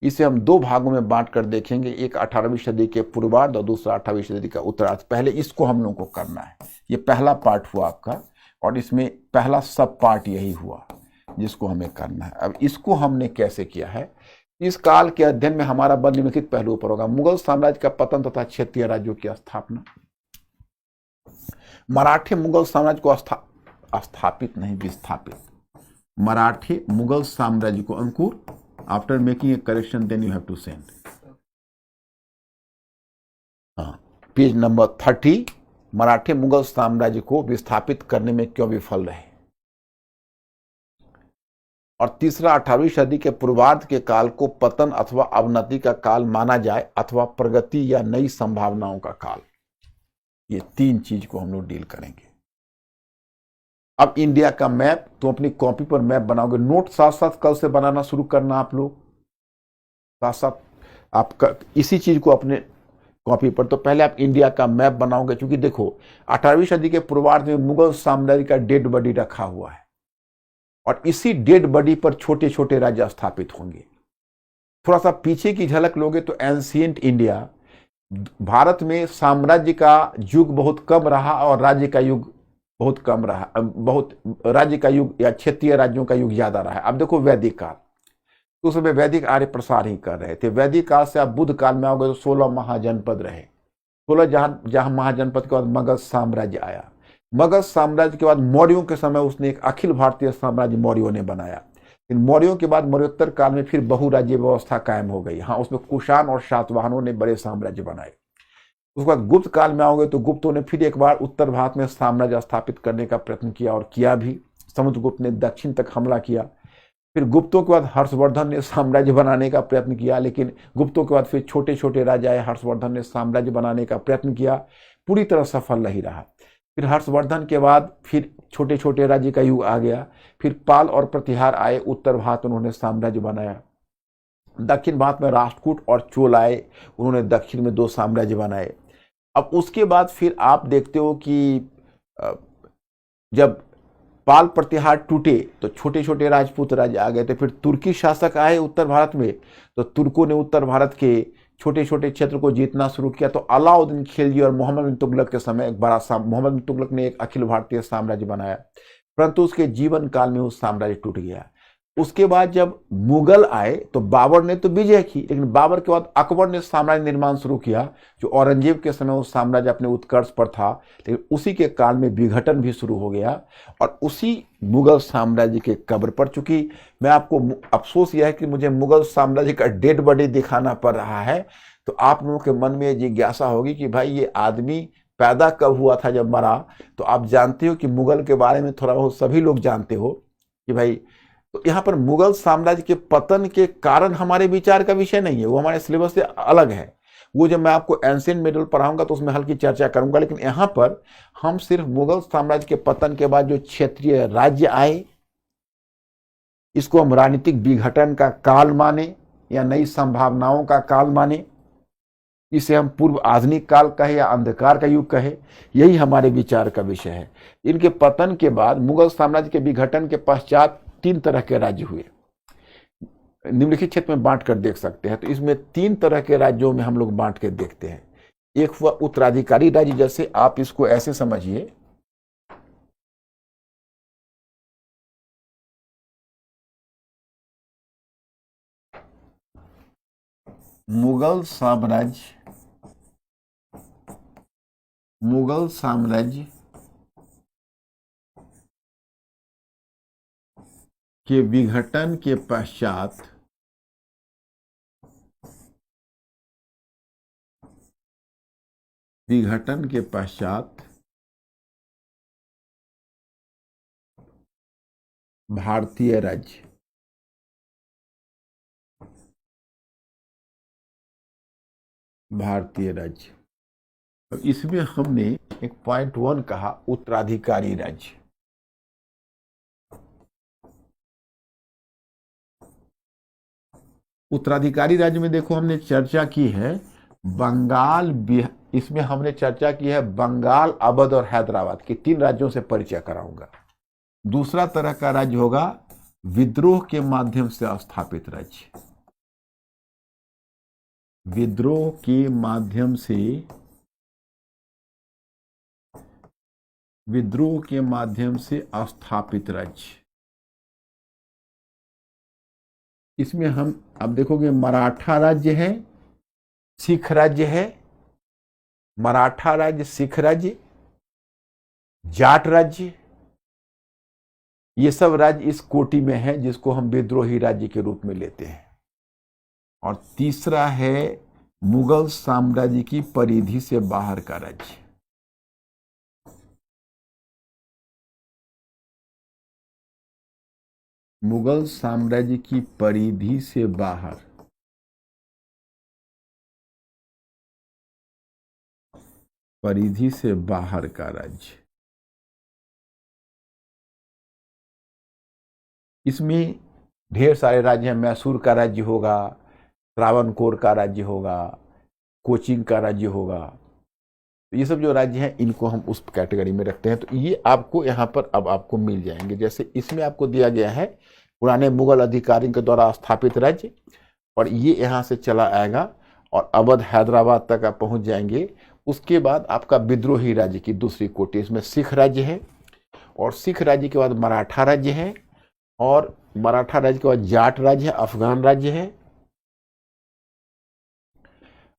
इसे हम दो भागों में बांट कर देखेंगे, एक 18वीं सदी के पूर्वार्ध और दूसरा 18वीं सदी का उत्तरार्ध। पहले इसको हम लोगों को करना है। ये पहला पार्ट हुआ आपका, और इसमें पहला सब पार्ट यही हुआ जिसको हमें करना है। अब इसको हमने कैसे किया है, इस काल के अध्ययन में हमारा बल निम्नलिखित पहलुओं पर होगा। मुगल साम्राज्य का पतन तथा क्षेत्रीय राज्यों की स्थापना, मराठी मुगल साम्राज्य को स्थापित नहीं विस्थापित, मराठी मुगल साम्राज्य को, Ankur after making a correction then you have to send. Page number 30, Marathi Mughal साम्राज्य को विस्थापित करने में क्यों विफल रहे। और तीसरा, 18वीं सदी के पूर्वार्ध के काल को पतन अथवा अवनति का काल माना जाए अथवा प्रगति या नई संभावनाओं का काल। ये तीन चीज को हम लोग डील करेंगे। अब इंडिया का मैप, तो अपनी कॉपी पर मैप बनाओगे, नोट साथ साथ कल से बनाना शुरू करना। आप लोग साथ साथ आप इसी चीज को अपने कॉपी पर, तो पहले आप इंडिया का मैप बनाओगे, क्योंकि देखो 18वीं सदी के पूर्वार्ध में मुगल साम्राज्य का डेड बॉडी रखा हुआ है और इसी डेड बॉडी पर छोटे छोटे राज्य स्थापित होंगे। थोड़ा सा पीछे की झलक लोगे तो एंशिएंट इंडिया, भारत में साम्राज्य का युग बहुत कम रहा और राज्य का युग बहुत कम रहा, बहुत राज्य का युग या क्षेत्रीय राज्यों का युग ज्यादा रहा है। अब देखो वैदिक काल, तो उस समय वैदिक आर्य प्रसार ही कर रहे थे। वैदिक काल से आप बुद्ध काल में आओगे तो 16 महाजनपद रहे, 16 जहां महाजनपद के बाद मगध साम्राज्य आया। मगध साम्राज्य के बाद मौर्यों के समय उसने एक अखिल भारतीय साम्राज्य मौर्यों ने बनाया। इन मौर्यों के बाद मौर्योत्तर काल में फिर बहुराज्य व्यवस्था कायम हो गई। हाँ, उसमें कुषाण और सातवाहनों ने बड़े साम्राज्य बनाए। उसके बाद गुप्त काल में आओगे तो गुप्तों ने फिर एक बार उत्तर भारत में साम्राज्य स्थापित करने का प्रयत्न किया और किया भी। समुद्रगुप्त ने दक्षिण तक हमला किया। फिर गुप्तों के बाद हर्षवर्धन ने साम्राज्य बनाने का प्रयत्न किया, लेकिन गुप्तों के बाद फिर छोटे छोटे राजा आए। हर्षवर्धन ने साम्राज्य बनाने का प्रयत्न किया, पूरी तरह सफल नहीं रहा। फिर हर्षवर्धन के बाद फिर छोटे छोटे राज्य का युग आ गया। फिर पाल और प्रतिहार आए, उत्तर भारत उन्होंने साम्राज्य बनाया। दक्षिण भारत में राष्ट्रकूट और चोल आए, उन्होंने दक्षिण में 2 साम्राज्य बनाए। अब उसके बाद फिर आप देखते हो कि जब पाल प्रतिहार टूटे तो छोटे छोटे राजपूत राज्य आ गए थे। फिर तुर्की शासक आए उत्तर भारत में, तो तुर्कों ने उत्तर भारत के छोटे छोटे क्षेत्र को जीतना शुरू किया। तो अलाउद्दीन खिलजी और मोहम्मद बिन तुगलक के समय एक बड़ा मोहम्मद बिन तुगलक ने एक अखिल भारतीय साम्राज्य बनाया, परंतु उसके जीवन काल में वो साम्राज्य टूट गया। उसके बाद जब मुगल आए तो बाबर ने तो विजय की, लेकिन बाबर के बाद अकबर ने साम्राज्य निर्माण शुरू किया, जो औरंगजेब के समय वो साम्राज्य अपने उत्कर्ष पर था, लेकिन उसी के काल में विघटन भी शुरू हो गया और उसी मुगल साम्राज्य के कब्र पर, चूंकि मैं आपको अफसोस यह है कि मुझे मुगल साम्राज्य का डेड बॉडी दिखाना पड़ रहा है, तो आप लोगों के मन में जिज्ञासा होगी कि भाई ये आदमी पैदा कब हुआ था, जब मरा। तो आप जानते हो कि मुगल के बारे में थोड़ा बहुत सभी लोग जानते हो कि भाई, तो यहाँ पर मुगल साम्राज्य के पतन के कारण हमारे विचार का विषय नहीं है, वो हमारे सिलेबस से अलग है। वो जब मैं आपको एंशिएंट मिडल पढ़ाऊंगा तो उसमें हल्की चर्चा करूंगा, लेकिन यहाँ पर हम सिर्फ मुगल साम्राज्य के पतन के बाद जो क्षेत्रीय राज्य आए, इसको हम राजनीतिक विघटन का काल माने या नई संभावनाओं का काल माने, इसे हम पूर्व आधुनिक काल कहे या अंधकार का युग कहे, यही हमारे विचार का विषय है। इनके पतन के बाद मुगल साम्राज्य के विघटन के पश्चात 3 तरह के राज्य हुए, निम्नलिखित क्षेत्र में बांट कर देख सकते हैं। तो इसमें 3 तरह के राज्यों में हम लोग बांट के देखते हैं। एक हुआ उत्तराधिकारी राज्य, जैसे आप इसको ऐसे समझिए, मुगल साम्राज्य के विघटन के पश्चात भारतीय राज्य, तो इसमें हमने एक पॉइंट 1 कहा उत्तराधिकारी राज्य। उत्तराधिकारी राज्य में देखो हमने चर्चा की है बंगाल, इसमें हमने चर्चा की है बंगाल, अवध और हैदराबाद के 3 राज्यों से परिचय कराऊंगा। दूसरा तरह का राज्य होगा विद्रोह के माध्यम से स्थापित राज्य, विद्रोह के माध्यम से स्थापित राज्य। इसमें हम अब देखोगे मराठा राज्य है, सिख राज्य है, मराठा राज्य, सिख राज्य, जाट राज्य, ये सब राज्य इस कोटि में है जिसको हम विद्रोही राज्य के रूप में लेते हैं। और तीसरा है मुगल साम्राज्य की परिधि से बाहर का राज्य। मुगल साम्राज्य की परिधि से बाहर का राज्य। इसमें ढेर सारे राज्य हैं। मैसूर का राज्य होगा, त्रावणकोर का राज्य होगा, कोचिंग का राज्य होगा। तो ये सब जो राज्य हैं इनको हम उस कैटेगरी में रखते हैं। तो ये आपको यहाँ पर अब आपको मिल जाएंगे। जैसे इसमें आपको दिया गया है पुराने मुगल अधिकारियों के द्वारा स्थापित राज्य, और ये यहाँ से चला आएगा और अवध हैदराबाद तक आप पहुँच जाएंगे। उसके बाद आपका विद्रोही राज्य की दूसरी कोटि, इसमें सिख राज्य है, और सिख राज्य के बाद मराठा राज्य है, और मराठा राज्य के बाद जाट राज्य है, अफगान राज्य है,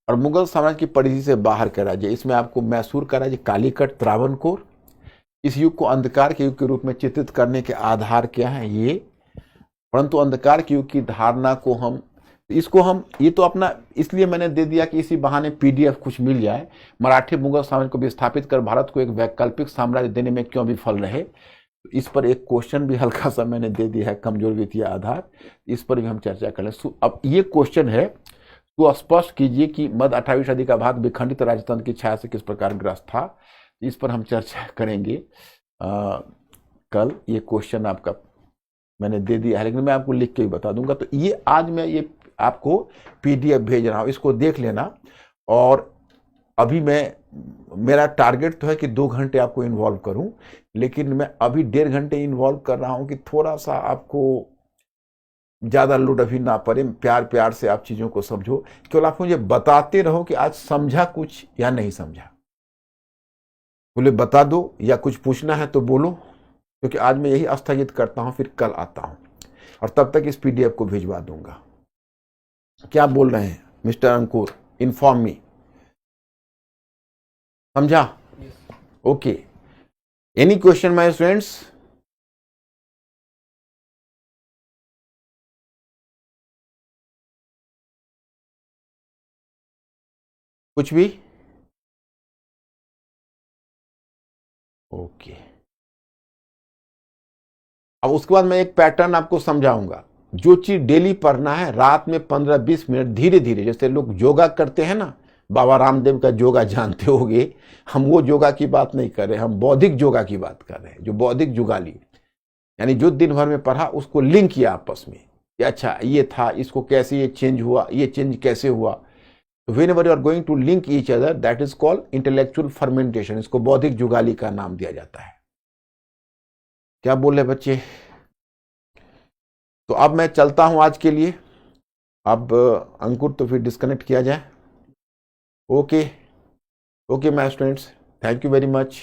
और मुगल साम्राज्य की परिधि से बाहर का राज्य। इसमें आपको मैसूर का राज्य, कालीकट, त्रावणकोर। इस युग को अंधकार के युग के रूप में चित्रित करने के आधार क्या है ये, परंतु अंधकार के युग की धारणा को हम ये तो अपना इसलिए मैंने दे दिया कि इसी बहाने पीडीएफ कुछ मिल जाए। मराठी मुगल साम्राज्य को विस्थापित कर भारत को एक वैकल्पिक साम्राज्य देने में क्यों विफल रहे, इस पर एक क्वेश्चन भी हल्का सा मैंने दे दिया है, कमजोर वित्तीय आधार, इस पर भी हम चर्चा कर लें। अब ये क्वेश्चन है, तो स्पष्ट कीजिए कि मध्य 18वीं सदी का भारत विखंडित राजतंत्र की छाया से किस प्रकार ग्रस्त था। इस पर हम चर्चा करेंगे कल। ये क्वेश्चन आपका मैंने दे दिया है, लेकिन मैं आपको लिख के भी बता दूंगा। तो ये आज मैं ये आपको पीडीएफ भेज रहा हूँ, इसको देख लेना। और अभी मेरा टारगेट तो है कि 2 घंटे आपको इन्वॉल्व करूं, लेकिन मैं अभी 1.5 घंटे इन्वॉल्व कर रहा हूं कि थोड़ा सा आपको ज़्यादा लोड अभी ना पड़े। प्यार प्यार से आप चीज़ों को समझो, केवल आप मुझे बताते रहो कि आज समझा कुछ या नहीं समझा। बोले बता दो, या कुछ पूछना है तो बोलो, क्योंकि आज मैं यही स्थगित करता हूं, फिर कल आता हूं और तब तक इस पीडीएफ को भिजवा दूंगा। क्या बोल रहे हैं मिस्टर अंकुर? Inform me. समझा? Okay. Any question my students? कुछ भी? ओके। अब उसके बाद मैं एक पैटर्न आपको समझाऊंगा। जो चीज डेली पढ़ना है, रात में 15-20 मिनट धीरे धीरे, जैसे लोग योगा करते हैं ना, बाबा रामदेव का योगा जानते होंगे, हम वो योगा की बात नहीं कर रहे, हम बौद्धिक योगा की बात कर रहे हैं। जो बौद्धिक जुगाली, यानी जो दिन भर में पढ़ा उसको लिंक किया आपस में कि अच्छा ये था, इसको कैसे ये चेंज हुआ, ये चेंज कैसे हुआ। Whenever you are going to link each other, that is called intellectual fermentation. इसको बौद्धिक जुगाली का नाम दिया जाता है। क्या बोल रहे बच्चे? तो अब मैं चलता हूं आज के लिए। अब अंकुर तो फिर डिस्कनेक्ट किया जाए। Okay okay my students, thank you very much.